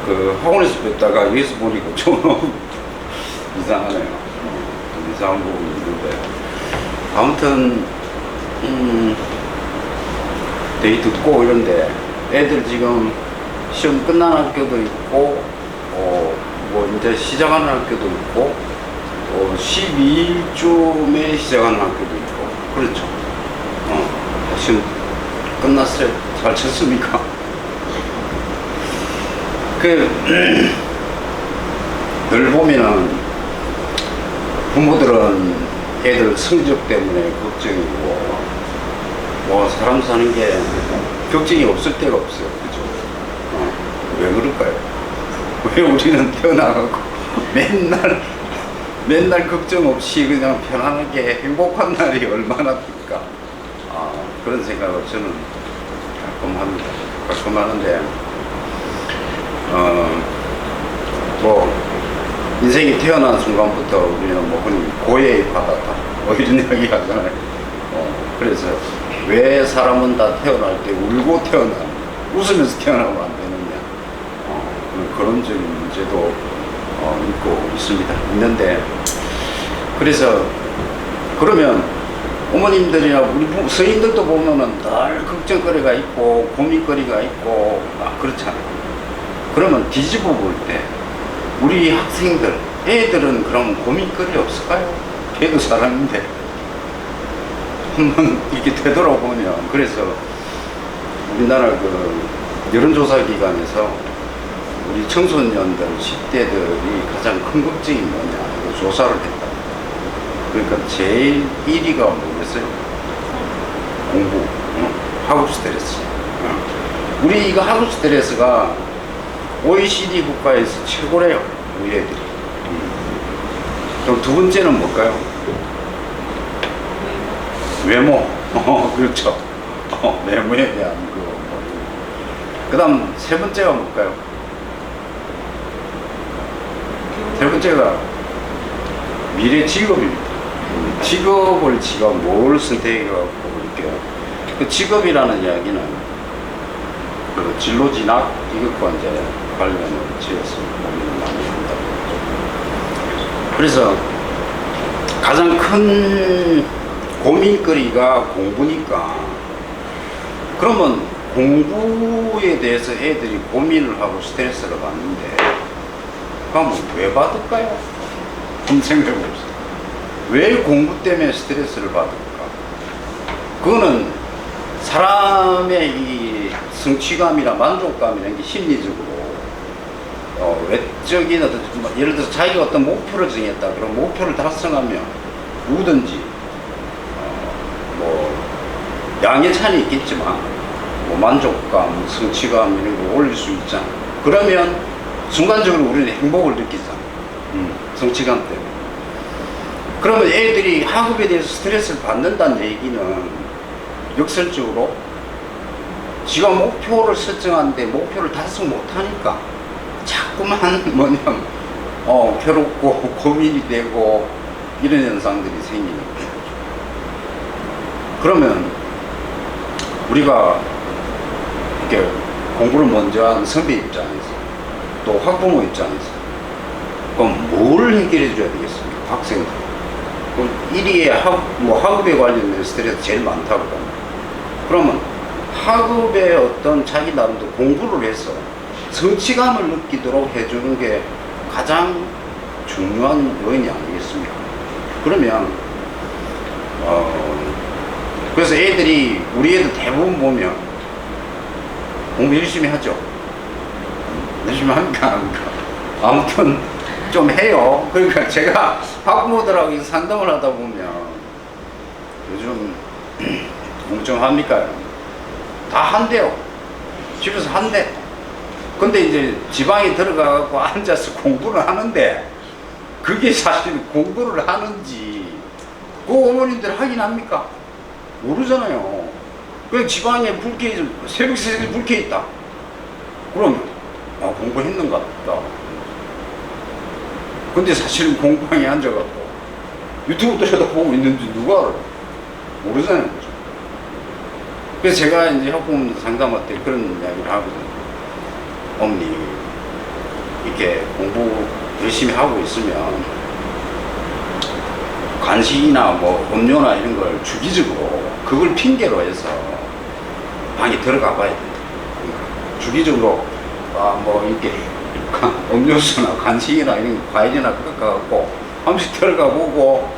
그 학원에서 뵙다가 여기서 보니까 좀 이상하네요. 좀 이상한 부분이 있는데 아무튼 되게 듣고 이런데 애들 지금 시험 끝난 학교도 있고 뭐 이제 시작하는 학교도 있고 12일쯤에 시작하는 학교도 있고 그렇죠. 시험 끝났어요. 잘 쳤습니까? 늘 보면은 부모들은 애들 성적 때문에 걱정이고 뭐 사람 사는 게 걱정이 없을 때가 없어요. 그죠? 왜 그럴까요? 왜 우리는 태어나가고 맨날 걱정 없이 그냥 편안하게 행복한 날이 얼마나 될까? 그런 생각을 저는 가끔 합니다. 가끔 하는데 뭐 인생이 태어난 순간부터 우리는 뭐 흔히 고해의 바다다 뭐 이런 이야기 하잖아요. 그래서 왜 사람은 다 태어날 때 울고 웃으면서 태어나면 안 되느냐, 그런 적인 문제도 있고 있는데 그래서 그러면 어머님들이나 우리 서인들도 보면은 늘 걱정거리가 있고 고민거리가 있고 그렇잖아요. 그러면 뒤집어 볼 때 우리 학생들, 애들은 그럼 고민거리 없을까요? 걔도 사람인데 한번 이렇게 되돌아보면 그래서 우리나라 그 여론조사 기관에서 우리 청소년들, 10대들이 가장 큰 걱정이 뭐냐 이거 조사를 했다. 그러니까 제일 1위가 뭐겠어요? 공부, 학업 스트레스. 우리 이거 학업 스트레스가 OECD 국가에서 최고래요, 우리 애들이. 그럼 두 번째는 뭘까요? 외모. 그렇죠. 외모에 대한 그 다음 세 번째가 뭘까요? 세 번째가 미래 직업입니다. 직업을 지가 뭘 선택해갖고 이렇게 그 직업이라는 이야기는 그 진로 진학 이것과 이제 관련을 지어서 고민을 많이 한다고 하죠. 그래서 가장 큰 고민거리가 공부니까 그러면 공부에 대해서 애들이 고민을 하고 스트레스를 받는데 그럼 왜 받을까요? 한번 생각해 봅시다. 왜 공부 때문에 스트레스를 받을까? 그거는 사람의 이 성취감이나 만족감이라는 게 심리적으로 외적인 어떤 예를 들어서 자기가 어떤 목표를 정했다. 그럼 목표를 달성하면 누구든지 뭐 양의 차이는 있겠지만 뭐 만족감, 성취감 이런 걸 올릴 수 있잖아. 그러면 순간적으로 우리는 행복을 느끼잖아. 성취감 때문에. 그러면 애들이 학업에 대해서 스트레스를 받는다는 얘기는 역설적으로 지가 목표를 설정하는데 목표를 달성 못하니까 자꾸만 뭐냐면 괴롭고 고민이 되고 이런 현상들이 생기는 거죠. 그러면 우리가 이렇게 공부를 먼저 한 선배 입장에서 또 학부모 입장에서 그럼 뭘 해결해 줘야 되겠습니까? 학생들 1위에 학업에 관련된 스트레스 제일 많다고 합니다. 그러면 학업에 어떤 자기 나름대로 공부를 해서 성취감을 느끼도록 해주는 게 가장 중요한 요인이 아니겠습니까? 그러면 그래서 애들이 우리 애들 대부분 보면 공부 열심히 하죠. 열심히 합니까? 안 합니까? 아무튼 좀 해요. 그러니까 제가 학부모들하고 상담을 하다 보면 요즘 공정합니까? 다 한대요. 집에서 한대. 근데 이제 지방에 들어가갖고 앉아서 공부를 하는데 그게 사실 공부를 하는지 그 어머님들 하긴 합니까? 모르잖아요. 그냥 지방에 새벽 3시에 불 켜 있다. 그러면 공부했는가 보다. 근데 사실은 공방에 앉아갖고 유튜브 들여다보고 있는지 누가 알아? 모르잖아요. 그죠? 그래서 제가 이제 학부모님들 상담할 때 그런 이야기를 하거든요. 어머니, 이렇게 공부 열심히 하고 있으면 간식이나 뭐 음료나 이런 걸 주기적으로 그걸 핑계로 해서 방에 들어가 봐야 된다. 그러니까 주기적으로 뭐 이렇게 음료수나 간식이나 이런 과일이나 깎아갖고 한 번씩 들어가 보고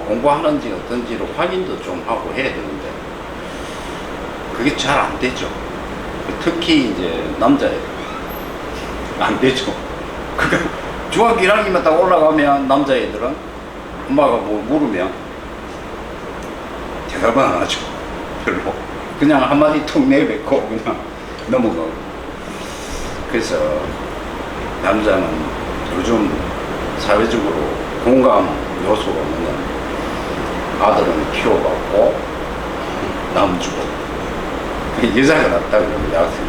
공부하는지 어떤지를 확인도 좀 하고 해야 되는데 그게 잘 안 되죠. 특히 이제 남자애들 안 되죠. 그러니까 중학교 1학년만 딱 올라가면 남자애들은 엄마가 뭐 물으면 대답은 안 하죠. 별로. 그냥 한마디 툭 내뱉고 그냥 넘어가고. 그래서 남자는 요즘 사회적으로 공감 요소가 뭐냐, 아들은 키워받고 남 주고 여자가 낫다 그러면 여학생.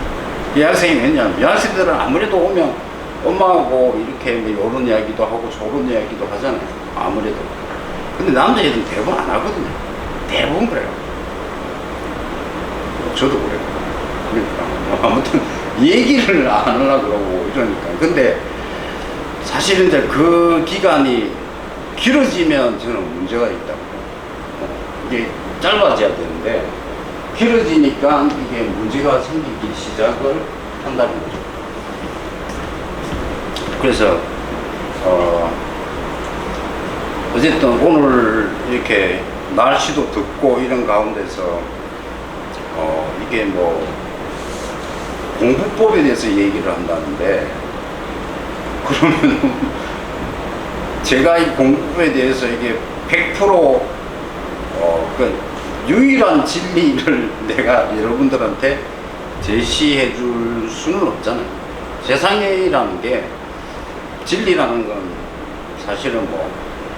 이 학생이 왜냐면 여학생들은 아무래도 오면 엄마하고 이렇게 뭐 이런 이야기도 하고 저런 이야기도 하잖아요. 아무래도. 근데 남자애들은 대부분 안 하거든요. 대부분 그래요. 저도 그래요. 그러니까 아무튼 얘기를 안 하려고 그러고 이러니까. 근데 사실은 이제 그 기간이 길어지면 저는 문제가 있다고. 이게 짧아져야 되는데 길어지니까 이게 문제가 생기기 시작을 한다는 거죠. 그래서 어쨌든 오늘 이렇게 날씨도 덥고 이런 가운데서 이게 뭐 공부법에 대해서 얘기를 한다는데 그러면 제가 이 공부법에 대해서 이게 100% 그 유일한 진리를 내가 여러분들한테 제시해 줄 수는 없잖아요. 세상이라는 게 진리라는 건 사실은 뭐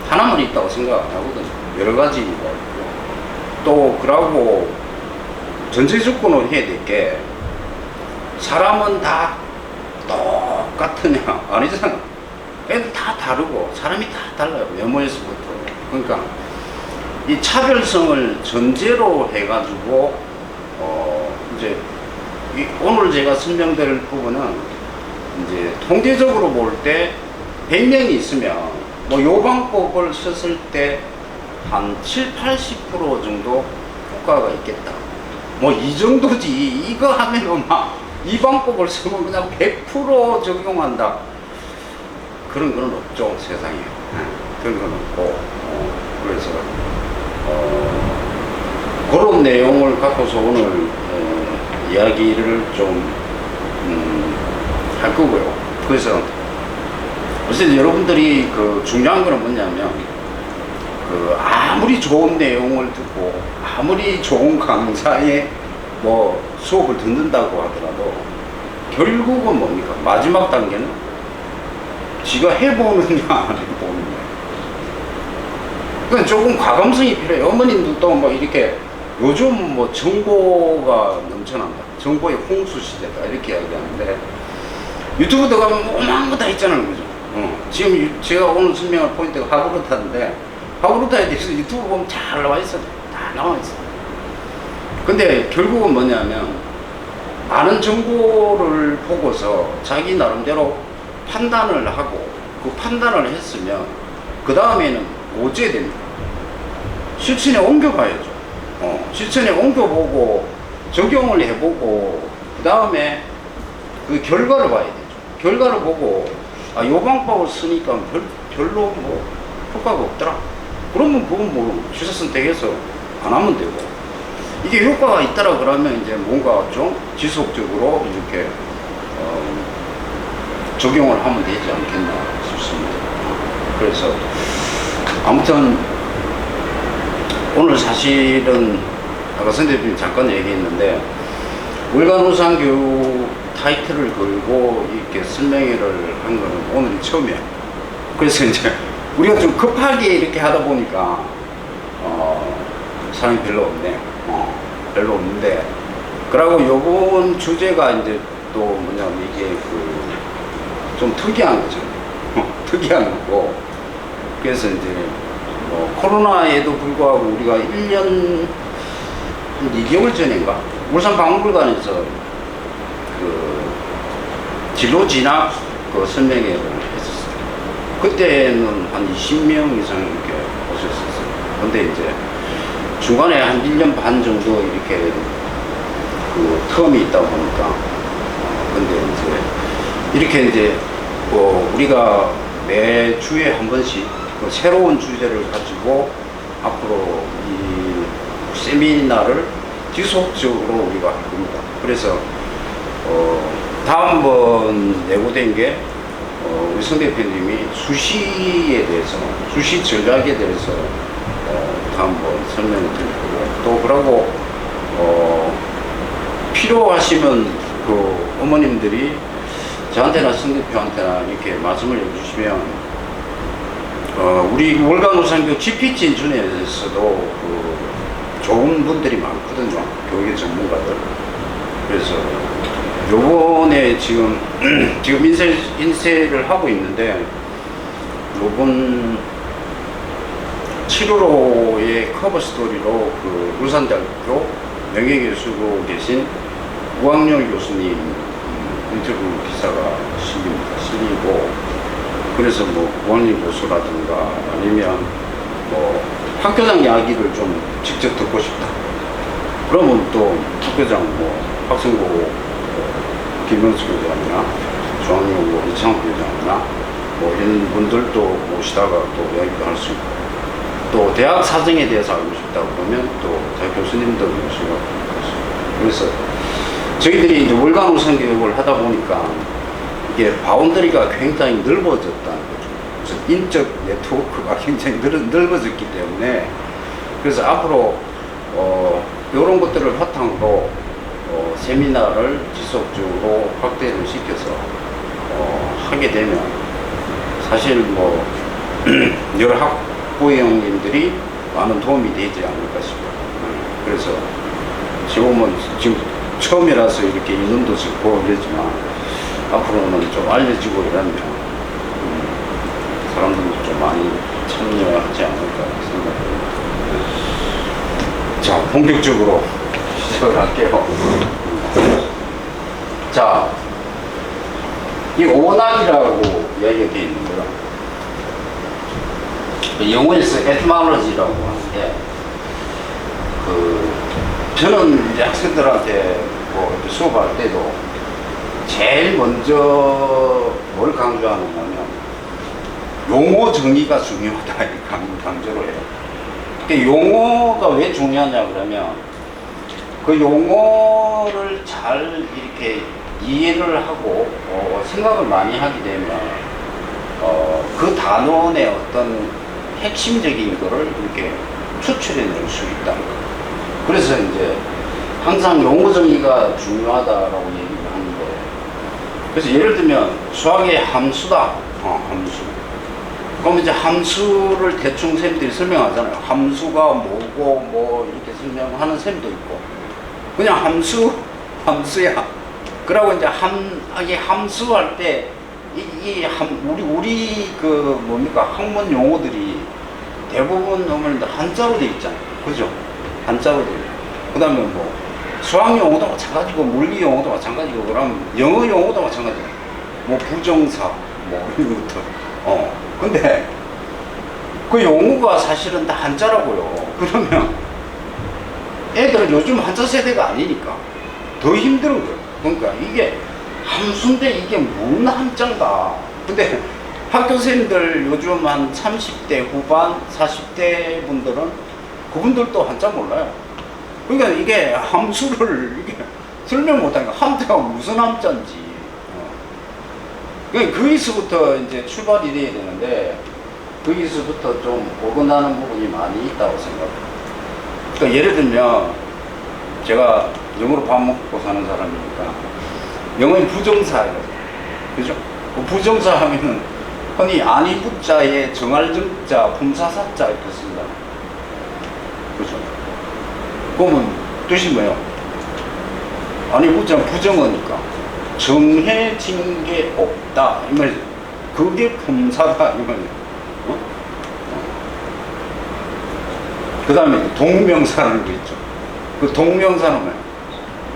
하나만 있다고 생각 안 하거든요. 여러 가지가 있고. 또 그러고 전제 조건을 해야 될 게 사람은 다 똑같으냐? 아니잖아. 애들 다 다르고 사람이 다 달라요. 외모에서부터. 그러니까 이 차별성을 전제로 해가지고 이제 오늘 제가 설명드릴 부분은 이제 통계적으로 볼 때 100명이 있으면 뭐 요방법을 썼을 때 한 7, 80% 정도 효과가 있겠다. 뭐 이 정도지. 이거 하면은 막 이 방법을 쓰면 그냥 100% 적용한다. 그런 거는 없죠, 세상에. 그런 건 없고. 그래서 그런 내용을 갖고서 오늘 이야기를 좀 할 거고요. 그래서 어쨌든 여러분들이 그 중요한 거는 뭐냐면 그 아무리 좋은 내용을 듣고 아무리 좋은 강사의 뭐 수업을 듣는다고 하더라도 결국은 뭡니까? 마지막 단계는 지가 해보느냐 안 해보느냐. 그건 조금 과감성이 필요해요. 어머님도 또 뭐 이렇게 요즘 뭐 정보가 넘쳐난다. 정보의 홍수 시대다. 이렇게 이야기하는데 유튜브 들어가면 뭐 어마한 거 다 있잖아요. 그죠? 지금 제가 오늘 설명할 포인트가 하브루타인데 하브루타에 대해서 유튜브 보면 잘 나와 있어요. 다 나와 있어요. 근데 결국은 뭐냐면 많은 정보를 보고서 자기 나름대로 판단을 하고 그 판단을 했으면 그 다음에는 어찌해야 됩니까? 실천에 옮겨가야죠. 실천에 옮겨보고 적용을 해보고 그 다음에 그 결과를 봐야 되죠. 결과를 보고 요 방법을 쓰니까 별로 뭐 효과가 없더라. 그러면 그건 뭐 취사선택해서 안 하면 되고 이게 효과가 있더라 그러면 이제 뭔가 좀 지속적으로 이렇게 적용을 하면 되지 않겠나 싶습니다. 그래서 아무튼 오늘 사실은 아까 선생님이 잠깐 얘기했는데 월간우상 교육 타이틀을 걸고 이렇게 설명회를 한 거는 오늘이 처음이에요. 그래서 이제 우리가 좀 급하게 이렇게 하다 보니까 사람이 별로 없네. 별로 없는데 그러고 요번 주제가 이제 또 뭐냐면 이게 좀 특이한 거죠. 특이한 거고 그래서 이제 뭐 코로나에도 불구하고 우리가 1년 2개월 전인가 울산 박물관에서 그 진로 진학 그 설명회를 했었어요. 그때는 한 20명 이상 이렇게 오셨었어요. 근데 이제 중간에 한 1년 반 정도 이렇게 그 텀이 있다 보니까 근데 이제 이렇게 이제 뭐 우리가 매주에 한 번씩 그 새로운 주제를 가지고 앞으로 이 세미나를 지속적으로 우리가 할 겁니다. 그래서 다음번 예고된 게 우리 성 대표님이 수시에 대해서 수시 전략에 대해서 다음번 설명을 드릴 거고 또 그러고 필요하시면 그 어머님들이 저한테나 성 대표한테나 이렇게 말씀을 해주시면 우리 월간우산교 GP진준에서도 그 좋은 분들이 많거든요. 교육 전문가들. 그래서 요번에 지금 인쇄를 하고 있는데 요번 7월호의 커버 스토리로 그 울산대학교 명예교수로 계신 우학열 교수님 인터뷰 기사가 실리고 그래서 뭐 우학열 교수라든가 아니면 뭐 학교장 이야기를 좀 직접 듣고 싶다. 그러면 또 학교장 뭐 학생부 김명수 교장이나 중앙연구 이창호 교장이나 뭐 이런 분들도 모시다가 또 이야기도 할 수 있고 또 대학 사정에 대해서 알고 싶다 그러면 또 대학 교수님들 모시고 그래서 저희들이 이제 월간 우선 교육을 하다 보니까 이게 바운더리가 굉장히 넓어졌다는 거죠. 그래서 인적 네트워크가 굉장히 넓어졌기 때문에 그래서 앞으로 이런 것들을 바탕으로 세미나를 지속적으로 확대를 시켜서 하게 되면 사실 뭐 여러 학부형님들이 많은 도움이 되지 않을까 싶어요. 그래서 지금은 지금 처음이라서 이렇게 인원도 적고 이러지만 앞으로는 좀 알려지고 이러면 사람들도 좀 많이 참여하지 않을까 생각합니다. 자, 본격적으로 시작을 할게요. 자, 이 오낙이라고 이야기가 되어 있는데요. 영어에서 etymology라고 하는데, 저는 이제 학생들한테 뭐 수업할 때도 제일 먼저 뭘 강조하느냐면, 용어 정의가 중요하다, 이렇게 강조를 해요. 용어가 왜 중요하냐 그러면 그 용어를 잘 이렇게 이해를 하고 생각을 많이 하게 되면 그 단원의 어떤 핵심적인 거를 이렇게 추출해낼 수 있다는 거예요. 그래서 이제 항상 용어 정의가 중요하다라고 얘기를 하는데 그래서 예를 들면 수학의 함수다. 함수. 그럼 이제 함수를 대충 쌤들이 설명하잖아요. 함수가 뭐고 뭐 이렇게 설명하는 쌤도 있고 그냥 함수야. 그러고 이제 이게 함수할 때 우리 그 뭡니까 학문 용어들이 대부분 어머님들 한자로 돼 있잖아요. 그죠? 한자로 돼 있고 그다음에 뭐 수학 용어도 마찬가지고 물리 용어도 마찬가지고 그럼 영어 용어도 마찬가지고 뭐 부정사 뭐 이런 것들 근데 그 용어가 사실은 다 한자라고요. 그러면 애들은 요즘 한자 세대가 아니니까 더 힘든 거예요. 그러니까 이게 함수인데 이게 뭔 한자인가. 근데 학교 선생님들 요즘 한 30대 후반 40대 분들은 그분들도 한자 몰라요. 그러니까 이게 함수를 이게 설명 못하니까 함자가 무슨 함자인지 거기서부터 이제 출발이 돼야 되는데 거기서부터 좀 어긋나는 부분이 많이 있다고 생각해요. 그러니까 예를 들면 제가 영어로 밥 먹고 사는 사람이니까 영어의 부정사예요. 그죠? 그 부정사 하면은 흔히 아니 부자에 정할 정자 품사사자 이렇게 씁니다. 그죠? 그러면 뜻이 뭐예요? 아니 부자는 부정어니까 정해진 게 없다 이 말이죠. 그게 품사다 이 말이에요. 그 다음에 동명사라는 거 있죠. 그 동명사는 뭐예요?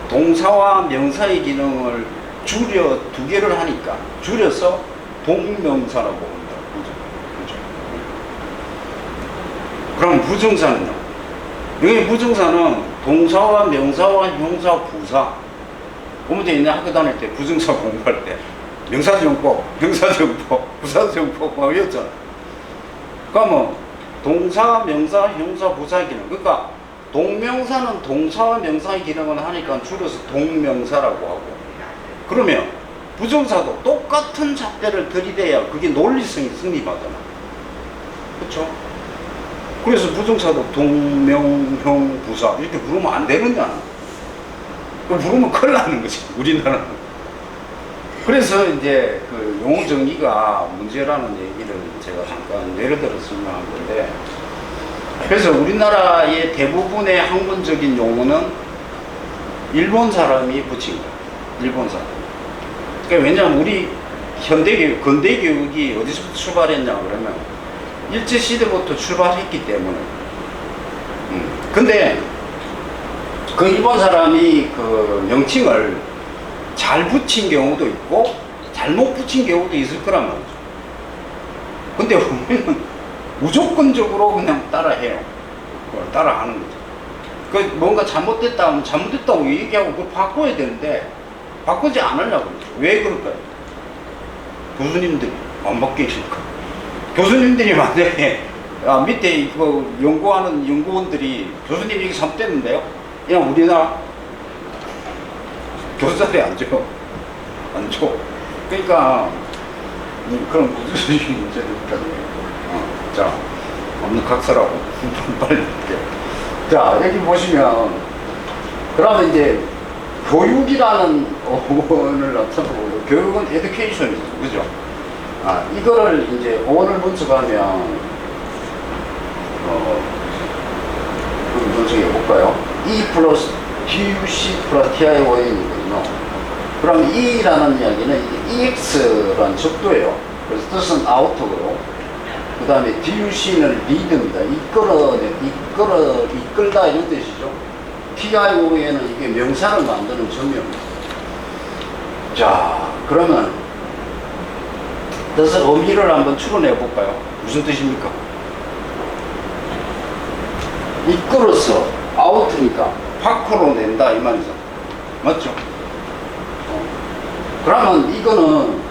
동사와 명사의 기능을 줄여 두 개를 하니까 줄여서 동명사라고 합니다. 그죠? 그럼 부정사는요? 여기 부정사는 동사와 명사와 형사, 부사. 보면 이제 학교 다닐 때 부정사 공부할 때 명사정법, 형사정법, 부사정법 막 이랬잖아. 그러면 동사, 명사, 형사, 부사의 기능. 그러니까 동명사는 동사와 명사의 기능을 하니까 줄여서 동명사라고 하고, 그러면 부정사도 똑같은 잣대를 들이대야 그게 논리성이 성립하잖아. 그렇죠? 그래서 부정사도 동명형 부사 이렇게 부르면 안 되느냐. 부르면 큰일 나는 거지, 우리나라는. 그래서 이제 그 용어 정의가 문제라는 얘기를 제가 잠깐 예를 들어 설명한 건데, 그래서 우리나라의 대부분의 학문적인 용어는 일본 사람이 붙인 거예요. 일본 사람. 그러니까 왜냐하면 우리 현대교육, 근대교육이 어디서부터 출발했냐 그러면 일제시대부터 출발했기 때문에. 근데 그 일본 사람이 그 명칭을 잘 붙인 경우도 있고 잘못 붙인 경우도 있을 거란 말이죠. 근데 우리는 무조건적으로 그냥 따라해요. 따라하는 거죠. 그 뭔가 잘못됐다 하면 잘못됐다고 얘기하고 그걸 바꿔야 되는데 바꾸지 않으려고 그러죠. 왜 그럴까요? 교수님들이 안 바뀌니까. 교수님들이 만약에 밑에 이거 연구하는 연구원들이 교수님 이게 잘못됐는데요? 그냥 우리나라 교수자리 안 줘. 안 줘. 그러니까 그런 구조적인 문제도 있거든요. 자, 없는 각서라고. 빨리 할게요. 자, 여기 보시면 그러면 이제 교육이라는 어원을 나타내고, 교육은 에듀케이션이죠. 그죠? 이거를 이제 어원을 분석하면 분석해 볼까요? E 플러스 DUC 플러스 TION이거든요. 그럼 E라는 이야기는 EX라는 적도예요. 그래서 뜻은 아우터고요. 그 다음에 DUC는 리드입니다. 이끌다 이런 뜻이죠. TION은 이게 명사를 만드는 전명입니다. 자, 그러면 뜻의 의미를 한번 추론해 볼까요? 무슨 뜻입니까? 이끌어서 아웃이니까 밖으로 낸다 이 말이죠. 맞죠? 그러면 이거는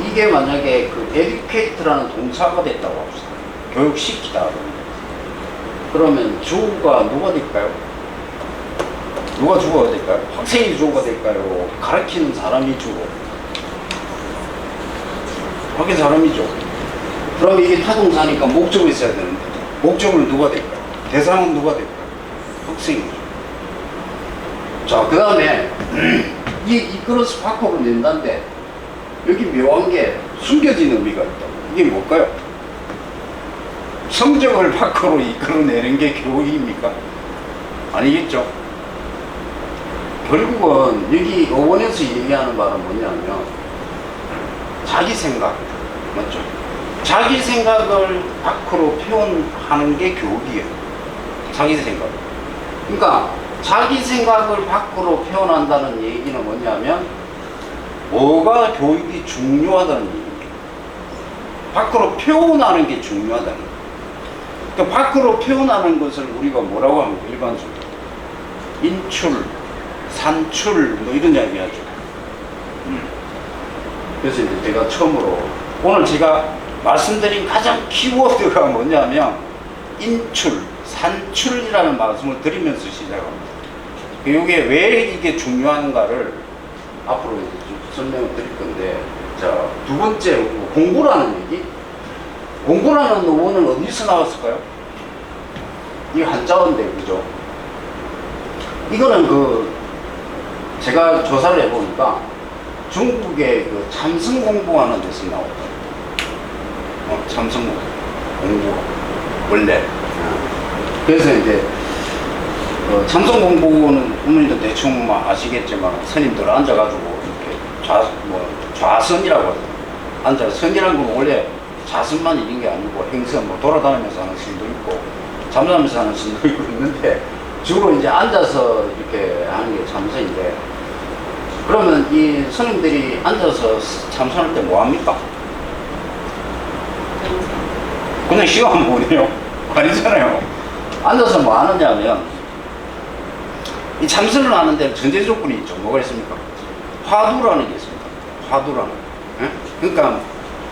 이게 만약에 그 educate라는 동사가 됐다고 합시다. 교육시키다. 그러면 주어가 누가 될까요? 누가 주어가 될까요? 학생이 주어가 될까요? 가르치는 사람이 주어. 하긴 사람이죠. 그럼 이게 타동사니까 목적이 있어야 되는데 목적은 누가 될까요? 대상은 누가 될까요? 학생이죠. 자, 그 다음에 이끌어서 밖으로 낸다는데 여기 묘한 게 숨겨진 의미가 있다. 이게 뭘까요? 성적을 밖으로 이끌어내는 게 교육입니까? 아니겠죠. 결국은 여기 어원에서 얘기하는 바는 뭐냐면 자기 생각, 맞죠? 자기 생각을 밖으로 표현하는 게 교육이에요. 자기 생각. 그러니까 자기 생각을 밖으로 표현한다는 얘기는 뭐냐면 뭐가 교육이 중요하다는 얘기입니다. 밖으로 표현하는 게 중요하다는 거예요. 그러니까 밖으로 표현하는 것을 우리가 뭐라고 합니까? 일반적으로 인출, 산출 뭐 이런 이야기 하죠. 그래서 이제 제가 처음으로 오늘 제가 말씀드린 가장 키워드가 뭐냐면 인출, 산출이라는 말씀을 드리면서 시작합니다. 이게 왜 이게 중요한가를 앞으로 이제 좀 설명을 드릴 건데, 자, 두 번째 공부라는 얘기. 공부라는 어원은 어디서 나왔을까요? 이게 한자어인데, 그죠? 이거는 제가 조사를 해보니까 중국의 그 참선 공부하는 데서 나왔다. 참선 공부 원래. 그래서 이제 참선 공부는 부모님도 대충 아시겠지만 스님들 앉아가지고 이렇게 좌선이라고 하죠. 앉아 선이라는 건 원래 좌선만 있는 게 아니고 행선 돌아다니면서 하는 스님도 있고 잠자면서 하는 스님도 있고 있는데 주로 이제 앉아서 이렇게 하는 게 참선인데, 그러면 이 스님들이 앉아서 참선할 때 뭐 합니까? 그냥 시간 보내요. 아니잖아요. 앉아서 뭐 하느냐면, 이 참선을 하는데 전제 조건이 있죠. 뭐가 있습니까? 화두라는 게 있습니다. 화두라는 거. 예? 그러니까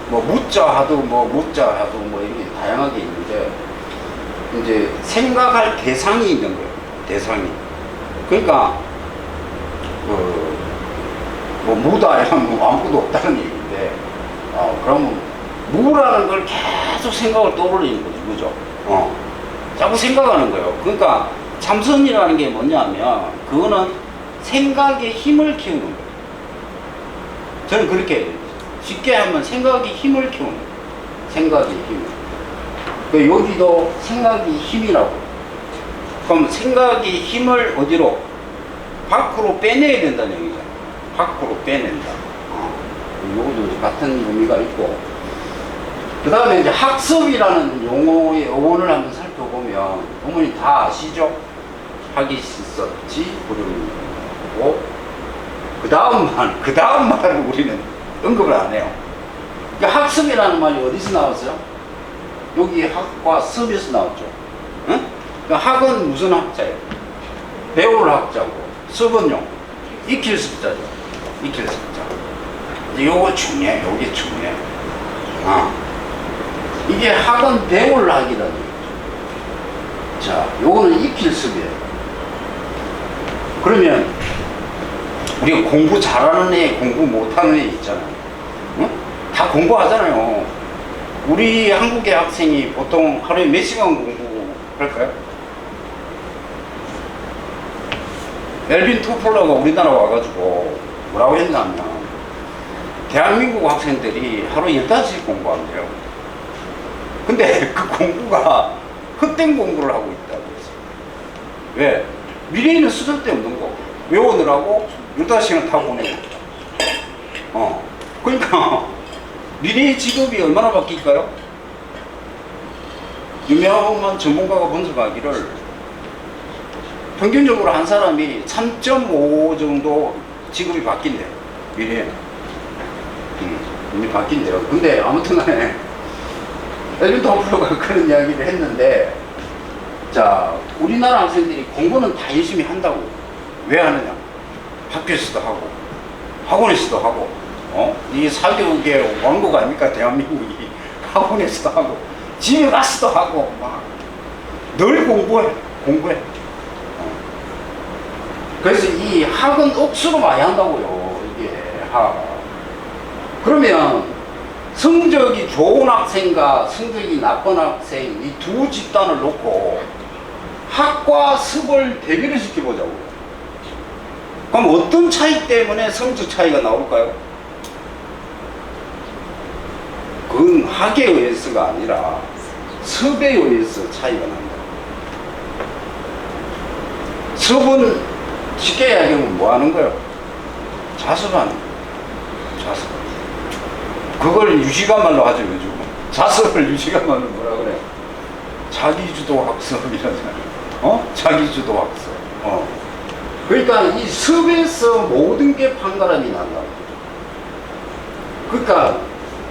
뭐 무자 화두, 뭐 무자 화두, 뭐 이렇게 다양하게 있는데, 이제 생각할 대상이 있는 거예요. 대상이. 그러니까 뭐 무다 이런 뭐 아무것도 없다는 얘기인데, 그러면 무라는 걸 계속 생각을 떠올리는 거죠. 그죠? 자꾸 생각하는 거예요. 그러니까 참선이라는 게 뭐냐면, 그거는 생각의 힘을 키우는 거예요. 저는 그렇게 해요. 쉽게 하면 생각의 힘을 키우는 거예요. 생각의 힘을. 여기도 생각의 힘이라고. 그럼 생각의 힘을 어디로? 밖으로 빼내야 된다는 얘기잖아요. 밖으로 빼낸다. 이것도 같은 의미가 있고. 그 다음에 이제 학습이라는 용어의 어원을 한번 살펴보면, 어머니 다 아시죠? 하기 있었지, 부르고. 그 다음 말을 우리는 언급을 안 해요. 그러니까 학습이라는 말이 어디서 나왔어요? 여기 학과 습에서 나왔죠. 응? 그러니까 학은 무슨 학자예요? 배울 학자고, 습은요? 익힐 습자죠. 익힐 습자. 이제 요거 중요해. 요게 중요해. 이게 학은 배울 학이라는 얘기죠. 자, 요거는 익힐 습이에요. 그러면 우리가 공부 잘하는 애, 공부 못하는 애 있잖아요. 응? 다 공부하잖아요. 우리 한국의 학생이 보통 하루에 몇 시간 공부할까요? 엘빈 토플러가 우리나라 와가지고 뭐라고 했냐면, 대한민국 학생들이 하루에 15시간 공부한대요. 근데 그 공부가 헛된 공부를 하고 있다고 했어요. 왜? 미래에는 쓸데없는 거. 외우느라고 15시간 타고 보내고. 그러니까 미래의 직업이 얼마나 바뀔까요? 유명한 전문가가 분석하기를 평균적으로 한 사람이 3.5 정도 직업이 바뀐대요. 미래에는. 이미 바뀐대요. 근데 아무튼 간에 엘빈 토플러가 그런 이야기를 했는데, 자, 우리나라 학생들이 공부는 다 열심히 한다고. 왜 하느냐? 학교에서도 하고, 학원에서도 하고, 이게 사교육의 왕국 아닙니까? 대한민국이. 학원에서도 하고, 집에 가서도 하고, 막, 늘 공부해. 그래서 이 학은 억수로 많이 한다고요. 이게 학. 그러면 성적이 좋은 학생과 성적이 나쁜 학생, 이 두 집단을 놓고 학과 습을 대비를 시켜보자고. 그럼 어떤 차이 때문에 성적 차이가 나올까요? 그건 학에 의해서가 아니라 습에 의해서 차이가 납니다. 습은 쉽게 이야기하면 뭐 하는 거예요? 자습하는 거예요. 자습. 그걸 유시가말로 하죠, 요즘. 자습을 유시가말로 뭐라 그래요? 자기주도 학습이라잖아요. 자기주도 학습. 그러니까 이 습에서 모든 게 판가름이 난다. 그러니까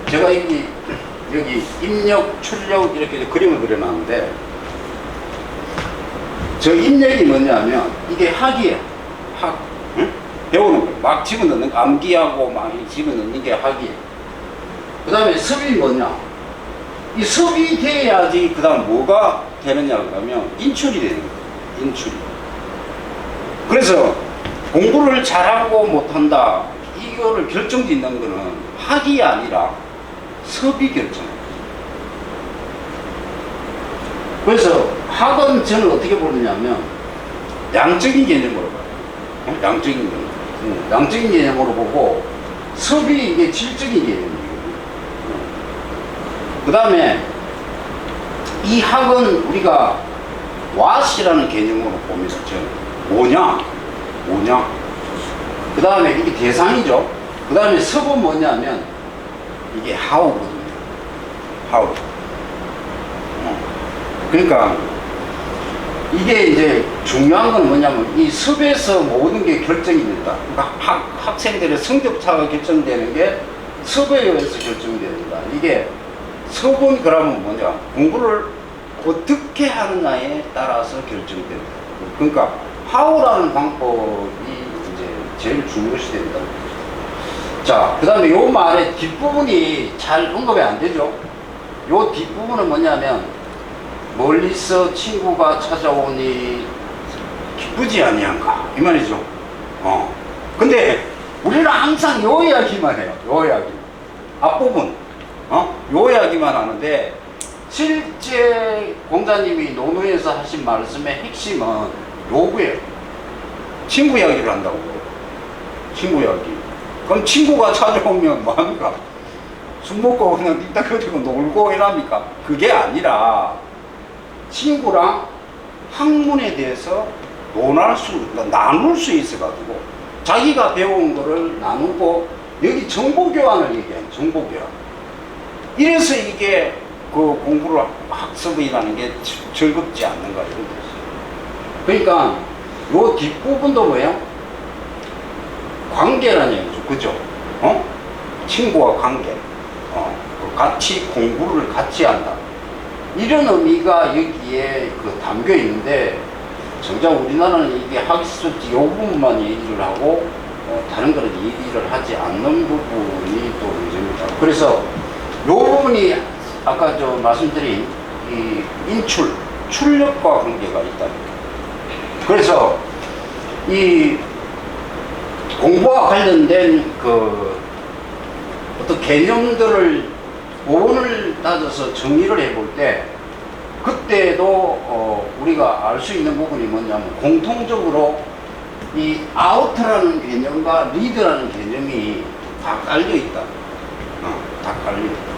제가 여기 입력, 출력 이렇게 그림을 그려놨는데, 저 입력이 뭐냐면 이게 학이에요. 학. 응? 배우는 거예요. 막 집어넣는 거. 암기하고 막 집어넣는 게 학이에요. 그 다음에 습이 뭐냐? 이 습이 돼야지 그 다음 뭐가 되느냐 그러면 인출이 되는 거예요. 인출이. 그래서 공부를 잘하고 못한다, 이거를 결정짓는 거는 학이 아니라 습이 결정해요. 그래서 학은 저는 어떻게 보느냐면 양적인 개념으로 봐요. 양적인 개념. 양적인 개념으로 보고, 습이 이게 질적인 개념이에요. 그 다음에 이 학은 우리가 what이라는 개념으로 봅니다. 뭐냐? 그 다음에 이게 대상이죠. 그 다음에 습은 뭐냐면 이게 how거든요. how. 그러니까 이게 이제 중요한 건 뭐냐면 이 습에서 모든 게 결정이 된다. 그러니까 학생들의 성적차가 결정되는 게 습에 의해서 결정이 된다. 이게 습은 그러면 뭐냐, 공부를 어떻게 하느냐에 따라서 결정된다. 그러니까 how라는 방법이 이제 제일 중요시 된다. 자, 그 다음에 요 말의 뒷부분이 잘 언급이 안 되죠. 요 뒷부분은 뭐냐면 멀리서 친구가 찾아오니 기쁘지 아니한가 이 말이죠. 근데 우리는 항상 요 이야기만 해요. 요 이야기. 앞부분 요 이야기만 하는데 실제 공자님이 논어에서 하신 말씀의 핵심은 요구예요. 친구 이야기를 한다고. 친구 이야기. 그럼 친구가 찾아오면 뭐합니까? 술 먹고 그냥 띵딱거리고 놀고 이랍니까? 그게 아니라 친구랑 학문에 대해서 나눌 수 있어가지고 자기가 배운 거를 나누고 여기 정보교환을 얘기해요. 정보교환. 이래서 이게 그 공부를 학습이라는 게 즐겁지 않는가 이런 거죠. 그러니까 요 뒷부분도 뭐예요? 관계라는 얘기죠. 그죠? 친구와 관계. 같이 공부를 같이 한다. 이런 의미가 여기에 담겨 있는데, 정작 우리나라는 이게 학습지 요 부분만 얘기를 하고, 다른 거는 얘기를 하지 않는 부분이 또 문제입니다. 그래서 요 부분이 아까 말씀드린 이 출력과 관계가 있다. 그래서 이 공부와 관련된 어떤 개념들을 오원을 따져서 정리를 해볼 때 그때도 우리가 알 수 있는 부분이 뭐냐면 공통적으로 이 아우트라는 개념과 리드라는 개념이 다 깔려 있다. 다 깔려 있다.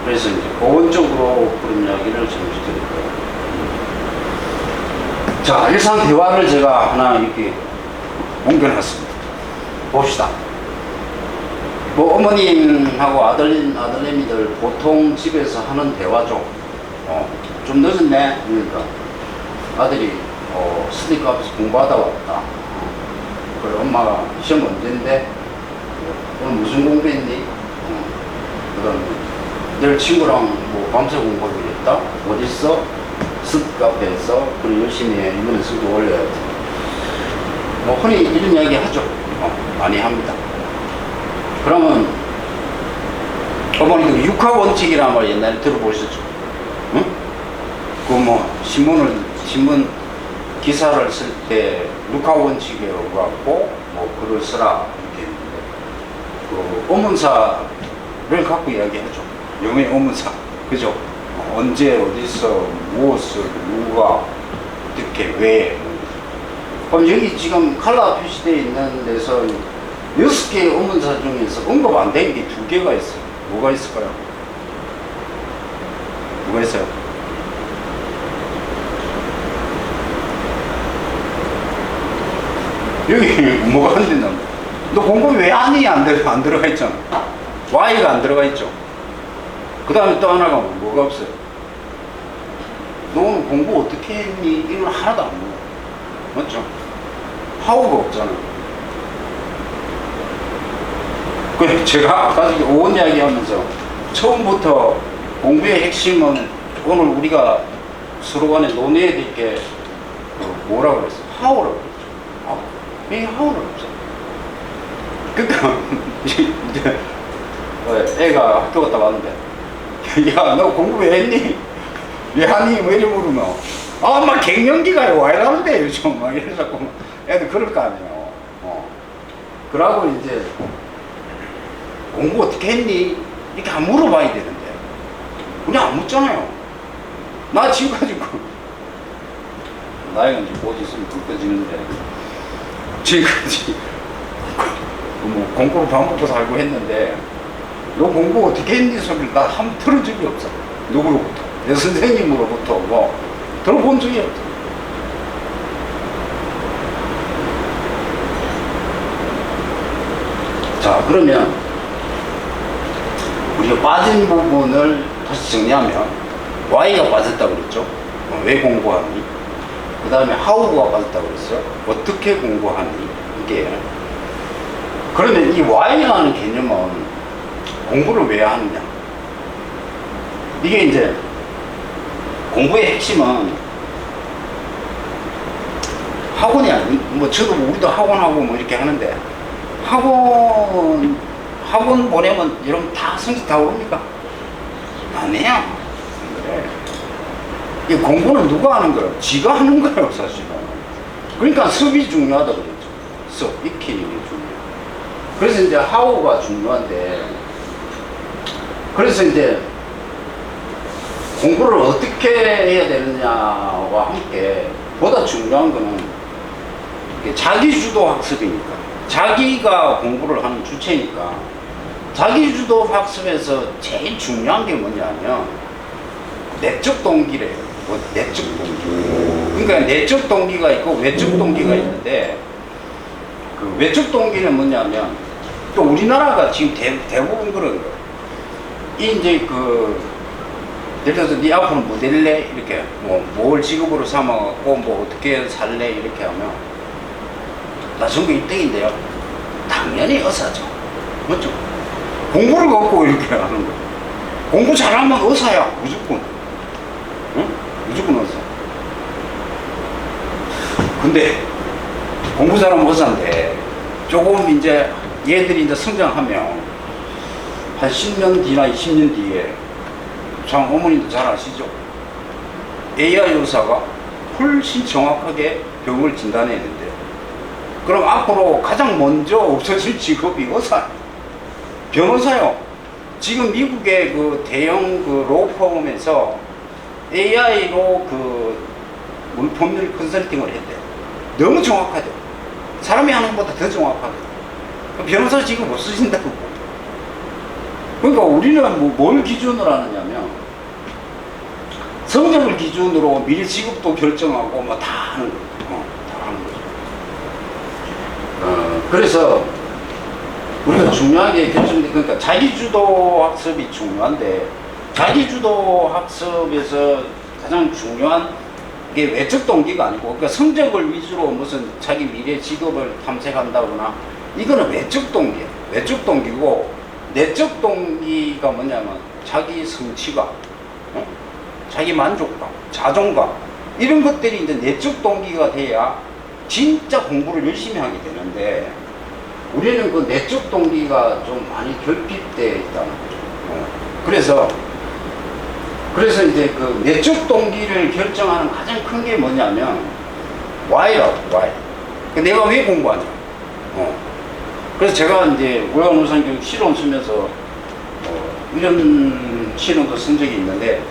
그래서 이제 보건적으로 그런 이야기를 잠시 드릴 거예요. 자, 일상 대화를 제가 하나 이렇게 옮겨놨습니다. 봅시다. 뭐 어머님하고 아들내미들 보통 집에서 하는 대화죠. 좀 늦었네. 그러니까 아들이 스니커 앞에서 공부하다 왔다. 그래 엄마가 시험 언제인데? 오늘 무슨 공부했니? 그 다음에 내 친구랑 뭐 밤새 공부를 했다. 어딨어? 스니커 앞에서. 그래 열심히 해. 이번에 성적 올려야지. 뭐 흔히 이런 이야기 하죠. 많이 합니다. 그러면 어머니들 육하원칙이라는 말 옛날에 들어보셨죠? 응? 그 뭐 신문 기사를 쓸 때 육하원칙이라고 갖고 뭐 글을 쓰라 이렇게 했는데 그 어문사를 갖고 이야기하죠. 영의 어문사. 그죠? 언제 어디서 무엇을 누가 어떻게 왜. 그럼 여기 지금 칼라 표시되어 있는 데서 6개의 어문사 중에서 언급 안 된 게 2개가 있어요. 뭐가 있을까요? 뭐가 있어요? 여기 뭐가 안 된다? 너 공부 왜 하니? 안 들어가 있잖아. Y가 안 들어가 있죠. 그 다음에 또 하나가 뭐가 없어요? 너는 공부 어떻게 했니? 이건 하나도 안 물어. 맞죠? 하우가 없잖아. 그 제가 아까 오원 이야기 하면서 처음부터 공부의 핵심은 오늘 우리가 서로 간에 논의해야 될 게 뭐라고 그랬어? 하우라고 그랬죠. 이 하우는 없어. 그러니까 이제 애가 학교 갔다 왔는데 야 너 공부 왜 했니? 왜 하니? 왜 이래 물으면 막 갱년기가 와 이러는데 요즘 막 이래서 애들 그럴 거 아니에요. 그러고 이제 공부 어떻게 했니? 이렇게 안 물어봐야 되는데 우리 안 묻잖아요. 나 지금까지 나이가 이제 곧 있으면 굵어지는데 지금까지 뭐 공부를 반복해서 살고 했는데 너 공부 어떻게 했니? 소리를 나 한 번 들은 적이 없어. 누구로부터? 내 선생님으로부터 뭐 들어본 적이 없어. 자, 그러면 우리가 빠진 부분을 다시 정리하면 Y가 빠졌다고 그랬죠. 왜 공부하니? 그 다음에 how가 빠졌다고 그랬어요. 어떻게 공부하니? 이게. 그러면 이 why라는 개념은 공부를 왜 하느냐? 이게 이제 공부의 핵심은 학원이 아니, 뭐 저도 우리도 학원하고 뭐 이렇게 하는데 학원 보내면 여러분 다 성적 다 오릅니까? 아니에요. 그래. 이 공부는 누가 하는 거예요? 지가 하는 거예요, 사실은. 그러니까 습이 중요하다 그랬죠. 습, 익히는 게 중요해요. 그래서 이제 how가 중요한데, 그래서 이제 공부를 어떻게 해야 되느냐와 함께 보다 중요한 거는 자기주도 학습이니까. 자기가 공부를 하는 주체니까. 자기주도 학습에서 제일 중요한 게 뭐냐면 내적 동기래요. 뭐 내적 동기. 그러니까 내적 동기가 있고 외적 동기가 있는데, 그 외적 동기는 뭐냐면 또 우리나라가 지금 대부분 그런 거예요. 이제 예를 들어서 네 앞으로 뭐 될래? 이렇게 뭘 직업으로 삼아갖고 뭐 어떻게 살래? 이렇게 하면 나 전국 1등인데요. 당연히 의사죠. 맞죠? 공부를 갖고 이렇게 하는 거예요. 공부 잘하면 의사야. 무조건. 응? 무조건 의사. 근데 공부 잘하면 의사인데 조금 이제 얘들이 이제 성장하면 한 10년 뒤나 20년 뒤에 참 어머님도 잘 아시죠? AI 의사가 훨씬 정확하게 병을 진단해내는데, 그럼 앞으로 가장 먼저 없어질 직업이 의사, 변호사요. 지금 미국의 그 대형 그 로펌에서 AI로 법률 컨설팅을 했대요. 너무 정확하죠. 사람이 하는 것보다 더 정확하죠. 변호사 지금 못 쓰신다고. 그러니까 우리는 뭘 기준으로 하느냐면 성적을 기준으로 미래 직업도 결정하고 뭐 다 하는 거예요. 다 하는 거죠. 그래서 우리가 중요한 게 그러니까 자기주도 학습이 중요한데, 자기주도 학습에서 가장 중요한 게 외적 동기가 아니고, 그러니까 성적을 위주로 무슨 자기 미래 직업을 탐색한다거나 이거는 외적 동기예요. 외적 동기고, 내적 동기가 뭐냐면 자기 성취감, 자기 만족감, 자존감, 이런 것들이 이제 내적 동기가 돼야 진짜 공부를 열심히 하게 되는데, 우리는 그 내적 동기가 좀 많이 결핍되어 있다는 거죠. 그래서 이제 그 내적 동기를 결정하는 가장 큰 게 뭐냐면 why라고. why. 내가 왜 공부하냐. 그래서 제가 이제 우량우산교육 실험 쓰면서 이런 실험도 쓴 적이 있는데,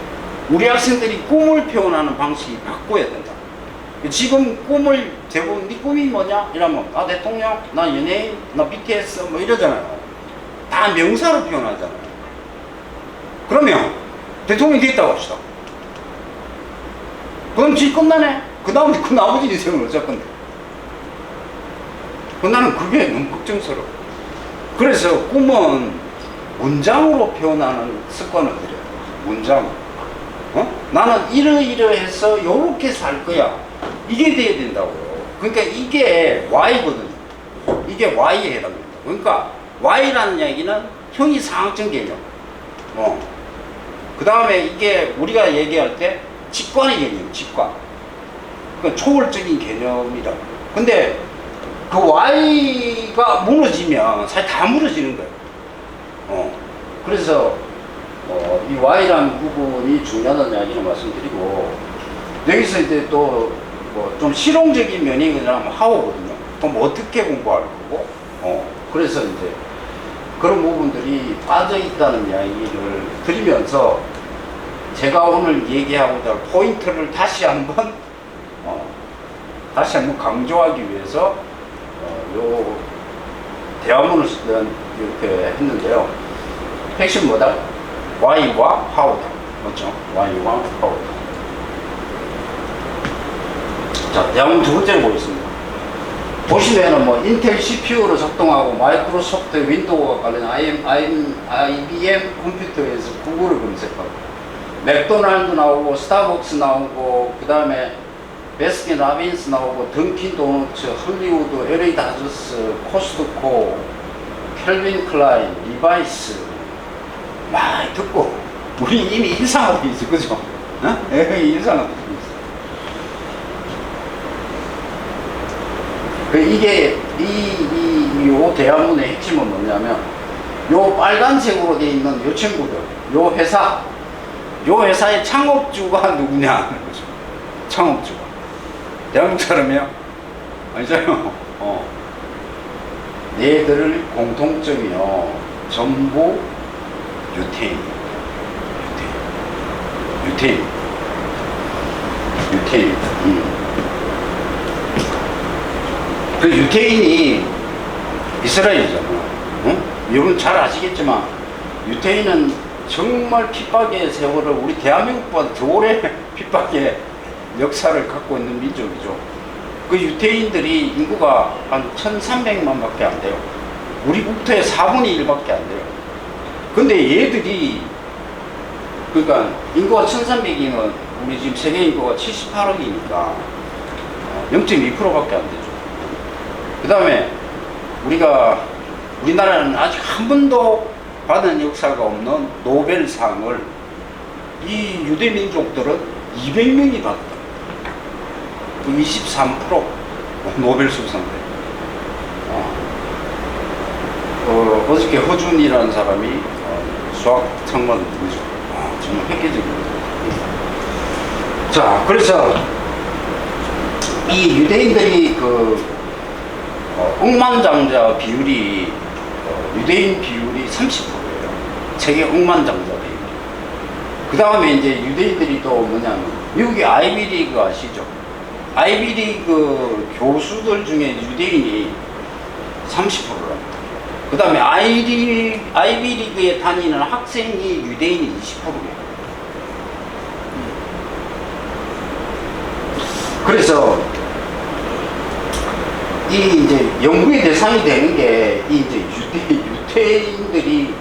우리 학생들이 꿈을 표현하는 방식이 바꿔야 된다. 지금 꿈을 대부분 네 꿈이 뭐냐? 이러면 나 대통령, 나 연예인, 나 BTS 뭐 이러잖아요. 다 명사로 표현하잖아요. 그러면 대통령이 됐다고 합시다. 그럼 지 끝나네. 그 다음에 그 나머지 인생을 어쩔 건데. 나는 그게 너무 걱정스러워. 그래서 꿈은 문장으로 표현하는 습관을 들여요. 문장. 나는 이러이러해서 요렇게 살 거야. 이게 돼야 된다고요. 그러니까 이게 Y거든요. 이게 Y에 해당됩니다. 그러니까 Y라는 얘기는 형이상학적 개념. 그 다음에 이게 우리가 얘기할 때 직관의 개념, 직관. 그러니까 초월적인 개념이다. 근데 그 Y가 무너지면 사실 다 무너지는 거예요. 그래서 이 Y라는 부분이 중요하다는 이야기를 말씀드리고, 여기서 이제 또 좀 실용적인 면이 그냥 how거든요. 그럼 어떻게 공부할 거고, 그래서 이제 그런 부분들이 빠져 있다는 이야기를 드리면서 제가 오늘 얘기하고자 할 포인트를 다시 한번 강조하기 위해서 요 대화문을 이렇게 했는데요. 핵심 뭐다? Why와 How다. 맞죠? Why와 How다. 자, 대화문 두 번째로 보겠습니다. 보시면은 인텔 CPU로 작동하고 마이크로소프트 윈도우와 관련된 IBM 컴퓨터에서 구글을 검색하고, 맥도날드 나오고, 스타벅스 나오고, 그 다음에 베스킨 라빈스 나오고 던킨 도너츠, 헐리우드, LA 다저스, 코스트코, 켈빈 클라인, 리바이스 많이 듣고 우리 이미 일상하고 있어, 그죠? 어? 일상하고 있어. 이게 요 대화문의 핵심은 뭐냐면 요 빨간색으로 되어 있는 요 친구들, 요 회사의 창업주가 누구냐 거죠. 창업주가 대한민국 사람이야? 아니잖아요. 얘들 공통점이요, 전부 유태인. 그 유태인이 이스라엘이잖아. 응? 여러분 잘 아시겠지만 유태인은 정말 핍박의 세월을, 우리 대한민국보다 더 오래 핍박의 역사를 갖고 있는 민족이죠. 그 유태인들이 인구가 한 1,300만 밖에 안 돼요. 우리 국토의 4분의 1밖에 안 돼요. 근데 얘들이, 그러니까 인구가 1,300이면 우리 지금 세계 인구가 78억이니까 0.2%밖에 안 되죠. 그 다음에 우리나라는 아직 한 번도 받은 역사가 없는 노벨상을 이 유대 민족들은 200명이 받았다. 23% 노벨 수상대. 어저께 허준이라는 사람이 수학 창만 누구죠? 정말 획기적입니다. 자, 그래서 이 유대인들이 억만장자 비율이 유대인 비율이 30%예요. 세계 억만장자 비율. 그 다음에 이제 유대인들이 또 뭐냐면 미국의 아이비리그 아시죠? 아이비리그 교수들 중에 유대인이 30%랍니다. 그 다음에 아이비리그에 다니는 학생이 유대인이 20%예요. 그래서 이 이제 연구의 대상이 되는 게 이 이제 유태인들이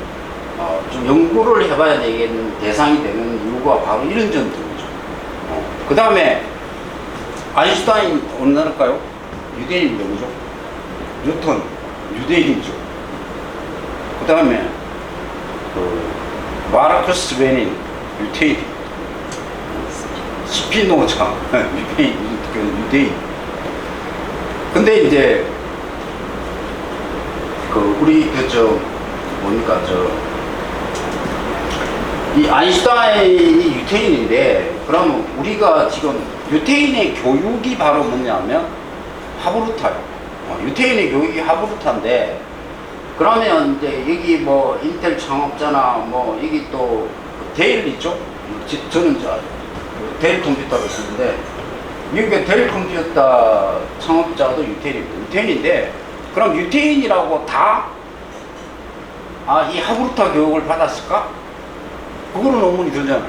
좀 연구를 해봐야 되겠는 대상이 되는 이유가 바로 이런 점들이죠. 그 다음에 아인슈타인 어느 나라일까요? 유대인 누구죠? 뉴턴 유대인이죠. 그 다음에 마르크스 레닌 유태인, 스피노자 유대인. 근데 이제 우리 이 아인슈타인이 유태인인데, 그러면 우리가 지금 유태인의 교육이 바로 뭐냐면 하브루타요. 유태인의 교육이 하브루타인데, 그러면 이제 여기 뭐 인텔 창업자나 뭐 여기 또 데일 있죠? 저는 데일 컴퓨터를 쓰는데 미국의 데일 컴퓨터 창업자도 유태인인데, 그럼 유태인이라고 다 이 하브루타 교육을 받았을까? 그거는 의문이 들잖아요.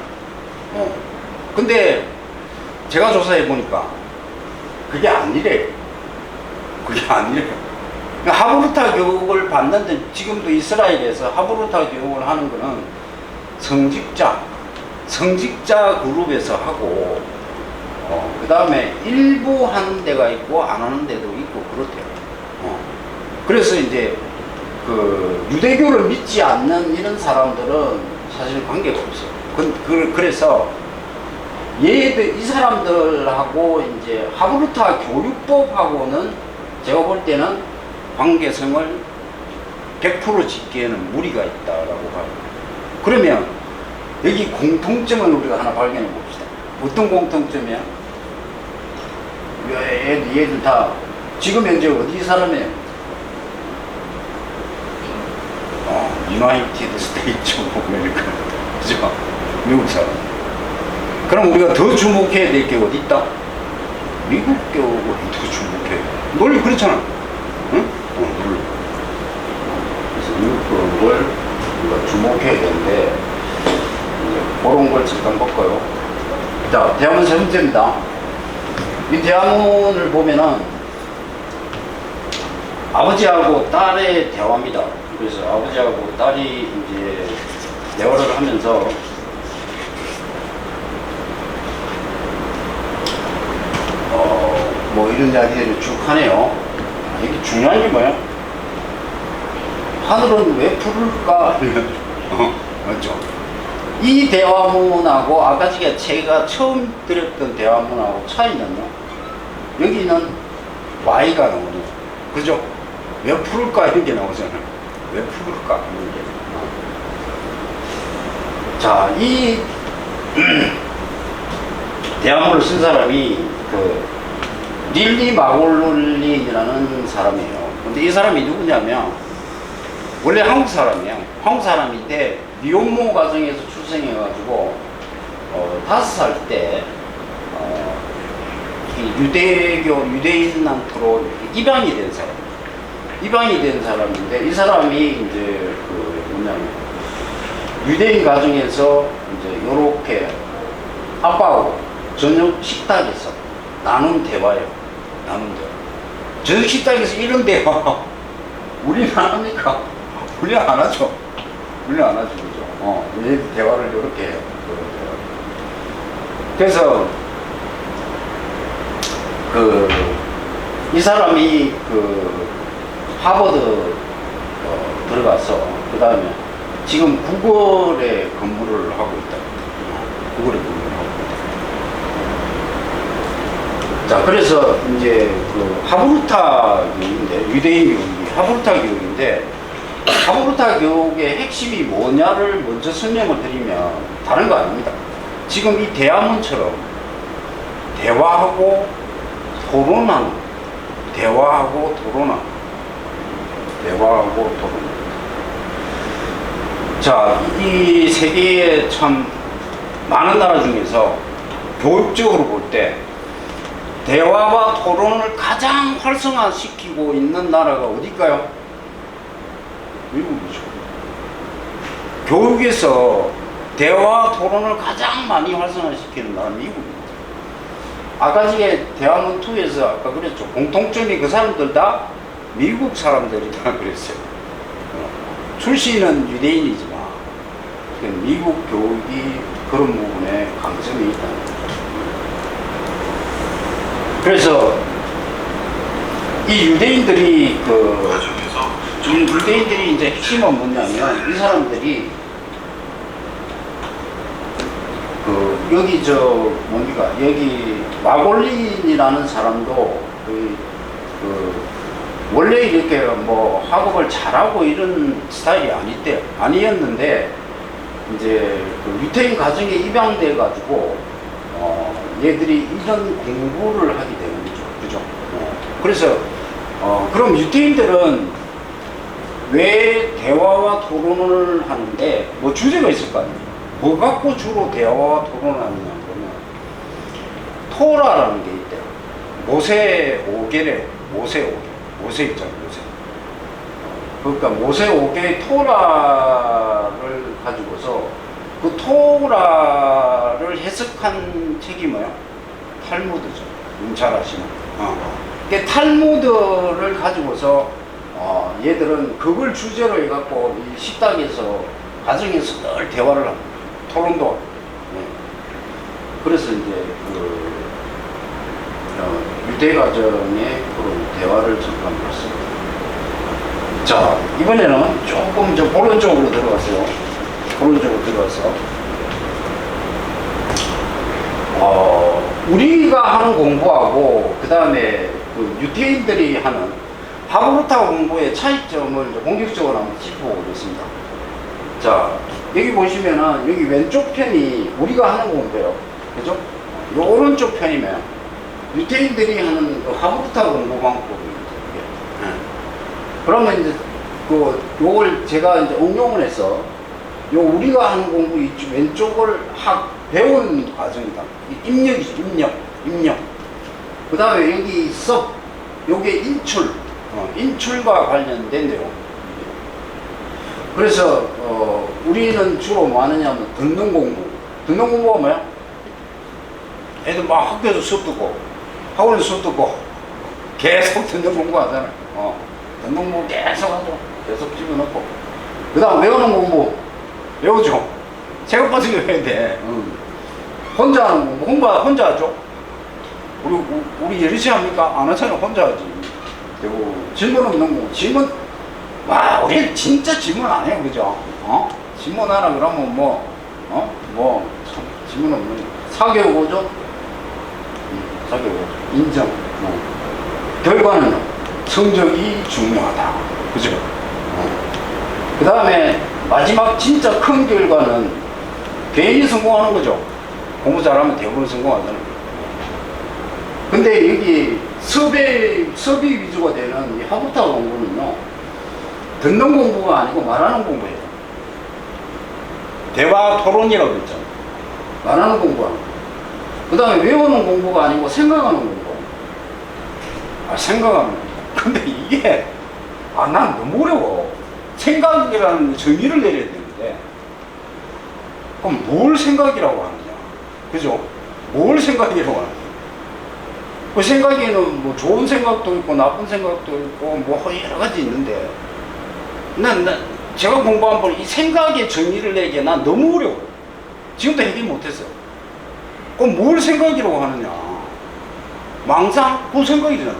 근데 제가 조사해 보니까 그게 아니래요. 그러니까 하브루타 교육을 받는데, 지금도 이스라엘에서 하브루타 교육을 하는 거는 성직자 그룹에서 하고, 그 다음에 일부 하는 데가 있고 안 하는 데도 있고 그렇대요. 그래서 이제 유대교를 믿지 않는 이런 사람들은 사실 관계가 없어요. 그래서 이 사람들하고 이제 하브루타 교육법하고는 제가 볼 때는 관계성을 100% 짓기에는 무리가 있다라고 봐요. 그러면 여기 공통점을 우리가 하나 발견해 봅시다. 어떤 공통점이야? 얘들 다 지금 현재 어디 사람이에요? 유나이티드 스테이츠 오브 아메리카, 그죠? 미국 사람. 그럼 우리가 더 주목해야 될 게 어디 있다? 미국 교육을 더 주목해. 널 그렇잖아. 응? 널. 그래서 미국 교육을 우리가 주목해야 되는데, 이제 그런 걸 잠깐 볼까요? 자, 대화문 세 번째입니다. 이 대화문을 보면은 아버지하고 딸의 대화입니다. 그래서 아버지하고 딸이 이제 대화를 하면서 이런 이야기들을 쭉 하네요. 이게 중요한 게 뭐야? 하늘은 왜 푸를까? 맞죠? 이 대화문하고 아까 제가 처음 드렸던 대화문하고 차이는요, 여기는 Y가 나오네요. 그죠? 왜 푸를까? 이런 게 나오잖아요. 왜 푸를까? 이런 게. 자, 이 대화문을 쓴 사람이 릴리 마골린이라는 사람이에요. 근데 이 사람이 누구냐면 원래 한국 사람이에요. 한국 사람인데 미혼모 가정에서 출생해가지고 5살 때 유대인한테로 입양이 된 사람. 입양이 된 사람인데 이 사람이 이제 뭐냐면 유대인 가정에서 이제 요렇게 아빠하고 저녁 식탁에서 나눈 대화예요. 나눈 대화. 저녁 식탁에서 이런 대화 우리는 안 합니까? 우리는 안 하죠. 우리는 안 하죠. 그죠? 얘 대화를 이렇게 해요. 그래서 이 사람이 하버드 들어가서 그 다음에 지금 구글에 근무를 하고 있다. 구글에 근무를 하고 있다. 자, 그래서 이제 하브루타 교육인데, 유대인 교육이 하브루타 교육인데, 하브루타 교육의 핵심이 뭐냐를 먼저 설명을 드리면 다른 거 아닙니다. 지금 이 대화문처럼 대화하고 토론하는, 대화하고 토론. 자, 이 세계에 참 많은 나라 중에서 교육적으로 볼 때 대화와 토론을 가장 활성화시키고 있는 나라가 어딜까요? 미국이죠. 교육에서 대화와 토론을 가장 많이 활성화시키는 나라는 미국입니다. 아까 전에 대화문 2에서 아까 그랬죠. 공통점이 그 사람들 다 미국 사람들이다 그랬어요. 출신은 유대인이지만 미국 교육이 그런 부분에 강점이 있다는 거죠. 그래서 이 유대인들이 유대인들이 이제 핵심은 뭐냐면 이 사람들이 여기 여기 마골린이라는 사람도 원래 이렇게 뭐 학업을 잘하고 이런 스타일이 아니었는데 이제 유태인 가정에 입양돼 가지고 얘들이 이런 공부를 하게 되는 거죠. 그죠? 그래서 그럼 유태인들은 왜 대화와 토론을 하는데 뭐 주제가 있을 거 아니에요? 뭐 갖고 주로 대화와 토론을 하느냐 그러면 토라라는 게 있대요. 모세 5개래요. 모세 있잖아요. 그러니까 모세 5개의 토라를 가지고서 그 토라를 해석한 책이 뭐야? 탈무드죠. 잘 아시나? 그러니까 탈무드를 가지고서 얘들은 그걸 주제로 해갖고 이 식탁에서 가정에서 늘 대화를 합니다. 토론도 하고. 그래서 이제 유대 가정의 그런 대화를 잠깐 봤습니다. 자, 이번에는 조금 본론적으로 들어가서 우리가 하는 공부하고 그 다음에 유태인들이 하는 하브루타 공부의 차이점을 본격적으로 한번 짚어보겠습니다. 자, 여기 보시면은 여기 왼쪽 편이 우리가 하는 공부예요. 그죠? 요 오른쪽 편이면 유태인들이 하는 하브루타 공부 방법입니다. 그러면 이제 요걸 제가 이제 응용을 해서 요 우리가 하는 공부 이쪽 왼쪽을 배운 과정이다. 입력이죠. 입력. 그 다음에 여기 요게 인출과 관련된 내용. 그래서 우리는 주로 뭐 하느냐면 듣는 공부가 뭐야? 애들 막 학교에서 수업 듣고 학원에서 수업 듣고 계속 듣는 공부 하잖아요. 듣는 공부 계속 집어넣고 그 다음 외우는 공부 외우죠. 책을 빠지게 해야 돼. 혼자 하는 공부 혼자 하죠. 우리 열심히 합니까? 안 하잖아. 혼자 하지. 그리고 질문 없는 거. 질문, 와, 우리 진짜 질문 안 해요. 그죠? 질문하라 그러면 참, 질문 없는 거. 사교육 오죠? 사교육 오죠. 인정. 결과는 성적이 중요하다. 그죠? 그 다음에 마지막 진짜 큰 결과는 개인이 성공하는 거죠. 공부 잘하면 대부분 성공하잖아요. 근데 여기 서비 위주가 되는 이 하부타 공부는요, 듣는 공부가 아니고 말하는 공부예요. 대화 토론이라고 했잖아요. 말하는 공부하는 거. 그 다음에 외우는 공부가 아니고 생각하는 공부. 생각하는 거. 근데 이게, 난 너무 어려워. 생각이라는 정의를 내려야 되는데, 그럼 뭘 생각이라고 하느냐. 그죠? 뭘 생각이라고 하느냐. 그 생각에는 뭐 좋은 생각도 있고 나쁜 생각도 있고 뭐 여러 가지 있는데 제가 공부한 번 이 생각의 정의를 내기에 난 너무 어려워. 지금도 해결 못했어요. 그럼 뭘 생각이라고 하느냐. 망상? 그건 생각이잖아.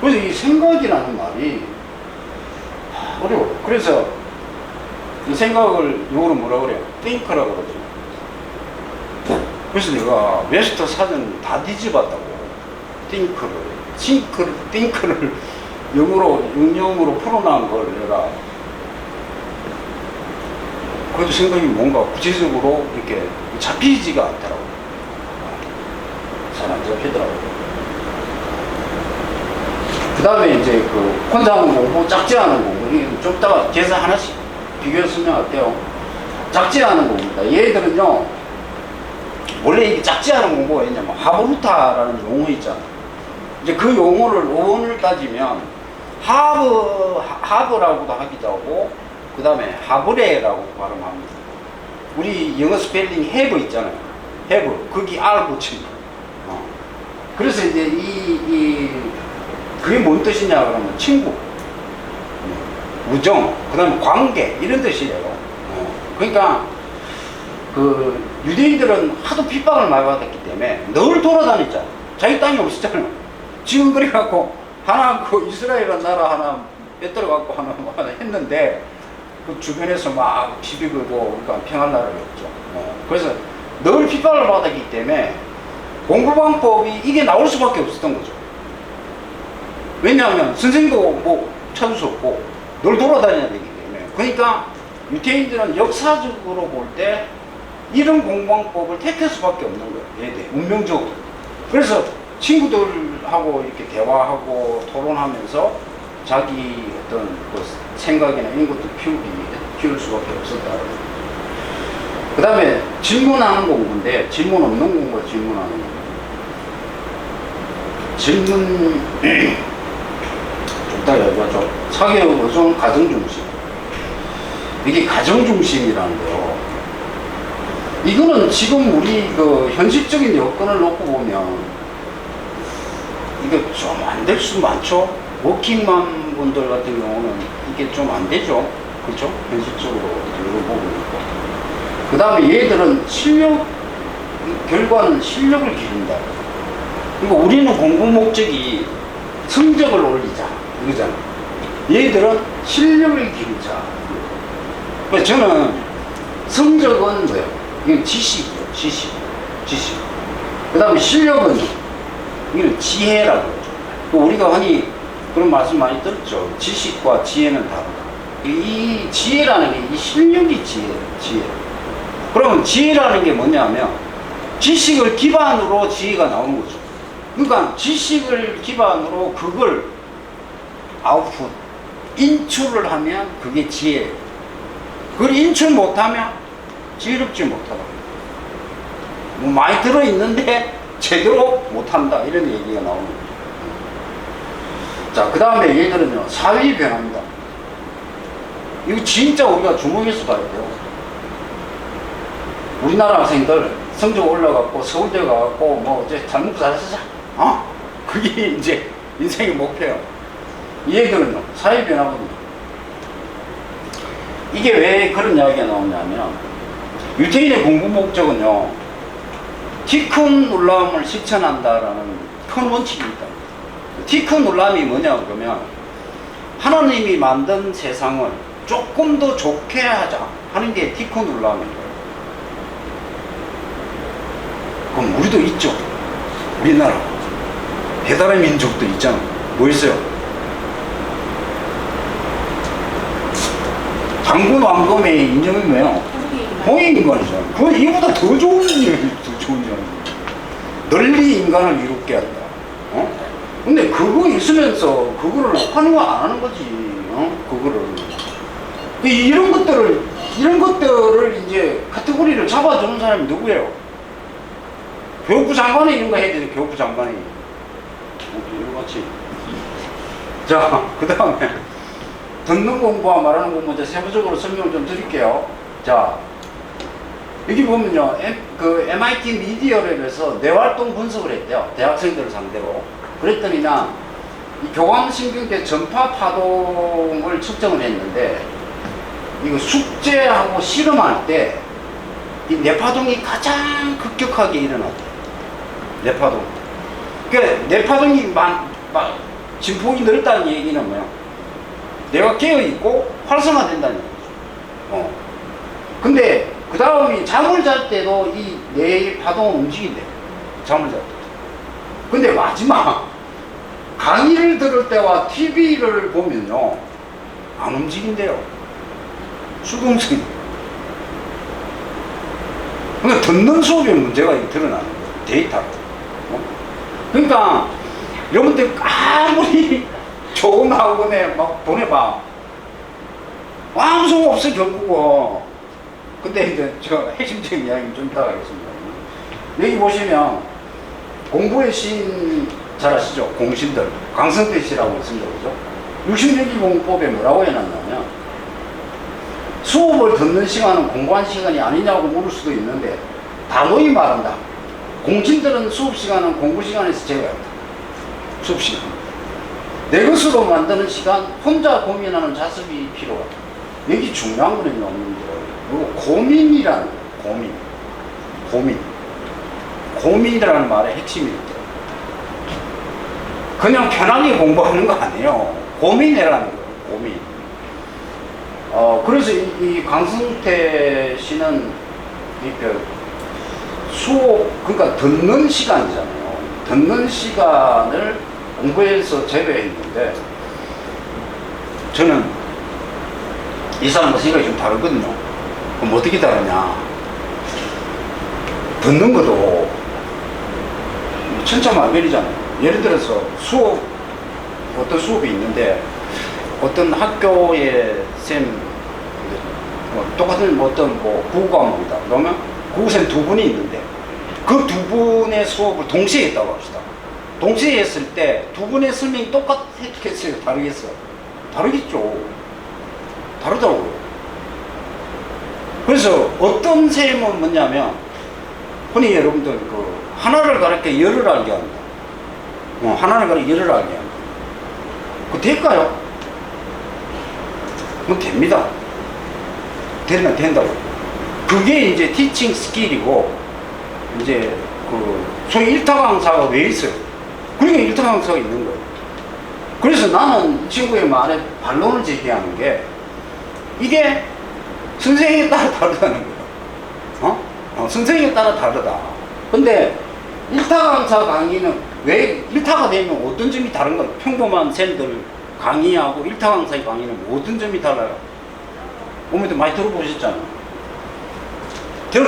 그래서 이 생각이라는 말이 어려워. 그래서 이 생각을 영어로 뭐라 그래요? think라고 그러죠. 그래서 내가 웹스터 사전 다 뒤집었다고. think를 영어로 풀어놓은 걸 내가. 그래도 생각이 뭔가 구체적으로 이렇게 잡히지가 않더라고. 잘 안 잡히더라고. 그 다음에 이제 혼자 하는 공부, 작지 않은 공부. 좀 이따가 계산 하나씩 비교해서 설명할게요. 작지 않은 공부입니다. 얘들은요, 원래 이게 작지 않은 공부가 있냐면 하브루타라는 용어 있잖아요. 이제 그 용어를 어원을 따지면 하브라고도 하기도 하고, 그 다음에 하브레라고 발음합니다. 우리 영어 스펠링 have 있잖아요. have. 거기 R 붙입니다. 그래서 이제 그게 뭔 뜻이냐 그러면 친구, 우정, 그 다음에 관계, 이런 뜻이에요. 그러니까 유대인들은 하도 핍박을 많이 받았기 때문에 늘 돌아다녔잖아요. 자기 땅이 없었잖아요. 지금 그래갖고 하나 이스라엘이라는 나라 하나 뺏들어갖고 하나 했는데 그 주변에서 막 시비 걸고 그러니까 평안 나라가 없죠. 그래서 늘 핍박을 받았기 때문에 공부 방법이 이게 나올 수밖에 없었던 거죠. 왜냐하면 선생님도 뭐 찾을 수 없고 늘 돌아다녀야 되기 때문에. 그러니까 유대인들은 역사적으로 볼 때 이런 공부방법을 택할 수밖에 없는 거예요. 운명적으로. 그래서 친구들하고 이렇게 대화하고 토론하면서 자기 어떤 생각이나 이런 것도 키울 수밖에 없었다. 그 다음에 질문하는 공부인데, 질문 없는 공부와 질문하는 공부. 질문, 좀 이따 얘기하죠. 사교육 우선 가정중심. 이게 가정중심이라는데요. 이거는 지금 우리 현실적인 여건을 놓고 보면 이게 좀 안 될 수 많죠. 워킹맘 분들 같은 경우는 이게 좀 안 되죠. 그렇죠? 현실적으로 이거 보고 있고. 그 다음에 얘들은 결과는 실력을 기른다. 그러니까 우리는 공부 목적이 성적을 올리자. 이거잖아. 얘들은 실력을 기르자. 그래서 저는 성적은 뭐예요? 이건 지식이죠. 지식. 그 다음에 실력은 이건 지혜라고 하죠. 우리가 흔히 그런 말씀 많이 들었죠. 지식과 지혜는 다르다. 이 지혜라는 게 이 실력이 지혜. 그러면 지혜라는 게 뭐냐면 지식을 기반으로 지혜가 나오는 거죠. 그러니까 지식을 기반으로 그걸 아웃풋, 인출을 하면 그게 지혜예요. 그걸 인출 못하면 지혜롭지 못하다. 뭐 많이 들어있는데 제대로 못한다. 이런 얘기가 나오는 거죠. 자, 그 다음에 얘들은요, 사회 변화입니다. 이거 진짜 우리가 주목해서 봐야 돼요. 우리나라 학생들 성적 올라갔고 서울대 가갖고 뭐 이제 잘 먹고 잘 쓰자. 그게 이제 인생의 목표예요. 이 얘들은요, 사회 변화거든요. 이게 왜 그런 이야기가 나오냐면, 유태인의 공부 목적은요, 티큰 놀라움을 실천한다라는 큰 원칙이 있다. 티큰 놀라움이 뭐냐 그러면 하나님이 만든 세상을 조금 더 좋게 하자 하는 게 티큰 놀라움인 거예요. 그럼 우리도 있죠. 우리나라 배달의 민족도 있잖아. 뭐 있어요? 장군 왕검의 인정이 뭐예요? 홍익인간이잖아. 그건 이보다 더 좋은 인간이. 널리 인간을 이롭게 한다. 근데 그거 있으면서 그거를 하는 거 안 하는 거지. 그거를. 이런 것들을 이제 카테고리를 잡아주는 사람이 누구예요? 교육부 장관이 이런 거 해야 되죠. 교육부 장관이. 이거 같이. 자, 그 다음에 듣는 공부와 말하는 공부 이제 세부적으로 설명을 좀 드릴게요. 자, 여기 보면요, 그 MIT 미디어랩에서 뇌활동 분석을 했대요. 대학생들을 상대로. 그랬더니나 이 교감신경계 전파 파동을 측정을 했는데 이거 숙제하고 실험할 때 이 뇌파동이 가장 급격하게 일어났대요. 뇌파동. 그러니까 뇌파동이 진폭이 넓다는 얘기는 뭐야? 내가 깨어있고 활성화된다는 얘기죠. 근데 그 다음이 잠을 잘 때도 이 뇌의 파동은 움직인대. 잠을 잘 때. 근데 마지막 강의를 들을 때와 TV를 보면요 안 움직인대요. 수동성이. 그러니까 듣는 수업에 문제가 드러나는 거예요. 데이터로. 그러니까 여러분들 아무리 좋은 학원에 막 보내봐 아무 소용 없어 결국은. 근데 이제 제가 핵심적인 이야기 좀 이따가 하겠습니다. 여기 보시면 공부의 신 잘 아시죠? 공신들 강성태 씨라고 있습니다. 그죠? 60년기 공법에 뭐라고 해놨냐면 수업을 듣는 시간은 공부한 시간이 아니냐고 물을 수도 있는데 단호히 말한다. 공신들은 수업 시간은 공부 시간에서 제외한다. 수업 시간. 내 것으로 만드는 시간, 혼자 고민하는 자습이 필요하다. 여기 중요한 거는 없는데 이거 고민이라는 거예요. 고민이라는 말의 핵심이 있대요. 그냥 편하게 공부하는 거 아니에요. 고민이라는 거예요. 고민. 그래서 이 강승태 씨는 수업, 그러니까 듣는 시간이잖아요. 듣는 시간을 공부해서 제외했는데 저는 이 사람과 생각이 좀 다르거든요. 그럼 어떻게 다르냐? 듣는 것도 천차만별이잖아요. 예를 들어서 어떤 수업이 있는데 어떤 학교의 똑같은 어떤 국어과목이다. 그러면 국어쌤 두 분이 있는데 그 두 분의 수업을 동시에 했다고 합시다. 동시에 했을 때 두 분의 설명이 똑같겠어요? 다르겠어요? 다르겠죠. 다르다고요. 그래서 어떤 셈은 뭐냐면 흔히 여러분들 하나를 가르쳐 열을 알게 합니다. 하나를 가르쳐 열을 알게 합니다. 그거 될까요? 뭐 됩니다. 된다고. 그게 이제 티칭 스킬이고 이제 소위 일타 강사가 왜 있어요? 그러니까 일타 강사가 있는 거예요. 그래서 나는 이 친구의 말에 반론을 제기하는 게 이게 선생님에 따라 다르다는 거예요. 선생님에 따라 다르다. 근데 일타 강사 강의는 왜 일타가 되면 어떤 점이 다른 거예요? 평범한 쌤들 강의하고 일타 강사의 강의는 어떤 점이 달라요? 오늘도 많이 들어보셨잖아요.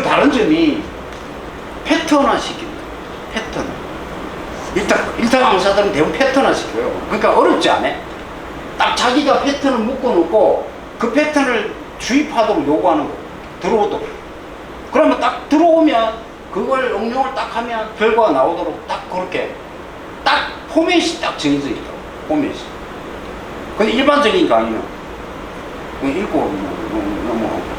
다른 점이 패턴화 시킵니다. 패턴. 일타 강사들은 대부분 패턴화 시켜요. 그러니까 어렵지 않아? 딱 자기가 패턴을 묶어놓고 그 패턴을 주입하도록 요구하는 거. 들어오도록. 그러면 딱 들어오면 그걸 응용을 딱 하면 결과가 나오도록 딱 그렇게 딱 포맷이 딱 정해져 있다. 포맷이. 근데 일반적인 강의는 읽고 넘어가고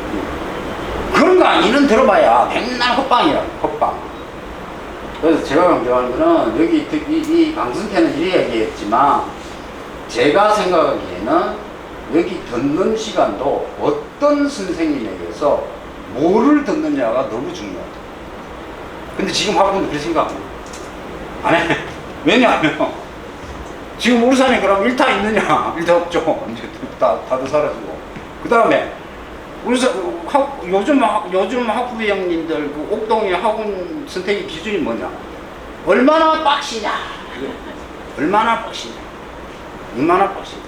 그런 강의는 들어봐야 맨날 헛방이라. 헛방. 그래서 제가 강조하는 거는 여기 이 강승태는 이래 얘기했지만 제가 생각하기에는 여기 듣는 시간도 어떤 선생님에게서 뭐를 듣느냐가 너무 중요하다. 근데 지금 학부모는 그렇게 생각 안 해. 왜냐하면 지금 울산에 그럼 일타 있느냐? 일타 없죠. 이제 다들 사라지고. 그 다음에 울산 요즘 학부모 형님들 그 옥동의 학원 선택의 기준이 뭐냐? 얼마나 빡시냐? 얼마나 빡시냐? 얼마나 빡시냐?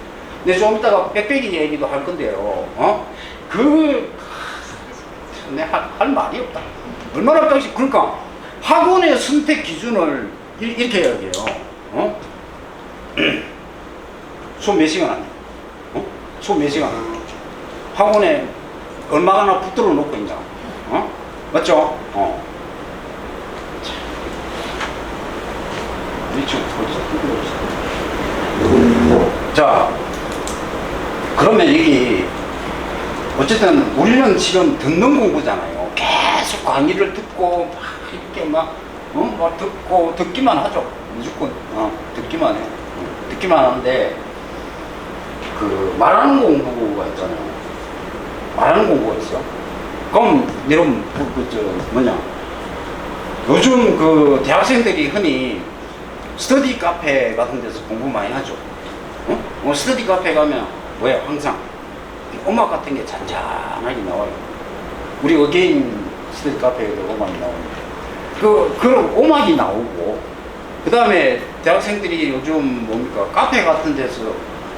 근데 좀 이따가 빽빽이 얘기도 할 건데요. 할 말이 없다. 얼마나 빡시? 그러니까 학원의 선택 기준을 이렇게 이야기해요. 수업 몇 시간 하냐? 수업 몇 시간 하냐? 학원에 얼마나 붙들어 놓고 있냐? 맞죠? 자, 그러면 여기 어쨌든 우리는 지금 듣는 공부잖아요. 계속 강의를 듣고 막 이렇게 막 듣고 듣기만 하죠. 무조건 듣기만 해요. 듣기만 하는데 그 말하는 공부가 있잖아요. 말하는 공부가 있어. 그럼 여러분 요즘 그 대학생들이 흔히 스터디 카페 같은 데서 공부 많이 하죠. 스터디 카페 가면 뭐야 항상 음악 같은 게 잔잔하게 나와요. 우리 어게인 스터디 카페에도 음악이 나오는데 그런 음악이 나오고 그 다음에 대학생들이 요즘 뭡니까 카페 같은 데서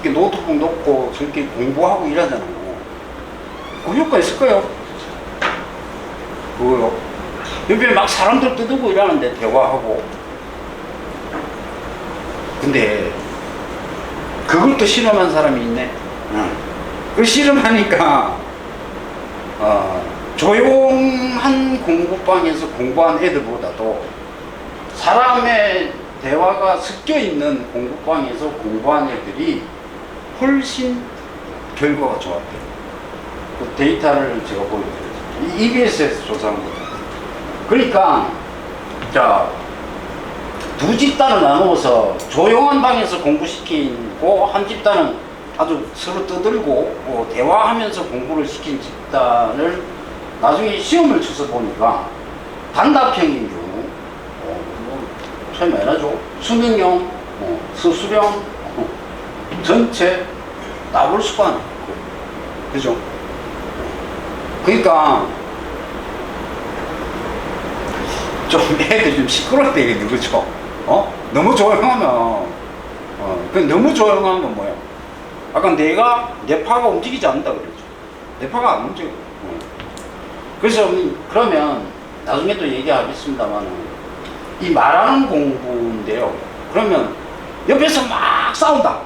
이렇게 노트북 놓고 저렇게 공부하고 이러잖아요. 그 효과 있을까요? 그거요. 옆에 막 사람들 떠들고 이러는데 대화하고. 근데 그걸 또 실험한 사람이 있네. 그 실험하니까 조용한 공부방에서 공부한 애들보다도 사람의 대화가 섞여 있는 공부방에서 공부한 애들이 훨씬 결과가 좋았대요. 그 데이터를 제가 보여드렸죠. EBS에서 조사한 거죠. 그러니까 자, 두 집단을 나누어서 조용한 방에서 공부시키고 한 집단은 아주 서로 떠들고 대화하면서 공부를 시킨 집단을 나중에 시험을 쳐서 보니까 단답형인 경우 차이 많이 나죠. 수능형, 서술형, 전체 나볼수반 그죠? 그러니까 좀 애들이 좀 시끄러워야 되겠네, 그렇죠? 너무 조용하면 너무 조용한 건 뭐야? 아까 뇌파가 움직이지 않는다 그랬죠. 뇌파가 안 움직여. 그래서 그러면 나중에 또 얘기하겠습니다만 이 말하는 공부인데요. 그러면 옆에서 막 싸운다.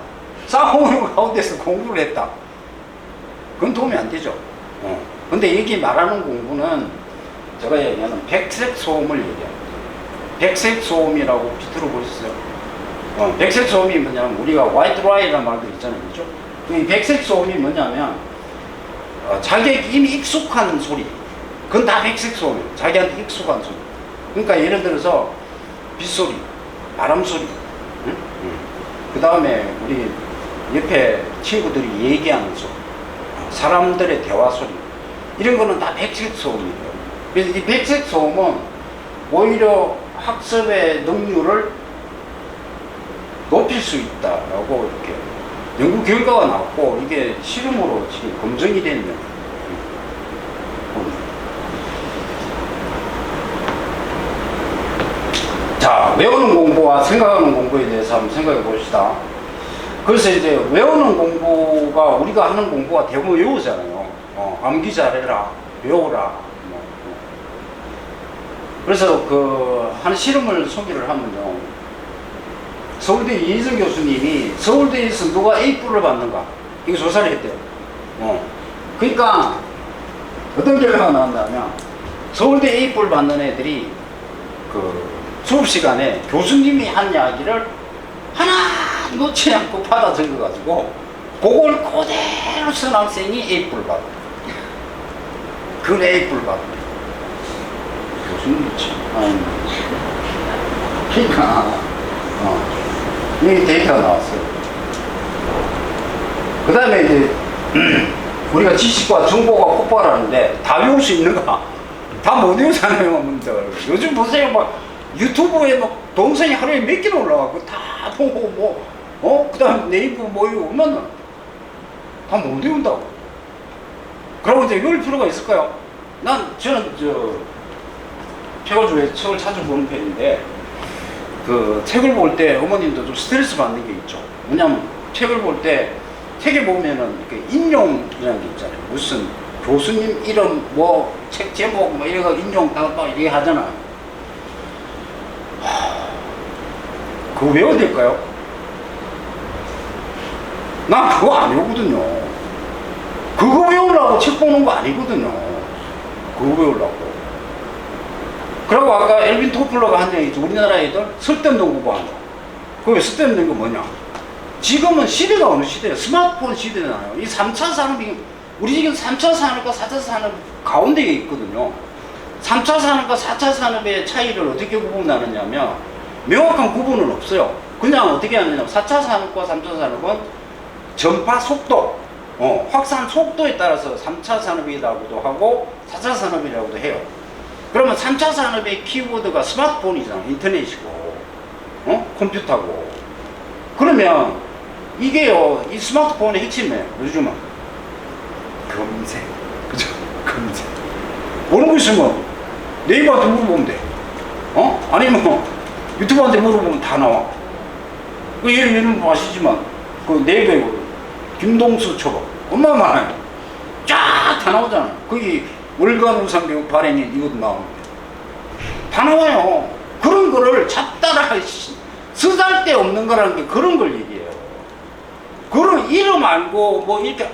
싸우는 가운데서 공부를 했다. 그건 도움이 안 되죠. 근데 여기 말하는 공부는 제가 얘기하는 백색 소음을 얘기해요. 백색 소음이라고 혹시 들어보셨어요? 백색 소음이 뭐냐면 우리가 화이트 라이라는 말도 있잖아요. 그죠? 이 백색 소음이 뭐냐면 자기에게 이미 익숙한 소리. 그건 다 백색 소음이에요. 자기한테 익숙한 소리. 그러니까 예를 들어서 빗소리, 바람소리, 그 다음에 우리 옆에 친구들이 얘기하는 소리, 사람들의 대화 소리, 이런 거는 다 백색 소음이에요. 그래서 이 백색 소음은 오히려 학습의 능률을 높일 수 있다라고 이렇게 연구 결과가 나왔고, 이게 실험으로 지금 검증이 됐네요. 자, 외우는 공부와 생각하는 공부에 대해서 한번 생각해 봅시다. 그래서 이제 외우는 공부가 우리가 하는 공부가 대부분 외우잖아요. 암기 잘해라, 외우라. 그래서 한 실험을 소개를 하면요. 서울대 이희정 교수님이 서울대에서 누가 A뿔을 받는가? 이거 조사를 했대요. 그러니까 어떤 결과가 나왔냐면 서울대 A뿔 받는 애들이 수업 시간에 교수님이 한 이야기를 하나 놓지 않고 받아 적어가지고 그걸 그대로 쓴 학생이 A뿔 받아. 그건 A뿔 받아. 교수님이 참. 그러니까 이 데이터가 나왔어요. 그 다음에 이제 우리가 지식과 정보가 폭발하는데 다 외울 수 있는가? 다 못 외우잖아요, 어머님들. 요즘 보세요, 막 유튜브에 막 동영상이 하루에 몇 개나 올라가고 다 보고 그 다음 네이버 뭐 이거 얼마나 다 못 외운다고. 그러고 이제 외울 필요가 있을까요? 저는 책을 중에 책을 자주 보는 편인데, 그 책을 볼 때 어머님도 좀 스트레스 받는 게 있죠. 왜냐면 책을 볼 때 책에 보면은 그 인용이라는 게 있잖아요. 무슨 교수님 이름 뭐 책 제목 뭐 이런 거 인용 다 이렇게 하잖아요. 그거 외워야 될까요? 난 그거 안 외우거든요. 그거 외우려고 책 보는 거 아니거든요. 그거 외우려고. 그리고 아까 엘빈 토플러가 한 얘기 있죠. 우리나라 애들 쓸데없는 공부하는 거. 그게 쓸데없는 거 뭐냐? 지금은 시대가 어느 시대예요? 스마트폰 시대잖아요. 이 3차 산업이, 우리 지금 3차 산업과 4차 산업 가운데에 있거든요. 3차 산업과 4차 산업의 차이를 어떻게 구분하느냐면 명확한 구분은 없어요. 그냥 어떻게 하느냐, 4차 산업과 3차 산업은 전파 속도, 확산 속도에 따라서 3차 산업이라고도 하고 4차 산업이라고도 해요. 그러면 3차 산업의 키워드가 스마트폰이잖아. 인터넷이고 컴퓨터고. 그러면 이게요, 이 스마트폰의 핵심이에요. 요즘은 검색, 그죠? 검색. 모르는 거 있으면 네이버한테 물어보면 돼. 아니면 유튜브한테 물어보면 다 나와. 그 예를 아시지만 그 네이버에 김동수 쳐봐. 얼마나 많아요. 쫙 다 나오잖아요. 거기 월간 우상병 발행인 이것도 나오는데 다 나와요. 그런 거를 잡다라 쓰잘데 없는 거라는 게 그런 걸 얘기해요. 그런 이름 알고 뭐 이렇게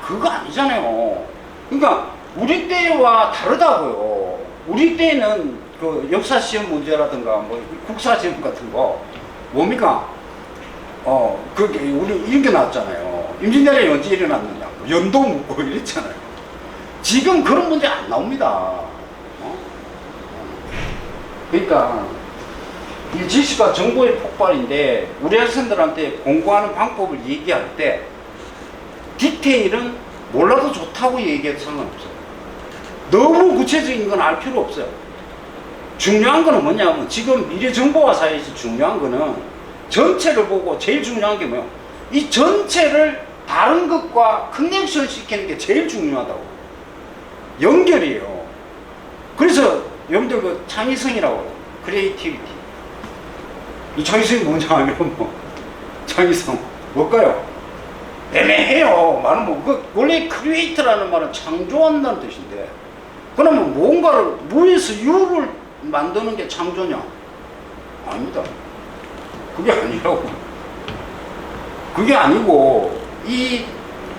그거 아니잖아요. 그러니까 우리 때와 다르다고요. 우리 때는 그 역사 시험 문제라든가 뭐 국사 시험 같은 거 뭡니까? 그게 우리 이런 게 나왔잖아요. 임진왜란이 언제 일어났느냐, 연도 묻고 이랬잖아요. 지금 그런 문제 안 나옵니다. 그러니까 이 지식과 정보의 폭발인데, 우리 학생들한테 공부하는 방법을 얘기할 때 디테일은 몰라도 좋다고 얘기해도 상관없어요. 너무 구체적인 건 알 필요 없어요. 중요한 거는 뭐냐면, 지금 미래정보화 사회에서 중요한 거는 전체를 보고 제일 중요한 게 뭐예요? 이 전체를 다른 것과 커넥션 시키는 게 제일 중요하다고. 연결이에요. 그래서 여러분들 그 창의성이라고 해요. 크리에이티비티. 이 창의성이 뭔지 알면 뭐 창의성 뭘까요? 애매해요. 말은 원래 크리에이트라는 말은 창조한다는 뜻인데, 그러면 뭔가를 무에서 유를 만드는 게 창조냐? 아닙니다. 그게 아니라고. 그게 아니고, 이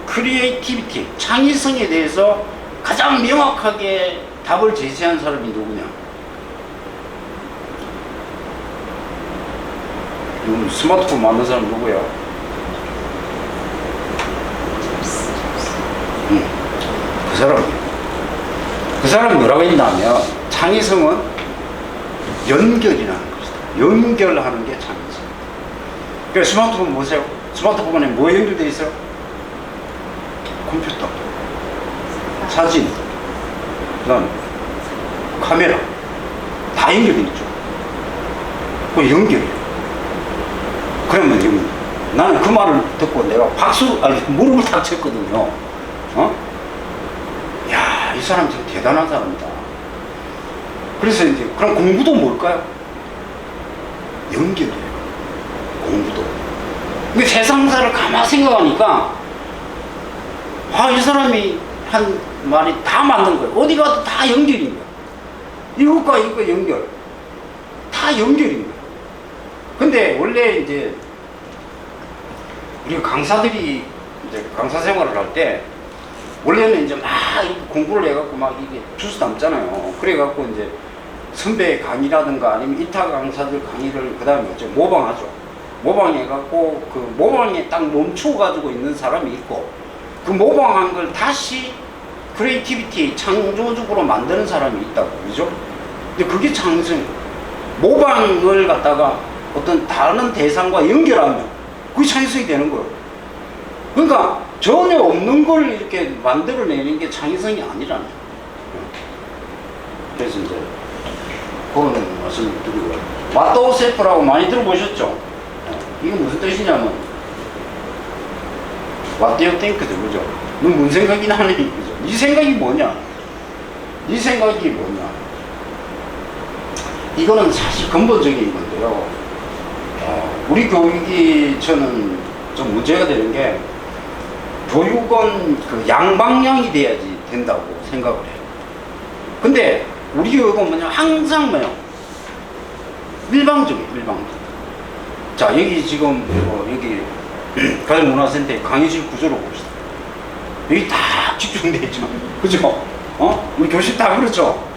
크리에이티비티, 창의성에 대해서 가장 명확하게 답을 제시한 사람이 누구냐? 스마트폰 만든 사람 누구야? 그 사람이. 그 사람이 뭐라고 했냐면, 창의성은 연결이라는 것이다. 연결하는 게 창의성. 그러니까 스마트폰 보세요. 스마트폰에 뭐 연결되어 있어요? 컴퓨터, 사진, 그다음 카메라 다 연결되어 있죠. 그 연결이에요. 그러면 나는 그 말을 듣고 내가 무릎을 탁 쳤거든요. 야, 이 사람 참 대단한 사람이다. 그래서 이제 그럼 공부도 뭘까요? 연결이에요. 공부도. 근데 세상사를 가만히 생각하니까 이 사람이 한 말이 다 맞는 거예요. 어디 가도 다 연결인 거예요. 이것과 이거 연결. 다 연결인 거예요. 근데 원래 이제 우리 강사들이 이제 강사 생활을 할 때 원래는 이제 막 공부를 해갖고 막 이게 주스 담잖아요. 그래갖고 이제 선배 강의라든가 아니면 이타 강사들 강의를 그 다음에 이제 모방하죠. 모방해갖고 그 모방에 딱 멈춰가지고 있는 사람이 있고, 그 모방한 걸 다시 크리에이티비티, 창조적으로 만드는 사람이 있다고, 그죠? 근데 그게 창의성. 모방을 갖다가 어떤 다른 대상과 연결하면 그게 창의성이 되는 거예요. 그러니까 전혀 없는 걸 이렇게 만들어내는 게 창의성이 아니라는 거예요. 그래서 이제 그런 말씀을 드리고, What yourself라고 많이 들어보셨죠? 이게 무슨 뜻이냐면 What do you think? 그죠? 너 뭔 생각이 나니? 그죠? 네 생각이 뭐냐? 네 생각이 뭐냐? 이거는 사실 근본적인 건데요. 우리 교육이 저는 좀 문제가 되는 게, 교육은 그 양방향이 돼야지 된다고 생각을 해요. 근데 우리 교육은 뭐냐, 항상 뭐요, 일방적이에요. 자, 여기 지금 여기 가정문화센터의 강의실 구조로 봅시다. 여기 다 집중되어 있죠. 그죠? 우리 교실 다 그렇죠?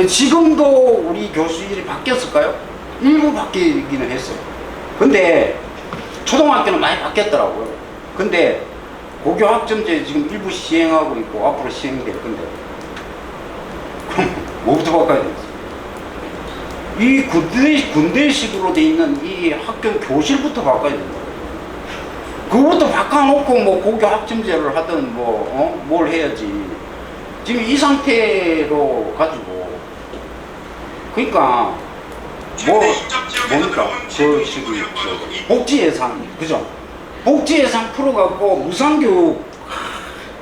지금도 우리 교실이 바뀌었을까요? 일부 바뀌기는 했어요. 근데 초등학교는 많이 바뀌었더라고요. 근데 고교학점제 지금 일부 시행하고 있고 앞으로 시행될 건데, 그럼 뭐부터 바꿔야 되겠어요? 이 군대식으로 돼 있는 이 학교 교실부터 바꿔야 된다. 그거부터 바꿔놓고 뭐 고교학점제를 하든 뭘 해야지. 지금 이 상태로 가지고, 그러니까 뭡니까? 복지 예산, 그죠? 복지 예산 풀어갖고 무상교육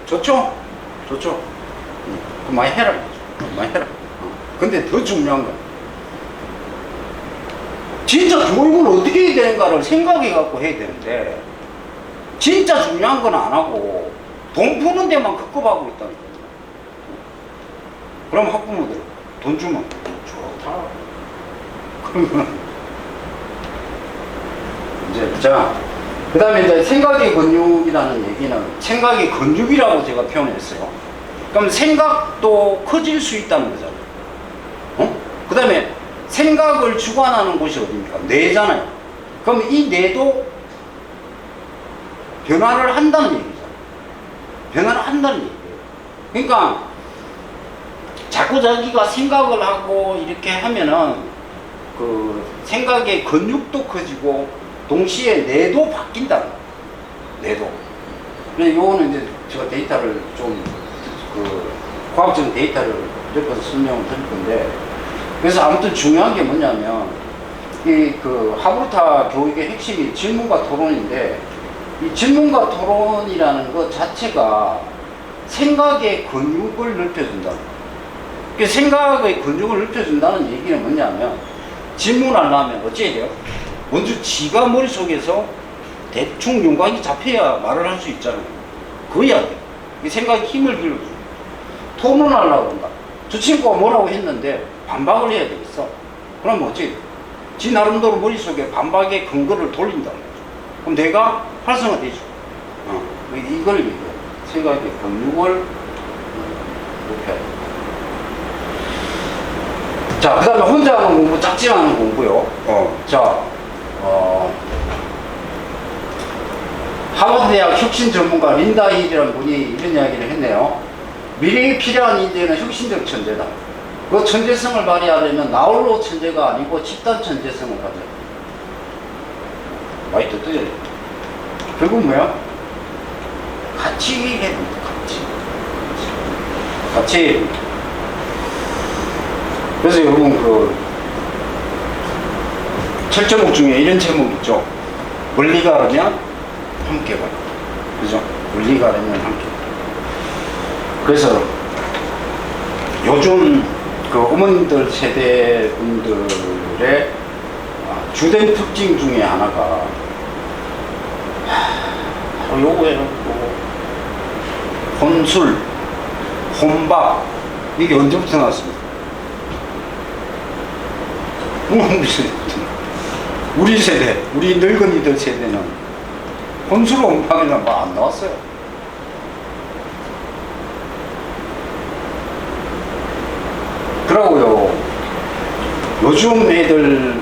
좋죠? 그럼 많이 해라. 근데 더 중요한 건, 진짜 교육을 어떻게 해야 되는가를 생각해갖고 해야 되는데, 진짜 중요한 건 안 하고 돈 푸는 데만 급급하고 있다는 거예요. 그럼 학부모들 돈 주면 좋다. 그러면 이제, 자, 그 다음에 이제 생각의 근육이라는 얘기는, 생각의 근육이라고 제가 표현했어요. 그럼 생각도 커질 수 있다는 거잖아요. 그 다음에 생각을 주관하는 곳이 어디입니까? 뇌잖아요. 그럼 이 뇌도 변화를 한다는 얘기잖아요. 그러니까 자꾸 자기가 생각을 하고 이렇게 하면은 그 생각의 근육도 커지고 동시에 뇌도 바뀐다는 거예요. 뇌도. 근데 요거는 이제 제가 데이터를 좀 과학적인 데이터를 엮어서 설명을 드릴 건데, 그래서 아무튼 중요한 게 뭐냐면, 이 하브르타 교육의 핵심이 질문과 토론인데, 이 질문과 토론이라는 것 자체가 생각의 근육을 넓혀준다. 그 생각의 근육을 넓혀준다는 얘기는 뭐냐면, 질문하려면 어찌해야 돼요? 먼저 지가 머릿속에서 대충 윤곽이 잡혀야 말을 할 수 있잖아요. 그거 해야 돼요. 생각에 힘을 길러주고. 토론하려고 한다. 저 친구가 뭐라고 했는데 반박을 해야 되겠어. 그럼 어찌해야 돼요? 지 나름대로 머릿속에 반박의 근거를 돌린다는 거죠. 그럼 내가 활성화되죠. 이걸 얘기해요. 생각의 근육을 높여야 돼요. 자, 그 다음에 혼자 하는 공부, 짝지만 하는 공부요. 하버드 대학 혁신 전문가 린다 힐이라는 분이 이런 이야기를 했네요. 미래에 필요한 인재는 혁신적 천재다. 그 천재성을 발휘하려면 나홀로 천재가 아니고 집단 천재성을 가져야 돼. 많이 뜻해야 돼. 결국 뭐야? 같이 해야 됩니다. 같이. 그래서 여러분 철제목 중에 이런 제목 있죠. 멀리 가려면 함께 가라. 그죠? 멀리 가려면 함께 가라. 그래서 요즘 어머님들 세대 분들의 주된 특징 중에 하나가 바로 요거예요. 혼술, 혼밥, 이게 언제부터 나왔습니까? 우리 세대, 우리 늙은이들 세대는 혼술, 혼밥이나 뭐 안 나왔어요. 그러고요, 요즘 애들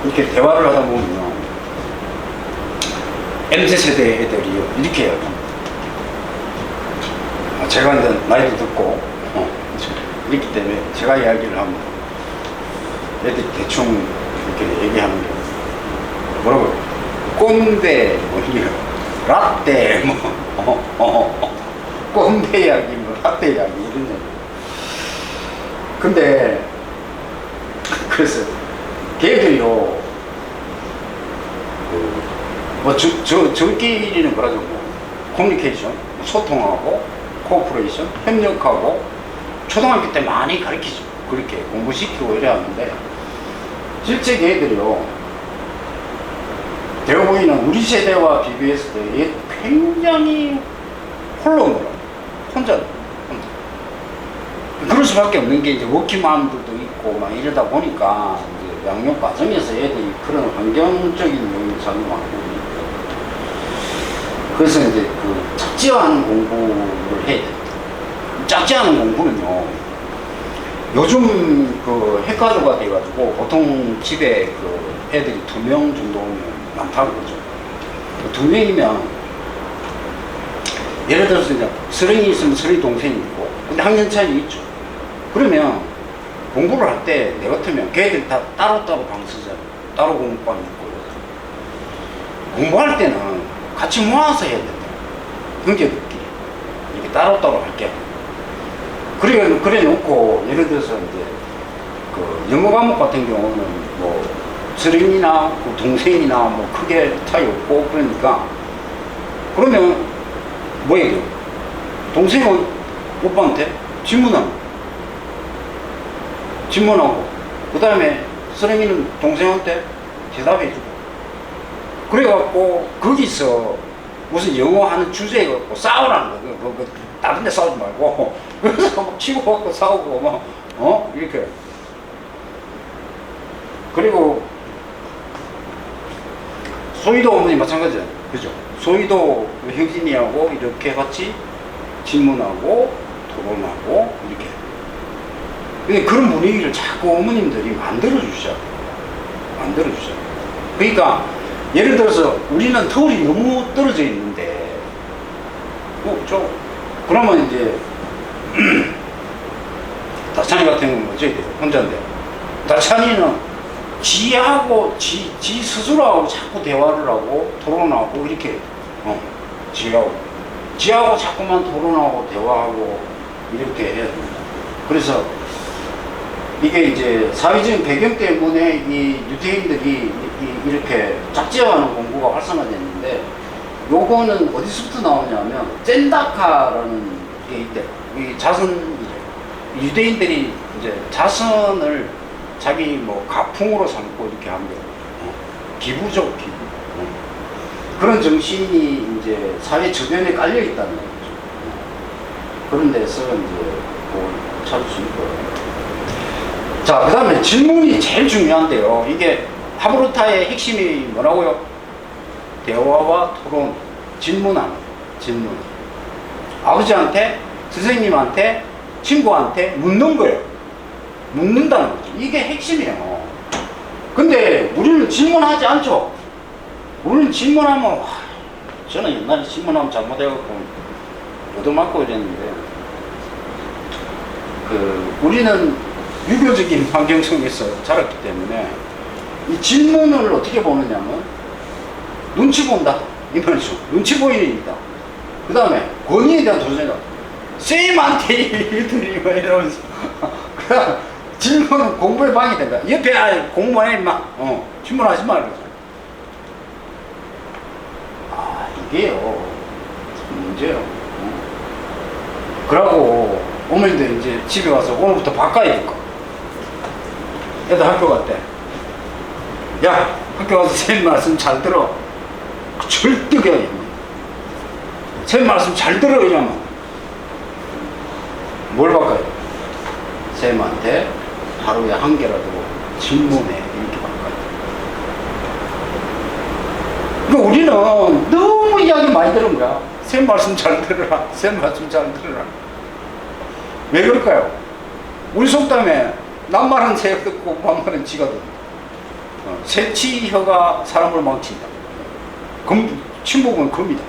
이렇게 대화를 하다 보면 MZ세대 애들이 이렇게 해요. 제가 이제 나이도 듣고 이렇기 때문에 제가 이야기를 하면 애들이 대충 이렇게 얘기하는 게 뭐라고요? 꼰대, 라떼, 꼰대 이야기, 라떼 이야기 이런 얘기. 근데 그래서 걔들이요 저끼리는 뭐라죠? 뭐 커뮤니케이션, 소통하고 코퍼레이션, 협력하고 초등학교 때 많이 가르치죠. 그렇게 공부시키고 이래 하는데 실제 걔들이요 되어 보이는 우리 세대와 비교했을 때 굉장히 홀로 놀아요. 혼자. 그럴 수밖에 없는 게 이제 워킹맘들도 있고 막 이러다 보니까 이제 양육 과정에서 애들이 그런 환경적인 요인을 작용하고 그래서 이제 그 작지 않은 공부를 해야 됩니다. 작지 않은 공부는요 요즘 그 핵가족화 돼가지고 보통 집에 그 애들이 2명 정도 오면 많다고 그러죠. 2명이면 예를 들어서 이제 서른이 있으면 서른이 동생이 있고 근데 학년 차이 있죠. 그러면 공부를 할 때 내 같으면 걔들 다 따로따로 방 쓰잖아요. 따로 공부방 있고 공부할 때는 같이 모아서 해야 된다. 형제들끼리 이렇게 따로따로 할게. 그래 놓고 예를 들어서 이제 그 영어 과목 같은 경우는 뭐 서른이나 그 동생이나 뭐 크게 차이 없고 그러니까 그러면 뭐 해야 돼요? 동생은 오빠한테 질문하고 그 다음에 서른이는 동생한테 대답해주고 그래갖고 거기서 무슨 영어 하는 주제에 갖고 싸우라는 거 다른 데 싸우지 말고 그래서 막 치고 받고 싸우고 막 이렇게 그리고 소희도 어머니 마찬가지잖아요. 그죠? 소희도 형진이하고 이렇게 같이 질문하고 토론하고 이렇게 근데 그런 분위기를 자꾸 어머님들이 만들어주셔야 돼요. 그러니까 예를 들어서 우리는 터울이 너무 떨어져 있는데 그러면 이제 다찬이 같은 경우는 어찌해야 돼요? 혼자인데 다찬이는 지하고 지 스스로하고 자꾸 대화를 하고 토론하고 이렇게 지하고 자꾸만 토론하고 대화하고 이렇게 해야 됩니다. 그래서 이게 이제 사회적인 배경 때문에 이 유태인들이 이렇게 작지화하는 공부가 활성화됐는데 요거는 어디서부터 나오냐면 젠다카라는 게 있대요. 이 자선이래요. 유대인들이 이제 자선을 자기 뭐 가풍으로 삼고 이렇게 합니다. 기부적 기부. 그런 정신이 이제 사회 주변에 깔려 있다는 거죠. 그런 데서 이제 그걸 찾을 수 있고요. 자, 그 다음에 질문이 제일 중요한데요. 이게 하브루타의 핵심이 뭐라고요? 대화와 토론, 질문. 아버지한테, 선생님한테, 친구한테 묻는 거예요. 묻는다는 거죠. 이게 핵심이에요. 근데 우리는 질문하지 않죠? 우리는 질문하면, 저는 옛날에 질문하면 잘못해갖고 얻어맞고 이랬는데, 우리는 유교적인 환경 속에서 자랐기 때문에 이 질문을 어떻게 보느냐면 눈치 본다 이 말이죠. 눈치 보이는 일이다. 그 다음에 권위에 대한 도전이다. 쌤한테 일들이 뭐 이러면서 그다음 질문은 공부에 방해 된다. 옆에 공부해 임마 질문하지 말고. 이게요 문제요. 그러고 어머님들 이제 집에 와서 오늘부터 바꿔야 될 거. 애들 학교 갔대. 야, 학교 와서 선생님 말씀 잘 들어. 절대 그냥 입니다. 선생님 말씀 잘 들어 이러면 뭘 바꿔요? 선생님한테 하루에 한 개라도 질문해 이렇게 바꿔요. 그러니까 우리는 너무 이야기 많이 들은 거야. 선생님 말씀 잘 들으라. 선생님 말씀 잘 들으라. 왜 그럴까요? 우리 속담에 남말은 새가 듣고 반말은 지가 듣는다. 새치혀가 사람을 망친다. 침묵은 금이다.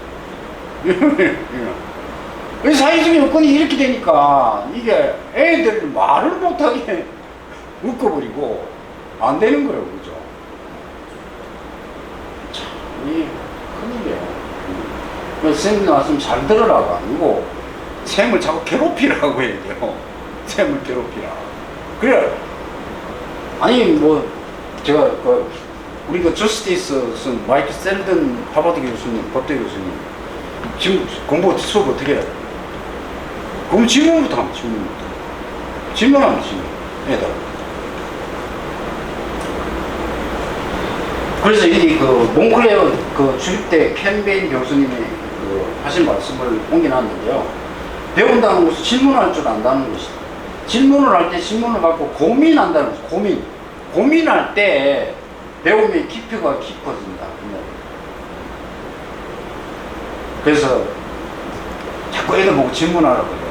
사회적인 여건이 이렇게 되니까 이게 애들 말을 못하게 묶어버리고 안 되는 거예요. 그죠? 참, 이 큰일이에요. 선생님 말씀 잘 들으라고 아니고 쌤을 자꾸 괴롭히라고 해야 돼요. 쌤을 괴롭히라. 그래. 아니, 뭐, 제가, 우리 저스티스 쓴 마이크 셀든 하버드 교수님, 법대 교수님, 지금 공부 수업 어떻게 해요? 그럼 질문부터 하면 질문부터. 질문하면 질문. 애들. 그래서 이 몽클레어 주립대 캠베인 교수님이 하신 말씀을 옮겨놨는데요. 배운다는 것은 질문할 줄 안다는 것이다. 질문을 할 때 질문을 갖고 고민한다는 것이다. 고민할 때 배움의 깊이가 깊어진다. 그래서 자꾸 애들 보고 질문하라고 그래요.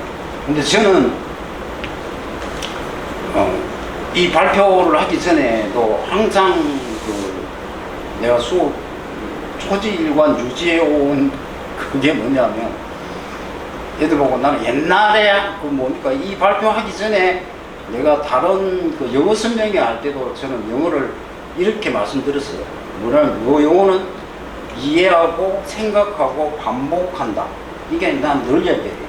근데 저는 이 발표를 하기 전에도 항상 내가 수업 초지일관 유지해온 그게 뭐냐면 애들 보고 나는 옛날에 뭡니까 이 발표하기 전에 내가 다른 영어 설명회 할 때도 저는 영어를 이렇게 말씀드렸어요. 뭐냐면 이 영어는 이해하고 생각하고 반복한다. 이게 난 늘 얘기해요.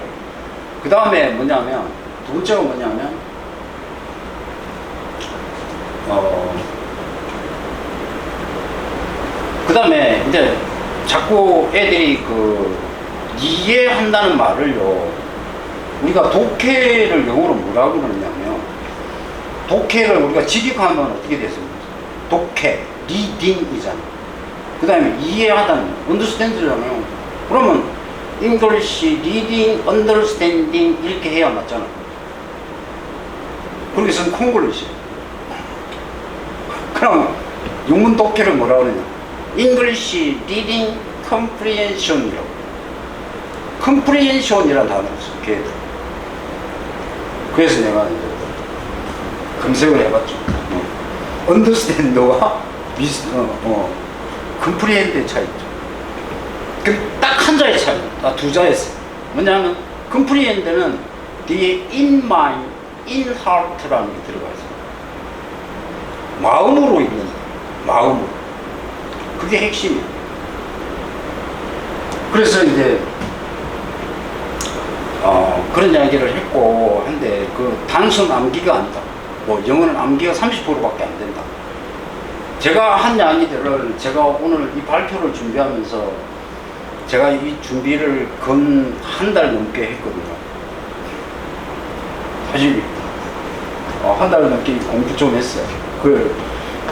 그 다음에 뭐냐면 두 번째가 뭐냐면 그 다음에 이제 자꾸 애들이 이해한다는 말을요, 우리가 독해를 영어로 뭐라고 그러냐면, 독해를 우리가 직역하면 어떻게 됐습니까? 독해, 리딩이잖아. 그 다음에 이해하다는, understand잖아요. 그러면 English, reading, understanding 이렇게 해야 맞잖아. 그렇게 쓰면 콩글리시. 그럼 영문 독해를 뭐라고 그러냐? English, reading, comprehension이라고. comprehension이라는 단어를 써요. 그래서 내가 이제 검색을 해봤죠. understand와 comprehend의 차이죠. 딱 한 자의 차이, 두 자였어요. 뭐냐면 comprehend는 뒤에 in mind, in heart라는 게 들어가 있어요. 마음으로 읽는, 마음으로. 그게 핵심이에요. 그래서 이제 그런 이야기를 했고 한데 단순 암기가 아니다. 뭐 영어는 암기가 30%밖에 안 된다. 제가 한 이야기들을 제가 오늘 이 발표를 준비하면서 제가 이 준비를 건 한 달 넘게 했거든요. 사실 한 달 넘게 공부 좀 했어요.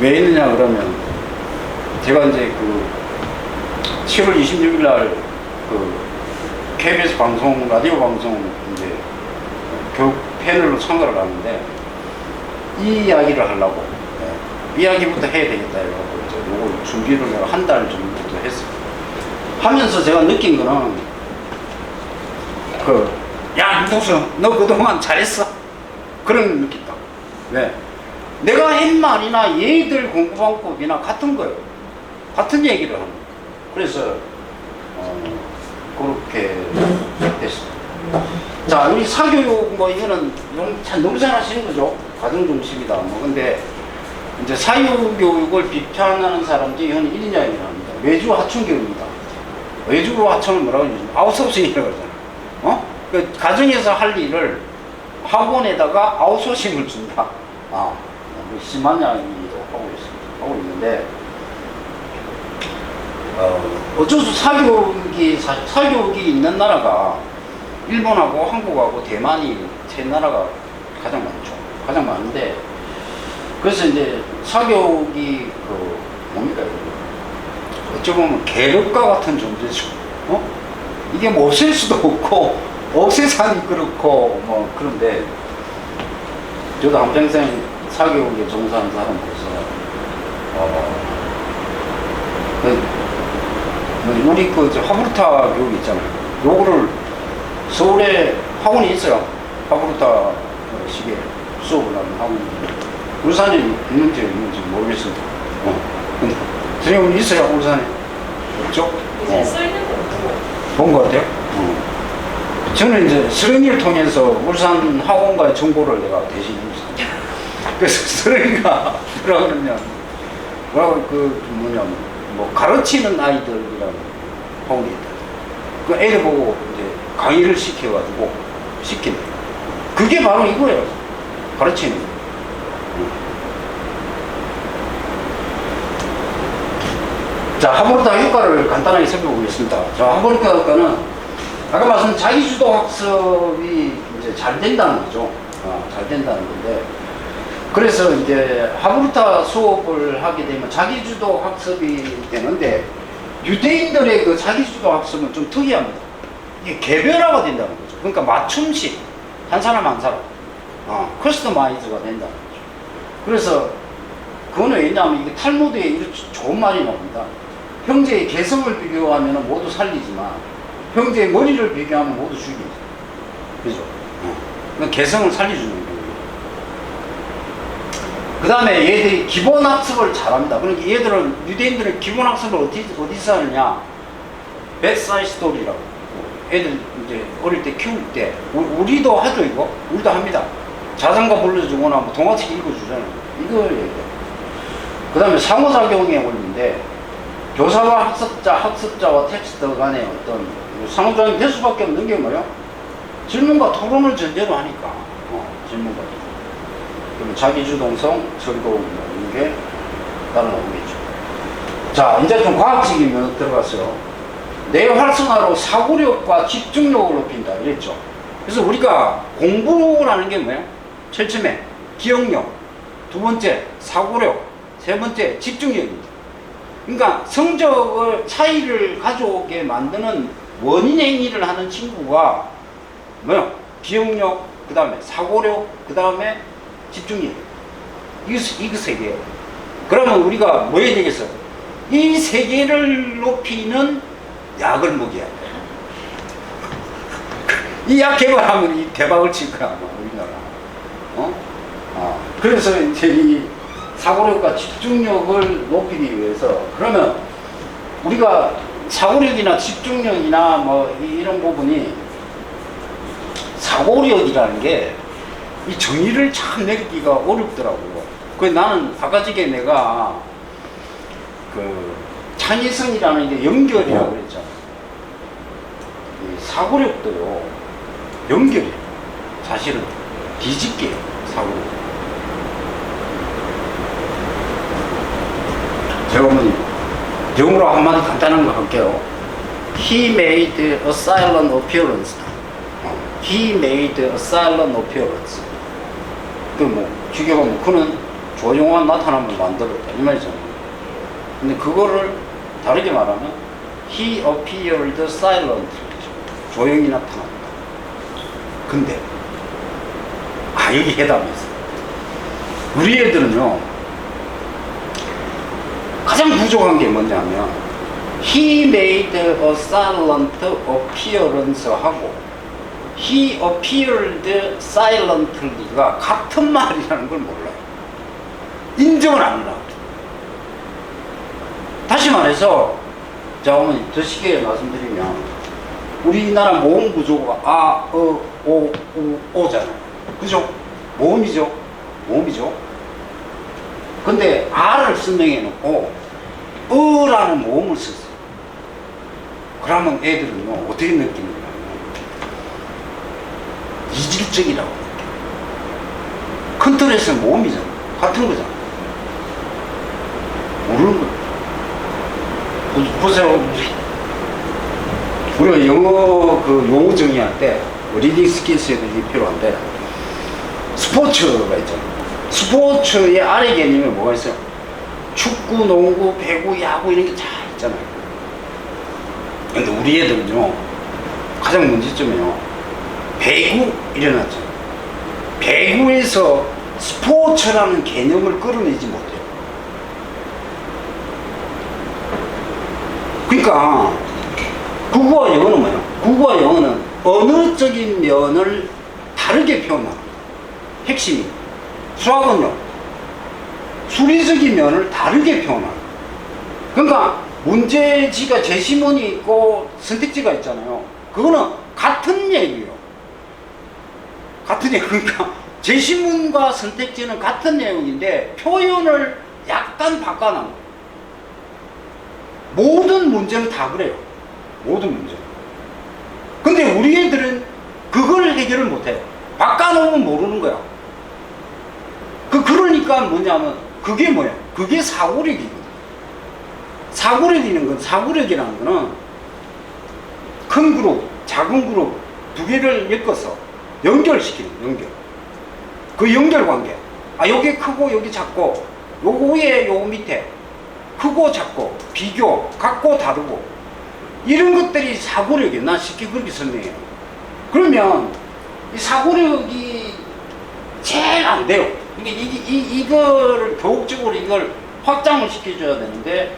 왜 했느냐 그러면 제가 이제 7월 26일 날 KBS 방송, 라디오 방송 이제 교육 패널로 참가를 하는데 이 이야기를 하려고 이야기부터 해야 되겠다 해가지고 이제 요걸 준비를 내가 한 달 전부터 했어요. 하면서 제가 느낀 거는 야 무슨 너 그동안 잘했어 그런 느꼈다. 왜? 내가 한 말이나 얘들 공부 방법이나 같은 거예요. 같은 얘기를 하는 거예요. 그래서 그렇게 됐어요. 자, 우리 사교육 이거는 참 너무 잘하시는 거죠. 가정중심이다. 근데 이제 사유교육을 비판하는 사람들이 한 1인 이야기를 합니다. 외주 하청교육입니다. 외주 하청을 뭐라고 하냐면 아웃소싱이라고 하잖아요. 가정에서 할 일을 학원에다가 아웃소싱을 준다. 심한 이야기도 하고 있는데 어쩔 수 사교육이 있는 나라가 일본하고 한국하고 대만이 세 나라가 가장 많죠. 가장 많은데 그래서 이제 사교육이 뭡니까? 어찌 보면 계륵과 같은 존재죠. 이게 뭐 없앨 수도 없고 없애사니 그렇고 그런데 저도 한평생 사교육에 종사한 사람으로서 우리 하브르타 교육 있잖아요. 요거를 서울에 학원이 있어요. 하브르타 식의 수업을 하는 학원이. 울산에 있는지 모르겠어요. 근데 선생님은 있어요, 울산에? 없죠? 써있는 거 본 것 같아요? 저는 이제 서른이를 통해서 울산 학원과의 정보를 내가 대신 줬어요. 그래서 서른이가 뭐라 그러냐, 가르치는 아이들이라는 학원이 있다. 그 애들 보고 이제 강의를 시켜가지고 시킨다. 그게 바로 이거예요. 가르치는 거. 자, 하버르타 효과를 간단하게 살펴보겠습니다. 자, 하버르타 효과는 아까 말씀 자기주도 학습이 이제 잘 된다는 거죠. 잘 된다는 건데, 그래서 이제 하버르타 수업을 하게 되면 자기주도 학습이 되는데, 유대인들의 그 자기주도 학습은 좀 특이합니다. 이게 개별화가 된다는 거죠. 그러니까 맞춤식, 한 사람 한 사람, 커스터마이즈가 된다는 거죠. 그래서 그거는 왜냐하면 이게 탈무드에 이렇게 좋은 말이 나옵니다. 형제의 개성을 비교하면 모두 살리지만 형제의 머리를 비교하면 모두 죽이죠. 그죠? 그러니까 개성을 살려주는 거예요. 그 다음에 얘들이 기본 학습을 잘합니다. 그러니까 얘들은, 유대인들은 기본 학습을 어디서 하느냐? 뱃사이 스토리라고. 애들 이제 어릴 때 키울 때, 우리도 하죠, 이거? 우리도 합니다. 자장가 불러주거나 뭐 동화책 읽어주잖아요. 이걸 얘기해요. 그 다음에 상호작용의 원리인데, 교사와 학습자와 텍스트 간의 어떤 상호작용이 될 수밖에 없는 게 뭐예요? 질문과 토론을 전제로 하니까. 질문과 토론. 그러면 자기주동성, 즐거움, 이런 게 따라 나오겠죠. 자, 이제 좀 과학적인 면으로 들어갔어요. 뇌 활성화로 사고력과 집중력을 높인다. 이랬죠. 그래서 우리가 공부라는 게 뭐예요? 제일 처음에 기억력, 두 번째 사고력, 세 번째 집중력입니다. 그러니까 성적을 차이를 가져오게 만드는 원인 행위를 하는 친구가 뭐요? 기억력, 그 다음에 사고력, 그 다음에 집중력. 이거 세 개예요. 그러면 우리가 뭐 해야 되겠어요? 이 세 개를 높이는 약을 먹여야 돼. 이 약 개발하면 이 대박을 칠 거야, 아마 우리나라. 그래서 이제 이 사고력과 집중력을 높이기 위해서, 그러면 우리가 사고력이나 집중력이나 뭐 이런 부분이, 사고력이라는 게 이 정의를 참 내리기가 어렵더라고요. 그 나는 아까 전에 내가 그 창의성이라는 게 연결이라고 그랬잖아요. 이 사고력도요, 연결이에요. 사실은 뒤집기예요, 사고력. 제가 어머니 영어로 한마디 간단한 거 할게요. He made a silent appearance. He made a silent appearance. 그 뭐 주격하면 그는 조용한 나타남을 만들었다 이 말이잖아요. 근데 그거를 다르게 말하면 He appeared silent. 조용히 나타났다. 근데 여기 해답이 있어요. 우리 애들은요, 가장 부족한 게 뭐냐면 He made a silent appearance 하고 He appeared silently가 같은 말이라는 걸 몰라요. 인정을 안 하려고. 다시 말해서, 자, 어머니 더 쉽게 말씀드리면 우리나라 모음 구조가 아, 어, 오, 우, 오잖아요. 그죠? 모음이죠. 근데 아를 설명해 놓고 어라는 모음을 썼어요. 그러면 애들은요, 어떻게 느끼느냐? 이질적이라고 느껴요. 큰 틀에서는 모음이잖아. 같은 거잖아. 모르는 거야. 보세요. 우리가 영어 그 용어 정의할 때, 리딩 스킬스에도 이게 필요한데, 스포츠가 있잖아요. 스포츠의 아래 개념에 뭐가 있어요? 축구, 농구, 배구, 야구 이런 게 다 있잖아요. 근데 우리 애들은요, 가장 문제점이요, 배구 일어났죠. 배구에서 스포츠라는 개념을 끌어내지 못해요. 그러니까 국어와 영어는 뭐예요? 국어와 영어는 언어적인 면을 다르게 표현합니다. 핵심이. 수학은요, 수리적인 면을 다르게 표현합니다. 그러니까 문제지가 제시문이 있고 선택지가 있잖아요. 그거는 같은 얘기예요. 같은 내용. 그러니까 제시문과 선택지는 같은 내용인데 표현을 약간 바꿔놓은 거예요. 모든 문제는 다 그래요. 모든 문제. 근데 우리 애들은 그걸 해결을 못해요. 바꿔놓으면 모르는 거야. 그러니까 뭐냐면 그게 뭐야? 그게 사고력이거든. 사고력이라는 거는 큰 그룹, 작은 그룹 두 개를 엮어서 연결시키는 연결. 그 연결 관계. 아, 여기 크고 여기 작고, 요거 위에 요거 밑에 크고 작고, 비교, 같고 다르고, 이런 것들이 사고력이에요. 난 쉽게 그렇게 설명해요. 그러면 이 사고력이 제일 안 돼요. 이거를 교육적으로 이걸 확장을 시켜줘야 되는데,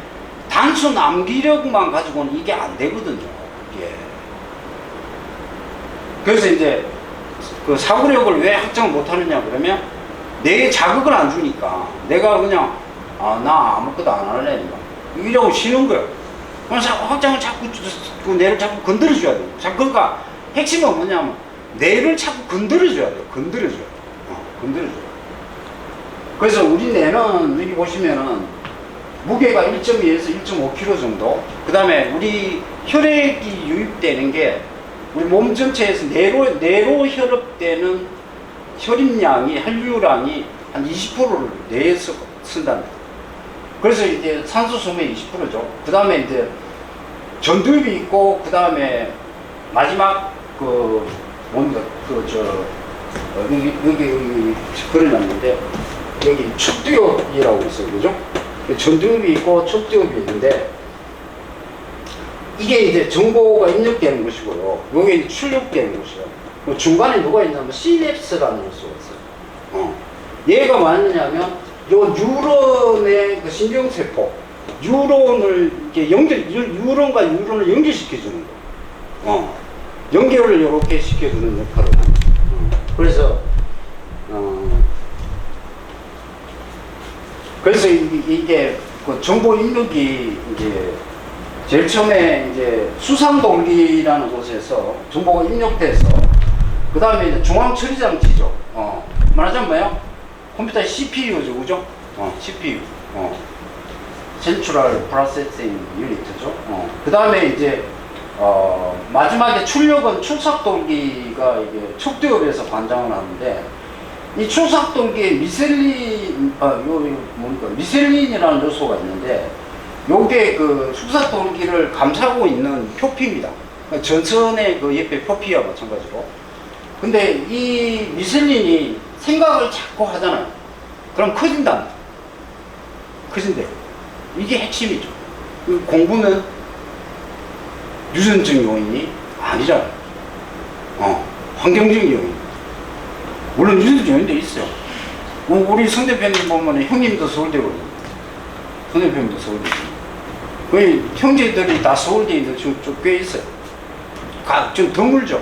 단순 암기력만 가지고는 이게 안 되거든요. 이게. 그래서 이제 그 사고력을 왜 확장을 못 하느냐 그러면, 내 자극을 안 주니까 내가 그냥 나 아무것도 안 할래 이러고 쉬는 거예요. 확장을 자꾸 뇌를 자꾸 건드려줘야 돼요. 그러니까 핵심은 뭐냐면 뇌를 자꾸 건드려줘야 돼요. 건드려줘요. 그래서 우리 뇌는 여기 보시면은 무게가 1.2에서 1.5kg 정도. 그 다음에 우리 혈액이 유입되는 게 우리 몸 전체에서 뇌로 혈압되는 혈입량이, 혈류량이 한 20%를 뇌에서 쓴답니다. 그래서 이제 산소 소모의 20%죠. 그 다음에 이제 전두엽이 있고, 그 다음에 마지막 여기 그려놨는데, 여기 척두엽이라고 있어요. 그죠? 전두엽이 있고 척두엽이 있는데, 이게 이제 정보가 입력되는 것이고요. 여기 출력되는 것이에요. 중간에 누가 있냐면 시냅스라는 요소가 있어요. 얘가 뭐냐면 요 뉴런의 그 신경세포, 뉴런을 이렇게 뉴런과 뉴런을 연결시켜주는 거. 연결을 이렇게 시켜주는 역할을 합니다. 그래서 이게 그 정보 입력이 이제 제일 처음에 이제 수산동기라는 곳에서 정보가 입력돼서, 그 다음에 이제 중앙처리장치죠. 말하자면 뭐예요? 컴퓨터의 CPU죠, 그죠? CPU. Central Processing Unit죠. 그 다음에 이제, 마지막에 출력은 출삭동기가 이게 척두엽에서 관장을 하는데, 이 출삭동기에 미셀린이라는 요소가 있는데, 요게 그 출삭동기를 감싸고 있는 표피입니다. 전선의 그 옆에 표피와 마찬가지로. 근데 이 미셀린이 생각을 자꾸 하잖아요. 그럼 커진답니다. 커진대요. 이게 핵심이죠. 공부는 유전적 요인이 아니잖아요. 환경적 요인. 물론 유전적 요인도 있어요. 우리 성 대표님 보면 형님도 서울대거든요. 성 대표님도 서울대. 거의 형제들이 다 서울대에 있는 좀 꽤 있어요. 좀 드물죠.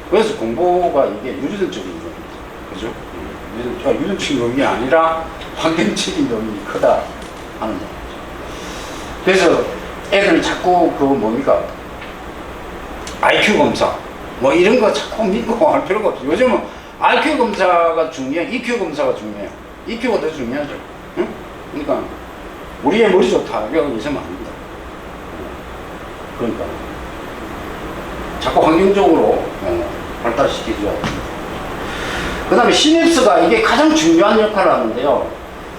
그래서 공부가 이게 유전적인 요인입니다. 그죠? 유전적인 요인이 아니라 환경적인 요인이 크다 하는 얘기죠. 그래서 애들 자꾸 IQ 검사 뭐 이런 거 자꾸 믿고 할 필요가 없어요. 요즘은 IQ 검사가 중요해, EQ 검사가 중요해요. EQ가 더 중요하죠. 응? 그러니까 우리의 머리 좋다 이러고 있으면 안 됩니다. 그러니까 자꾸 환경적으로 발달시켜줘야 됩니다. 그 다음에 시냅스가 이게 가장 중요한 역할을 하는데요.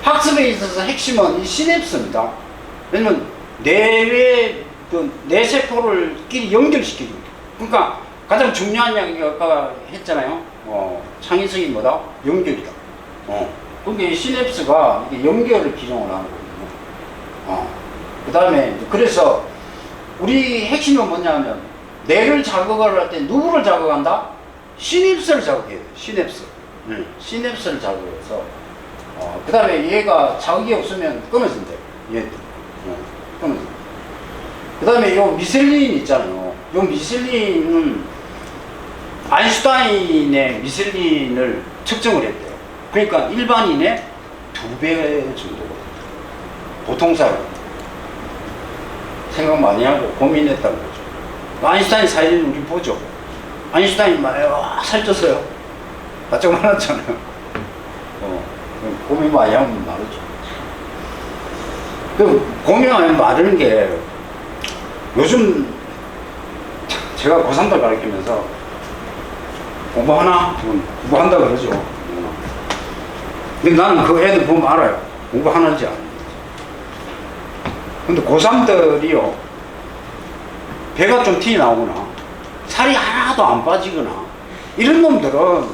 학습에 있어서 핵심은 이 시냅스입니다. 왜냐면 뇌의 뇌세포를 끼리 연결시켜줍니다. 그러니까 가장 중요한 이야기 아까 했잖아요. 창의성이 뭐다? 연결이다. 그게 시냅스가 이게 연결을 기능을 하는 거거든요. 그 다음에 그래서 우리 핵심은 뭐냐면 뇌를 자극을 할 때 누구를 자극한다? 시냅스를 자극해야 돼요. 시냅스. 시냅스를 자극해서 그 다음에 얘가 자극이 없으면 끊어진대요. 얘 끊어진대요. 그 다음에 요 미셀린 있잖아요. 요 미셀린은 아인슈타인의 미셀린을 측정을 했대요. 그러니까 일반인의 2배 정도거든요. 보통 사람. 생각 많이 하고 고민했다는 거죠. 아인슈타인 사진을 우리 보죠. 아인슈타인 살쪘어요. 바짝 말랐잖아요. 고민 많이 하면 마르죠. 고민 많이 마르는 게 요즘 제가 고3들 가르치면서 공부하나? 공부한다 그러죠. 근데 나는 그 애들 보면 알아요. 공부하는지 안 하는지. 근데 고3들이요, 배가 좀 티 나오거나, 살이 하나도 안 빠지거나, 이런 놈들은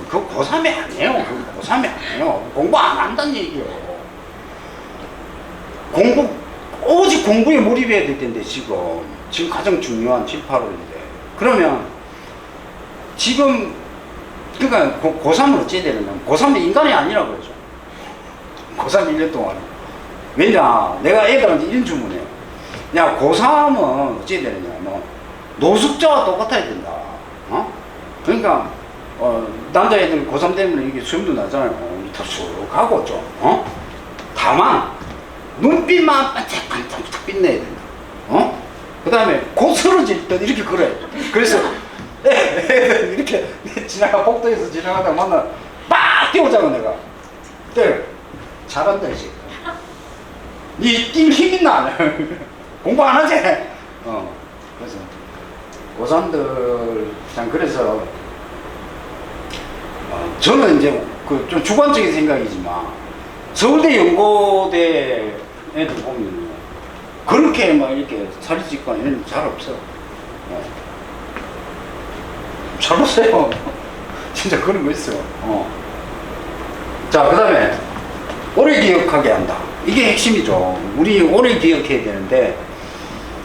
그 고3이 아니에요. 그 고3이 아니에요. 공부 안 한다는 얘기예요. 오직 공부에 몰입해야 될 텐데, 지금 가장 중요한 7, 8월인데. 그러면, 지금, 그러니까 고3은 어찌해야 되느냐. 고3은 인간이 아니라고 그러죠. 고3 1년 동안. 왜냐, 내가 애들한테 이런 주문해요. 야, 고3은 어찌해야 되느냐. 노숙자와 똑같아야 된다. 그러니까, 남자애들 고3 때문에 이게 수염도 나잖아요. 턱쑥하고 좀, 다만, 눈빛만 반짝반짝 빛내야 된다. 그 다음에 곧 쓰러질 듯 이렇게 걸어야 돼. 그래서 이렇게 복도에서 지나가다 만나 빡 뛰어오잖아 내가. 때 잘한다 이 새끼. 니 힘 있나? 공부 안 하지? 그래서 고3들 참 그래서 저는 이제 그 좀 주관적인 생각이지만 서울대 연고대 애들 보면 그렇게 막 이렇게 살이 찌거나 이런 잘 없어요. 잘 없어요. 진짜 그런 거 있어요. 자, 그 다음에 오래 기억하게 한다. 이게 핵심이죠. 우리 오래 기억해야 되는데,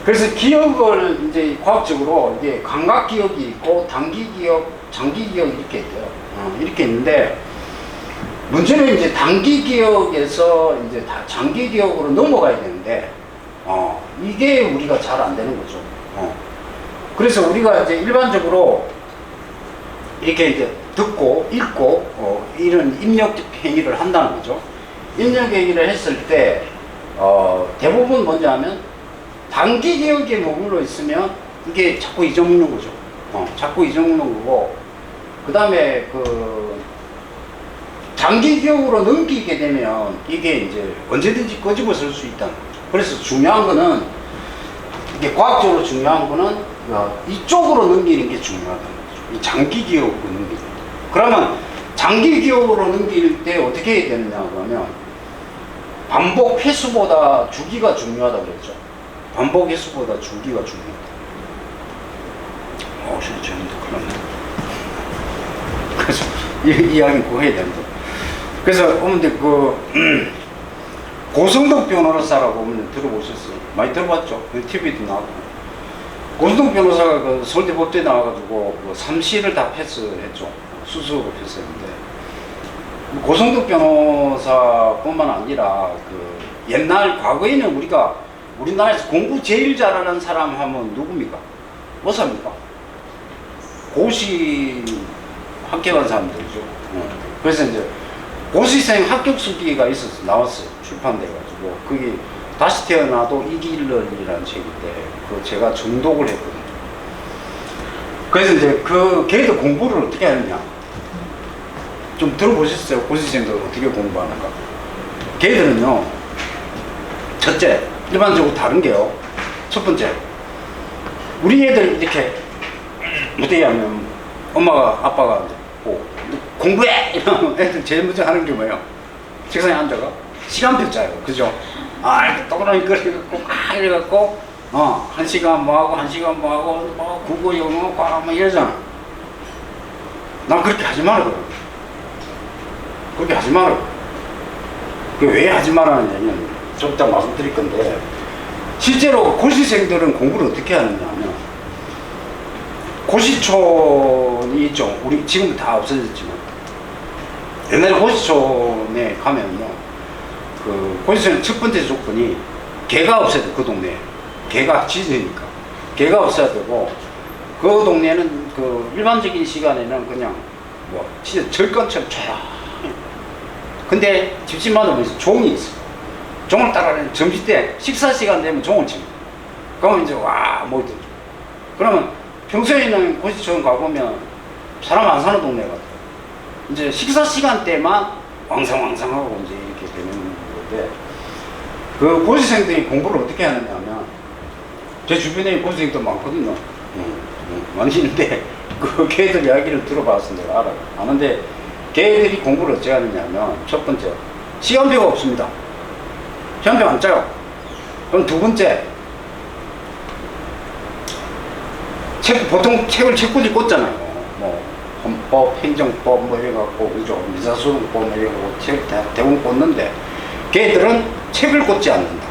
그래서 기억을 이제 과학적으로 이게 감각 기억이 있고 단기 기억, 장기 기억 이렇게 있대요. 이렇게 있는데, 문제는 이제 단기 기억에서 이제 다 장기 기억으로 넘어가야 되는데, 이게 우리가 잘 안 되는 거죠. 그래서 우리가 이제 일반적으로 이렇게 이제 듣고 읽고 이런 입력 행위를 한다는 거죠. 입력 행위를 했을 때 대부분 뭔지 하면 단기 기억에 머물러 있으면 이게 자꾸 잊어먹는 거죠. 자꾸 잊어먹는 거고, 그 다음에 그 장기 기억으로 넘기게 되면 이게 이제 언제든지 꺼집어 쓸 수 있다는 거죠. 그래서 중요한 거는, 이게 과학적으로 중요한 거는 이쪽으로 넘기는 게 중요하다는 거죠. 이 장기 기억으로 넘기는 거. 그러면 장기 기억으로 넘길 때 어떻게 해야 되느냐 그러면 반복 횟수보다 주기가 중요하다고 그랬죠. 반복 횟수보다 주기가 중요하다. 진짜 재밌다. 그러네. 그래서 이 이야기 그거 해야 된다. 그래서 어머니 고성덕 변호사라고 어머니 들어보셨어요? 많이 들어봤죠? TV도 나왔고. 고성덕 변호사가 그 서울대 법대에 나와가지고 그 3시를 다 패스했죠. 수석으로 패스했는데, 고성덕 변호사뿐만 아니라 그 옛날 과거에는 우리나라에서 공부 제일 잘하는 사람 하면 누굽니까? 뭐삽니까? 고시 합격한 사람들이죠. 그래서 이제 고시생 합격 수기가 있어서 나왔어요. 출판돼가지고. 그게 다시 태어나도 이길런이라는 책인데, 그 제가 정독을 했거든요. 그래서 이제 걔들 공부를 어떻게 하느냐. 좀 들어보셨어요? 고시생들 어떻게 공부하는가. 걔들은요, 첫째, 일반적으로 다른 게요. 첫 번째, 우리 애들 이렇게 어떻게 하면 엄마가 아빠가 공부해! 이러면 애들 제일 먼저 하는 게 뭐예요? 책상에 앉아가 시간표 짜요. 그죠? 이렇게 동그라미 그려갖고 이래갖고 1시간 뭐하고 1시간 뭐하고 국어 영어 과학 뭐 이러잖아. 난 그렇게 하지 마라 그래. 그렇게 하지 마라. 왜 하지 말라는 얘기는 좀 이따 말씀드릴 건데, 실제로 고시생들은 공부를 어떻게 하느냐 하면, 고시촌이 있죠. 우리 지금 다 없어졌지만, 옛날에 고시촌에 가면요, 그 고시촌의 첫 번째 조건이 개가 없어야 돼. 그 동네에 개가 지지니까 개가 없어야 되고, 그 동네는 그 일반적인 시간에는 그냥 뭐 진짜 절간처럼 조용. 근데 집집마다 보면 종이 있어. 종을 따라가는 점심때 식사 시간 되면 종을 칩니다. 그러면 이제 모이들. 그러면 평소에는 고시촌 가보면 사람 안 사는 동네 같아요. 이제 식사 시간 때만 왕성왕성하고 이제 이렇게 되는 건데, 그 고시생들이 공부를 어떻게 하느냐 하면, 제 주변에 고시생도 많거든요. 많이 있는데, 걔들 이야기를 들어봐서 내가 알아요. 아는데, 걔들이 공부를 어떻게 하느냐 하면, 첫 번째, 시간표가 없습니다. 시간표 안 짜요. 그럼 두 번째, 보통 책을 책꽂이 꽂잖아요. 뭐 헌법, 행정법 뭐 이래갖고 그죠? 민사소송법 뭐 이래갖고 책 대부분 꽂는데 걔들은 책을 꽂지 않는다.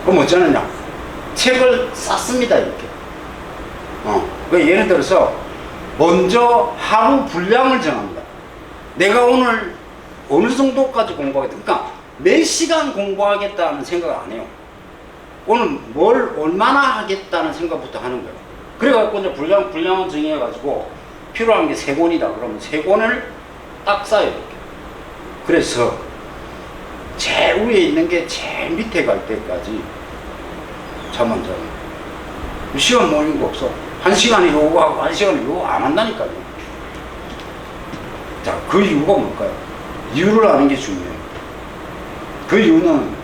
그럼 어쩌느냐? 책을 쌌습니다 이렇게. 예를 들어서 먼저 하루 분량을 정합니다. 내가 오늘 어느 정도까지 공부하겠다. 그러니까 몇 시간 공부하겠다는 생각을 안 해요. 오늘 뭘 얼마나 하겠다는 생각부터 하는 거예요. 그래갖고 이제 분량을 정해가지고 필요한 게 3권이다. 그러면 3권을 딱 쌓아요. 이렇게. 그래서 제일 위에 있는 게 제일 밑에 갈 때까지 잠 안 자요. 시간 모이는 거 없어. 1시간에 요구하고 1시간에 요구 안 한다니까요. 자, 그 이유가 뭘까요? 이유를 아는 게 중요해요. 그 이유는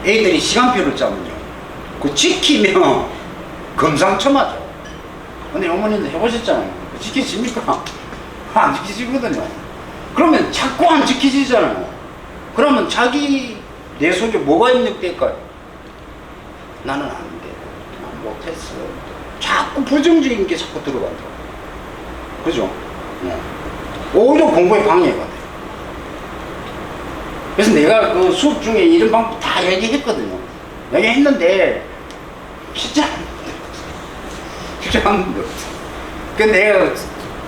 애들이 시간표를 짜면요. 그 지키면 금상첨화죠. 근데 어머님도 해보셨잖아요. 지켜집니까? 안 지켜지거든요. 그러면 자꾸 안 지켜지잖아요. 그러면 자기 내 속에 뭐가 입력될까요? 나는 안 돼. 난 못했어. 자꾸 부정적인 게 자꾸 들어간다. 그죠? 오히려 공부에 방해가 돼. 그래서 내가 그 수업 중에 이런 방법 다 얘기했거든요. 얘기했는데 쉽지 않은데. 쉽지 않은데. 근데 내가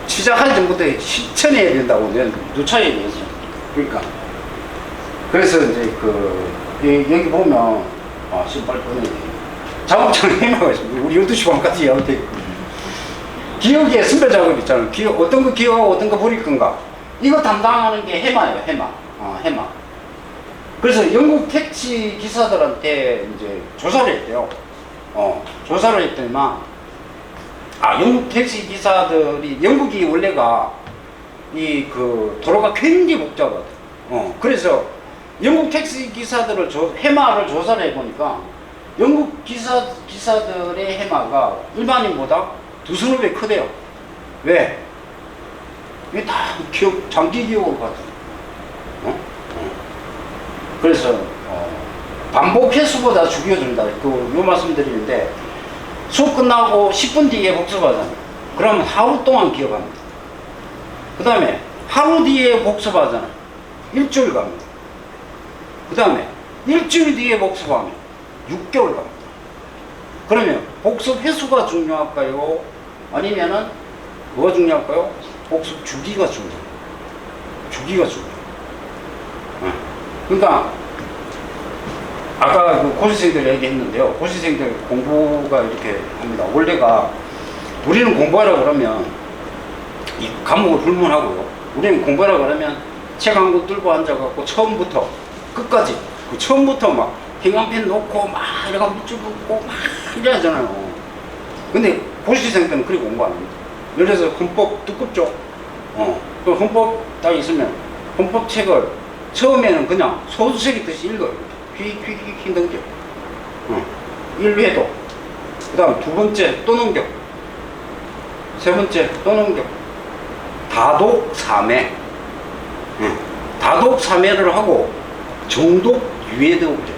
시작하기 전부터 실천해야 된다고 내가 누차 얘기했어. 그러니까. 그래서 이제 여기 보면, 신발 꺼내야 작업장 해마가 있습니다. 우리 12시 반까지 해야 돼. 기억에 선별 작업 있잖아요. 어떤 거 기억하고 어떤 거 버릴 건가. 이거 담당하는 게 해마예요, 해마. 해마. 그래서 영국 택시 기사들한테 이제 조사를 했대요. 조사를 했더니만, 영국 택시 기사들이, 영국이 원래가 도로가 굉장히 복잡하대. 그래서 영국 택시 기사들을 해마를 조사를 해보니까 영국 기사들의 해마가 일반인보다 2~3배 크대요. 왜? 이게 다 장기 기억으로 가잖아. 그래서 반복 횟수보다 중요해진다. 요 말씀 드리는데 수업 끝나고 10분 뒤에 복습하잖아요. 그러면 하루 동안 기억합니다. 그 다음에 하루 뒤에 복습하잖아요. 일주일 갑니다. 그 다음에 일주일 뒤에 복습하면 6개월 갑니다. 그러면 복습 횟수가 중요할까요? 아니면은 뭐가 중요할까요? 복습 주기가 중요해요. 주기가 중요해요. 그러니까 아까 그 고시생들 얘기했는데요. 고시생들 공부가 이렇게 합니다. 원래가 우리는 공부하라 그러면 이 과목을 불문하고요. 우리는 공부하라 그러면 책 한 권 들고 앉아갖고 처음부터 끝까지 처음부터 막 행안편 놓고 막 이래가 밑줄 긋고 막 이래 하잖아요. 근데 고시생 때는 그렇게 공부 안 합니다. 예를 들어서 헌법 두껍죠. 그 헌법 딱 있으면 헌법 책을 처음에는 그냥 소수책이듯이 읽어요. 휙휙휙 넘겨. 1회도. 그 다음 두 번째 또 넘겨. 세 번째 또 넘겨. 다독 3회. 다독 3회를 하고 정독 유예도 그래.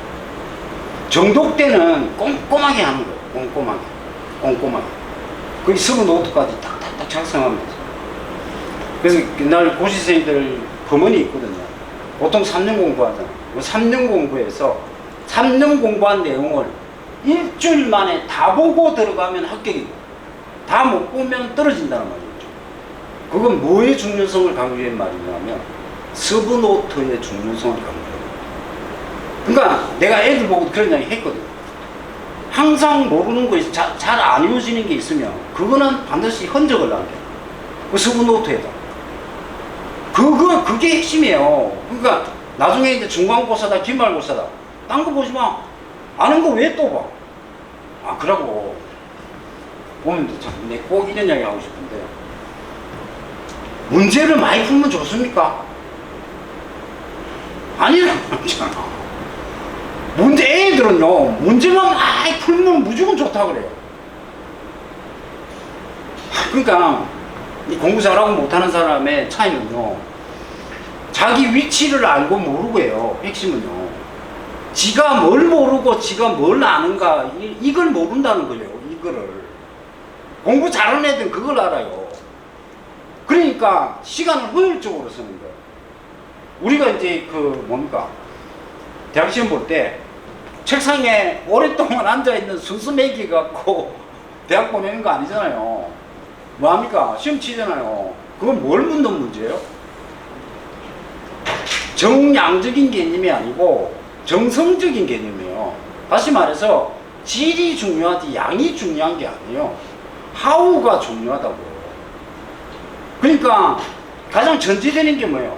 정독 때는 꼼꼼하게 하는 거예요. 꼼꼼하게. 그 서브 노트까지 딱딱딱 작성하면서. 그래서 옛날 고시생들 법원이 있거든요. 보통 3년 공부하잖아요. 3년 공부해서 3년 공부한 내용을 일주일 만에 다 보고 들어가면 합격이고 다 못 보면 떨어진다는 말이죠. 그건 뭐의 중요성을 강조한 말이냐면 서브노트의 중요성을 강조해요. 그러니까 내가 애들 보고 그런 이야기 했거든요. 항상 모르는 거 잘 안 이루어지는 게 있으면 그거는 반드시 흔적을 남겨요. 그 서브노트에다. 그게 핵심이에요. 그러니까 나중에 이제 중간고사다, 기말고사다. 딴 거 보지 마. 아는 거 왜 또 봐? 그러고 보면 참, 내 꼭 이런 이야기 하고 싶은데 문제를 많이 풀면 좋습니까? 아니라고 그러잖아. 애들은요, 문제만 많이 풀면 무조건 좋다 그래요. 그러니까 공부 잘하고 못하는 사람의 차이는요, 자기 위치를 알고 모르고 해요. 핵심은요, 지가 뭘 모르고 지가 뭘 아는가 이걸 모른다는 거예요. 이거를 공부 잘하는 애들은 그걸 알아요. 그러니까 시간을 효율적으로 쓰는 거예요. 우리가 이제 그 뭡니까 대학 시험 볼 때 책상에 오랫동안 앉아있는 순수 매기 갖고 대학 보내는 거 아니잖아요. 뭐합니까? 시험 치잖아요. 그건 뭘 묻는 문제예요? 정량적인 개념이 아니고 정성적인 개념이에요. 다시 말해서 질이 중요하지 양이 중요한 게 아니에요. 하우가 중요하다고요. 그러니까 가장 전제되는 게 뭐예요?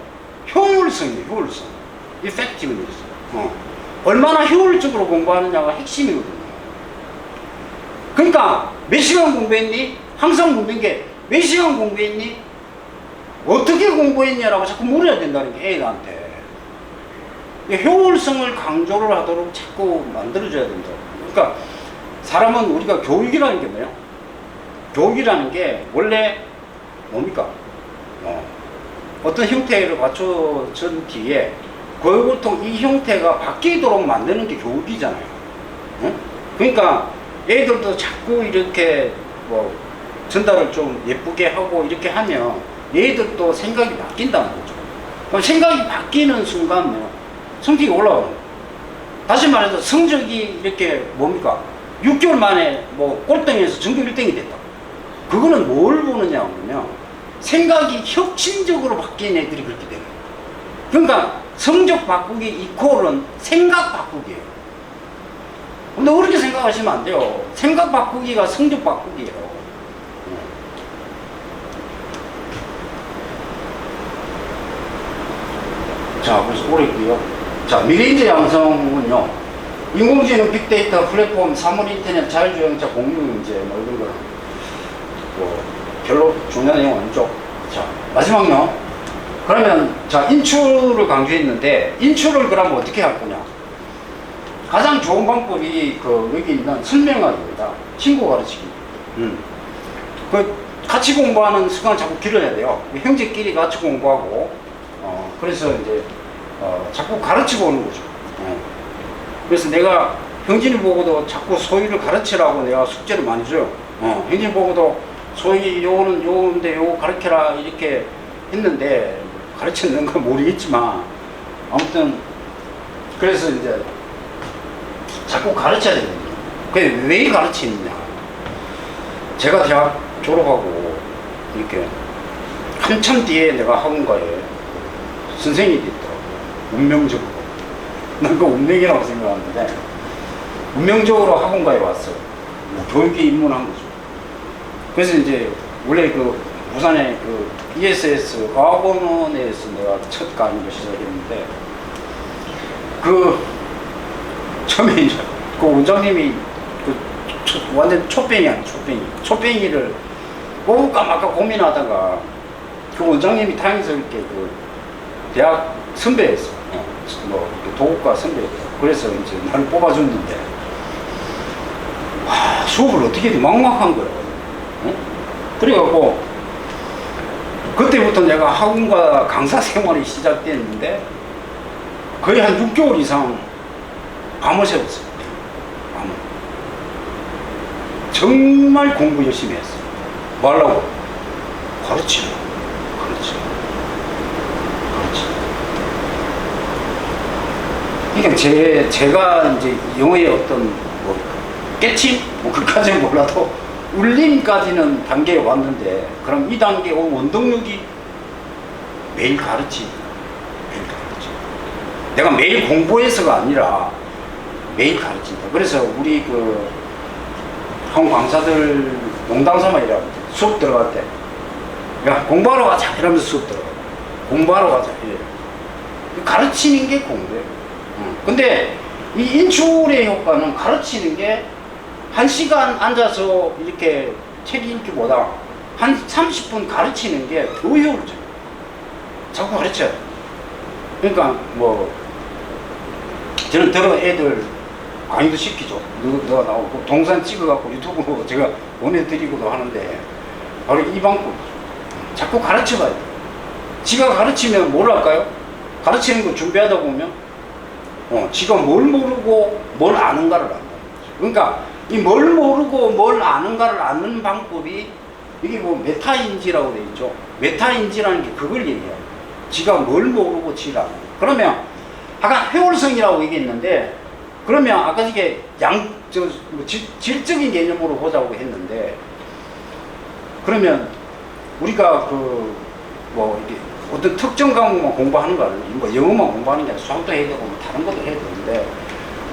효율성이에요. 효율성. effectiveness. 얼마나 효율적으로 공부하느냐가 핵심이거든요. 그러니까 몇 시간 공부했니? 항상 묻는 게 몇 시간 공부했니? 어떻게 공부했냐라고 자꾸 물어야 된다는 게 애들한테. 효율성을 강조를 하도록 자꾸 만들어줘야 된다. 그러니까 사람은 우리가 교육이라는 게 뭐예요? 교육이라는 게 원래 뭡니까? 어떤 형태를 갖춰준 뒤에 그것부터 이 형태가 바뀌도록 만드는 게 교육이잖아요. 응? 그러니까 애들도 자꾸 이렇게 뭐 전달을 좀 예쁘게 하고 이렇게 하면 얘들도 생각이 바뀐다는 거죠. 그럼 생각이 바뀌는 순간 뭐 성적이 올라가는 거예요. 다시 말해서 성적이 이렇게 뭡니까? 6개월 만에 뭐 꼴등에서 전교 1등이 됐다. 그거는 뭘 보느냐 하면 생각이 혁신적으로 바뀐 애들이 그렇게 되는 거예요. 그러니까 성적 바꾸기 이퀄은 생각 바꾸기예요. 근데 그렇게 생각하시면 안 돼요. 생각 바꾸기가 성적 바꾸기예요. 자, 그래서 오랬고요. 자, 미래인재 양성은요, 인공지능, 빅데이터, 플랫폼, 사물 인터넷, 자율주행차, 공유인재, 뭐 이런 거, 뭐, 별로 중요한 내용 아니죠. 자, 마지막요. 그러면, 자, 인출을 강조했는데, 인출을 그러면 어떻게 할 거냐. 가장 좋은 방법이, 여기 있는 설명하기입니다. 친구 가르치기. 같이 공부하는 습관을 자꾸 길러야 돼요. 형제끼리 같이 공부하고, 그래서 이제, 자꾸 가르치고 오는 거죠. 그래서 내가 형진이 보고도 자꾸 소희를 가르치라고 내가 숙제를 많이 줘요. 형진이 보고도 소희 요거는 요건데 요거 가르쳐라 이렇게 했는데 가르쳤는 건 모르겠지만 아무튼 그래서 이제 자꾸 가르쳐야 되거든요. 그게 왜 가르치느냐. 제가 대학 졸업하고 이렇게 한참 뒤에 내가 학원가에 선생님이 있더라고요. 운명적으로. 난 그거 운명이라고 생각하는데, 운명적으로 학원가에 왔어요. 교육에 입문한 거죠. 그래서 이제, 원래 부산의 ESS 과학원에서 내가 첫 강의를 시작했는데, 처음에 이제, 원장님이, 완전 초뱅이 아니야, 초뱅이를 뽑을까 말까 고민하다가, 원장님이 다행스럽게 대학 선배였어. 도국과 선배였어. 그래서 이제 나를 뽑아줬는데, 수업을 어떻게든 막막한 거예요. 응? 그래갖고, 그때부터 내가 학원과 강사 생활이 시작됐는데, 거의 한 6개월 이상 밤을 새웠어요. 밤을. 정말 공부 열심히 했어요. 뭐 하려고? 가르치려고. 그러니까 제가 이제 영어의 어떤 깨침? 그까지는 몰라도 울림까지는 단계에 왔는데, 그럼 이 단계 원동력이 매일 가르치. 내가 매일 공부해서가 아니라 매일 가르친다. 그래서 우리 학원 강사들 농담 삼아 이래요. 수업 들어갈 때. 야, 공부하러 가자. 이러면서 수업 들어가. 공부하러 가자. 이래요. 가르치는 게 공부예요. 근데 이 인출의 효과는 가르치는 게 1시간 앉아서 이렇게 책 읽기보다 한 30분 가르치는 게 더 효율적이에요. 자꾸 가르쳐야 돼요. 그러니까 저는 애들 강의도 시키죠. 너가 나오고 동산 찍어갖고 유튜브로 제가 보내드리고도 하는데 바로 이 방법. 자꾸 가르쳐봐야 돼요. 지가 가르치면 뭘 할까요? 가르치는 거 준비하다 보면 지가 뭘 모르고 뭘 아는가를 안다. 그러니까 이 뭘 모르고 뭘 아는가를 아는 방법이 이게 뭐 메타인지라고 돼 있죠. 메타인지라는 게 그걸 얘기해요. 지가 뭘 모르고 지를 아는. 그러면 아까 회월성이라고 얘기했는데, 그러면 아까 이게 질적인 개념으로 보자고 했는데, 그러면 우리가 뭐 이게 어떤 특정 과목만 공부하는 거 아니에요. 뭐 영어만 공부하는 게 아니라 수학도 해야 되고 뭐 다른 것도 해야 되는데,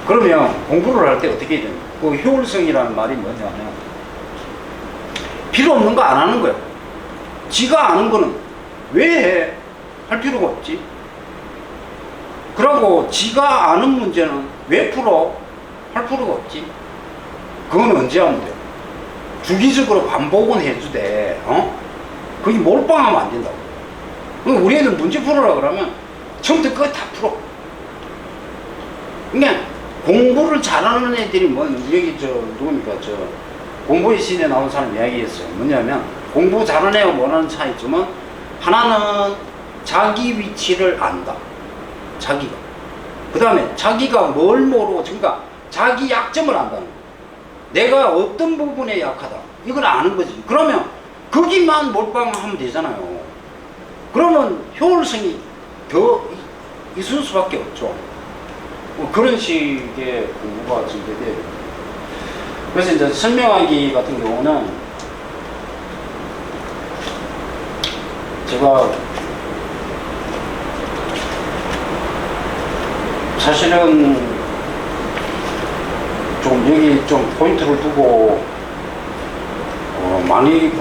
그러면 공부를 할 때 어떻게 해야 되냐. 그 효율성이라는 말이 뭐냐면 필요 없는 거 안 하는 거예요. 지가 아는 거는 왜 해? 할 필요가 없지. 그러고 지가 아는 문제는 왜 풀어? 할 필요가 없지. 그건 언제 하면 돼요? 주기적으로 반복은 해주되, 그게 몰빵하면 안 된다고. 우리 애들 문제 풀어라 그러면 처음부터 끝까지 다 풀어. 그러니까 공부를 잘하는 애들이 여기 누굽니까? 공부의 신에 나온 사람 이야기했어요. 뭐냐면, 공부 잘하는 애와 못하는 차이점은, 하나는 자기 위치를 안다. 자기가. 그 다음에 자기가 뭘 모르고, 그러니까 자기 약점을 안다는 거야. 내가 어떤 부분에 약하다. 이걸 아는 거지. 그러면 거기만 몰빵하면 되잖아요. 그러면 효율성이 더 있을 수밖에 없죠. 뭐 그런 식의 공부가 전개돼요. 그래서 이제 설명하기 같은 경우는 제가 사실은 좀 여기 좀 포인트를 두고 많이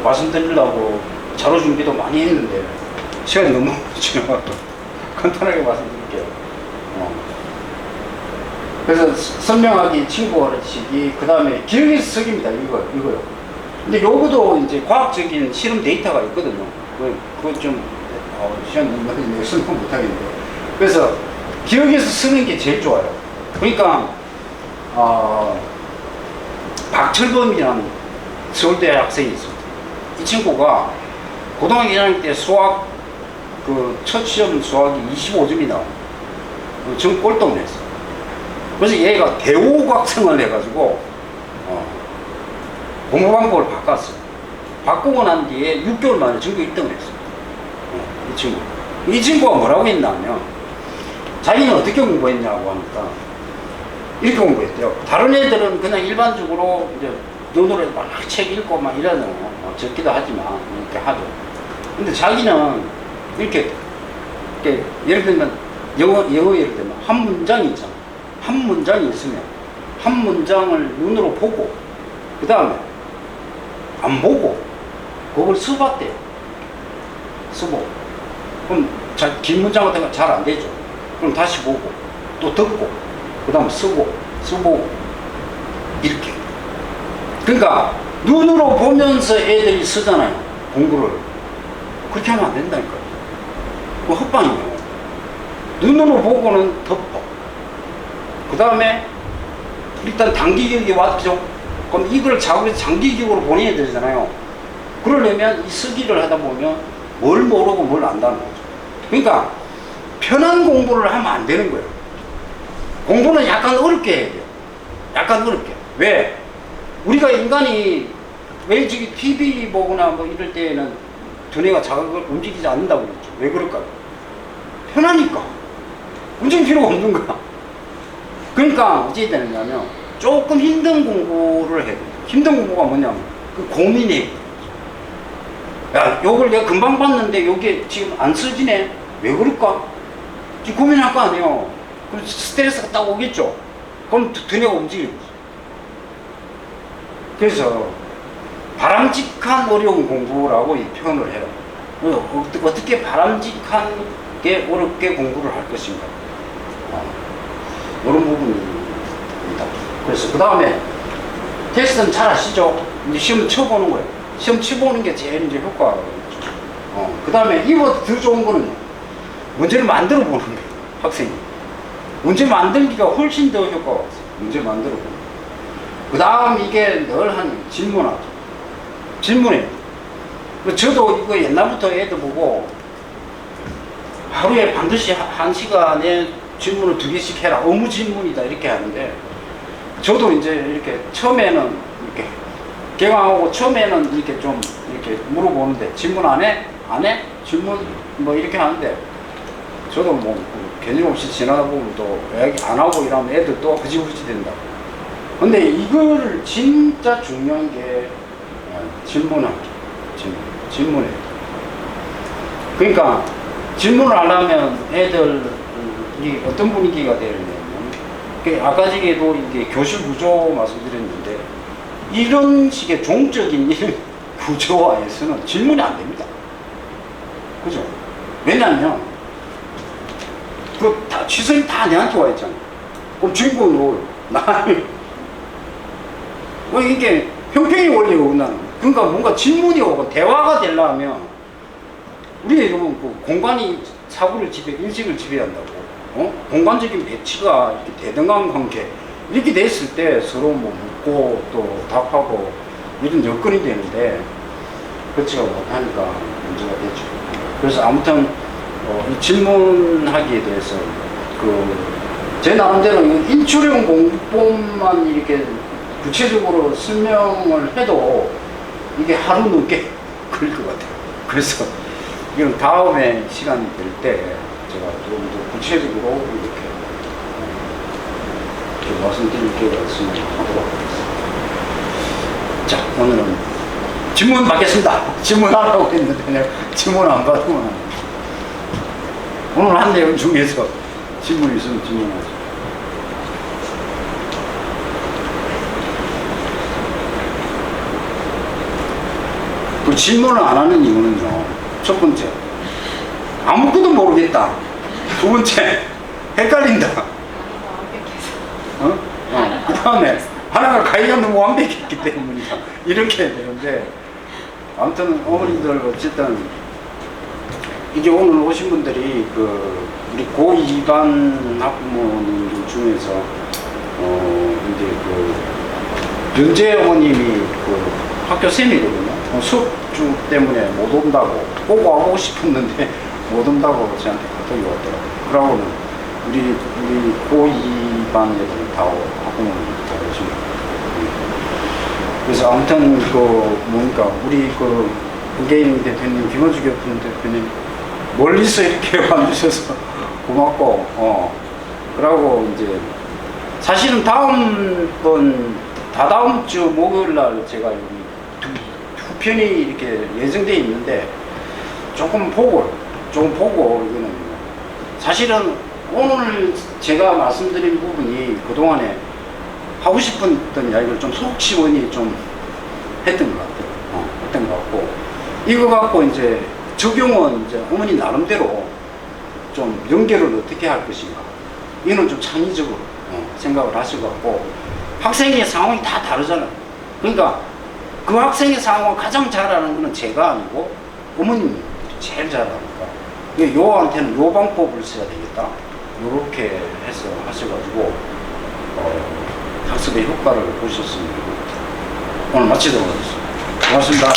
말씀드리려고 자료 준비도 많이 했는데 시간이 너무 지나가고 간단하게 말씀드릴게요. 그래서 설명하기, 친구 가르치기, 그 다음에 기억에서 쓰기입니다. 이거요. 근데 요거도 이제 과학적인 실험 데이터가 있거든요. 그거 좀 시간 너무 많이 설명 못하겠는데. 그래서 기억에서 쓰는 게 제일 좋아요. 그러니까 박철범이라는 서울대 학생이 있습니다. 이 친구가 고등학교 1학년 때 수학 첫 시험 수학이 25점이 나와요. 전 꼴등을 했어요. 그래서 얘가 대우각성을 해가지고 공부 방법을 바꿨어요. 바꾸고 난 뒤에 6개월 만에 전교 1등을 했어요. 이 친구가 뭐라고 했냐면, 자기는 어떻게 공부했냐고 하니까 이렇게 공부했대요. 다른 애들은 그냥 일반적으로 이제 눈으로 막 책 읽고 막 이러는 적기도 하지만 이렇게 하죠. 근데 자기는 이렇게 예를 들면 영어 예를 들면 한 문장이 있잖아. 한 문장이 있으면 한 문장을 눈으로 보고, 그 다음에 안 보고 그걸 써봤대요. 써보고. 그럼 긴 문장 같은 건 잘 안 되죠. 그럼 다시 보고 또 듣고 그 다음에 쓰고 이렇게. 그러니까 눈으로 보면서 애들이 쓰잖아요. 공부를. 그렇게 하면 안 된다니까요. 그거 헛방이에요. 눈으로 보고는 덮어. 그 다음에 일단 단기기억이 왔죠. 그럼 이걸 장기기억으로 보내야 되잖아요. 그러려면 이 쓰기를 하다 보면 뭘 모르고 뭘 안다는 거죠. 그러니까 편한 공부를 하면 안 되는 거예요. 공부는 약간 어렵게 해야 돼요. 약간 어렵게. 왜? 우리가 인간이 왜 저기 TV 보거나 뭐 이럴 때는 두뇌가 자극을 움직이지 않는다고 그랬죠. 왜 그럴까요? 편하니까. 움직일 필요가 없는 거야. 그러니까 어찌 되느냐면 조금 힘든 공부를 해야 돼요. 힘든 공부가 뭐냐면 고민해. 야, 요걸 내가 금방 봤는데 요게 지금 안 써지네. 왜 그럴까? 지금 고민할 거 아니에요. 그럼 스트레스가 딱 오겠죠. 그럼 두뇌가 움직이는 거죠. 그래서 바람직한 어려운 공부라고 이 표현을 해요. 어떻게 바람직하게 어렵게 공부를 할 것인가. 이런 부분입니다. 그래서 그 다음에 테스트는 잘 아시죠? 이제 시험 쳐보는 거예요. 시험 쳐보는 게 제일 이제 효과가 있죠. 그 다음에 이보다 더 좋은 거는 문제를 만들어 보는 거예요. 학생이. 문제 만들기가 훨씬 더 효과가 있어요. 문제 만들어 보는 거예요. 그 다음 이게 늘 한 질문하죠. 질문해요. 저도 이거 옛날부터 애들 보고 하루에 반드시 한 시간에 질문을 2개씩 해라. 의무 질문이다. 이렇게 하는데, 저도 이제 이렇게 처음에는 이렇게 개강하고 처음에는 이렇게 좀 이렇게 물어보는데, 질문 안 해? 안 해? 질문 뭐 이렇게 하는데, 저도 뭐 개념 없이 지나다 보면 또 이야기 안 하고 이러면 애들 또 흐지부지 된다고. 근데 이거를 진짜 중요한 게 질문하기. 질문해. 그러니까 질문을 하려면 애들이 어떤 분위기가 되느냐면, 아까 전에도 이게 교실 구조 말씀드렸는데, 이런 식의 종적인 이런 구조화에서는 질문이 안 됩니다. 그죠? 왜냐하면 그 다 시선이 다 내한테 와 있잖아. 그럼 주인공은 누구요? 나는. 이게 형평의 원리가 어긋나는 거야. 그러니까 뭔가 질문이 오고 대화가 되려면, 우리가 이러면 그 공간이 사고를 인식을 지배한다고. 공간적인 배치가 이렇게 대등한 관계. 이렇게 됐을 때 서로 뭐 묻고 또 답하고 이런 여건이 되는데, 그렇지가 못하니까 문제가 되죠. 그래서 아무튼, 이 질문하기에 대해서, 제 나름대로 인출형 공부법만 이렇게 구체적으로 설명을 해도 이게 하루 넘게 걸릴 것 같아요. 그래서 이건 다음에 시간이 될 때 제가 좀 더 구체적으로 이렇게 말씀드릴 기회가 있으면 하도록 하겠습니다. 자, 오늘은 질문 받겠습니다. 질문하라고 했는데 내가 질문 안 받으면 오늘 한 내용 중에서 질문 있으면 질문하죠. 그 질문을 안 하는 이유는요, 첫 번째, 아무것도 모르겠다. 두 번째, 헷갈린다. 그 다음에, 하나가 가이가 너무 완벽했기 때문이다. 이렇게 되는데, 아무튼 어머님들 어쨌든, 이게 오늘 오신 분들이 우리 고2반 학부모님들 중에서, 이제 연재 어머님이 학교 쌤이거든요. 수업중 때문에 못 온다고, 꼭 와보고 싶었는데 못 온다고 저한테 카톡이 왔더라고요. 그러고는 우리 고2반 애들 다 학부모님 다 오십니다. 그래서 아무튼 뭡니까, 우리 문재인 대표님, 김어주 대표님 멀리서 이렇게 와주셔서 고맙고, 그러고 이제 사실은 다다음 주 목요일 날 제가 여기 두 편이 이렇게 예정되어 있는데, 조금 보고 이거는 사실은 오늘 제가 말씀드린 부분이 그동안에 하고 싶었던 이야기를 좀 속 시원히 좀 했던 것 같아요. 했던 것 같고, 이거 갖고 이제 적용은 이제 어머니 나름대로 좀 연계를 어떻게 할 것인가, 이거는 좀 창의적으로 생각을 하실 것 같고, 학생의 상황이 다 다르잖아요. 그러니까 그 학생의 상황을 가장 잘 아는 거는 제가 아니고 어머님이 제일 잘 아니까, 요한테는 요 방법을 써야 되겠다, 요렇게 해서 하셔가지고 학습의 효과를 보셨으면 오늘 마치도록 하겠습니다. 고맙습니다.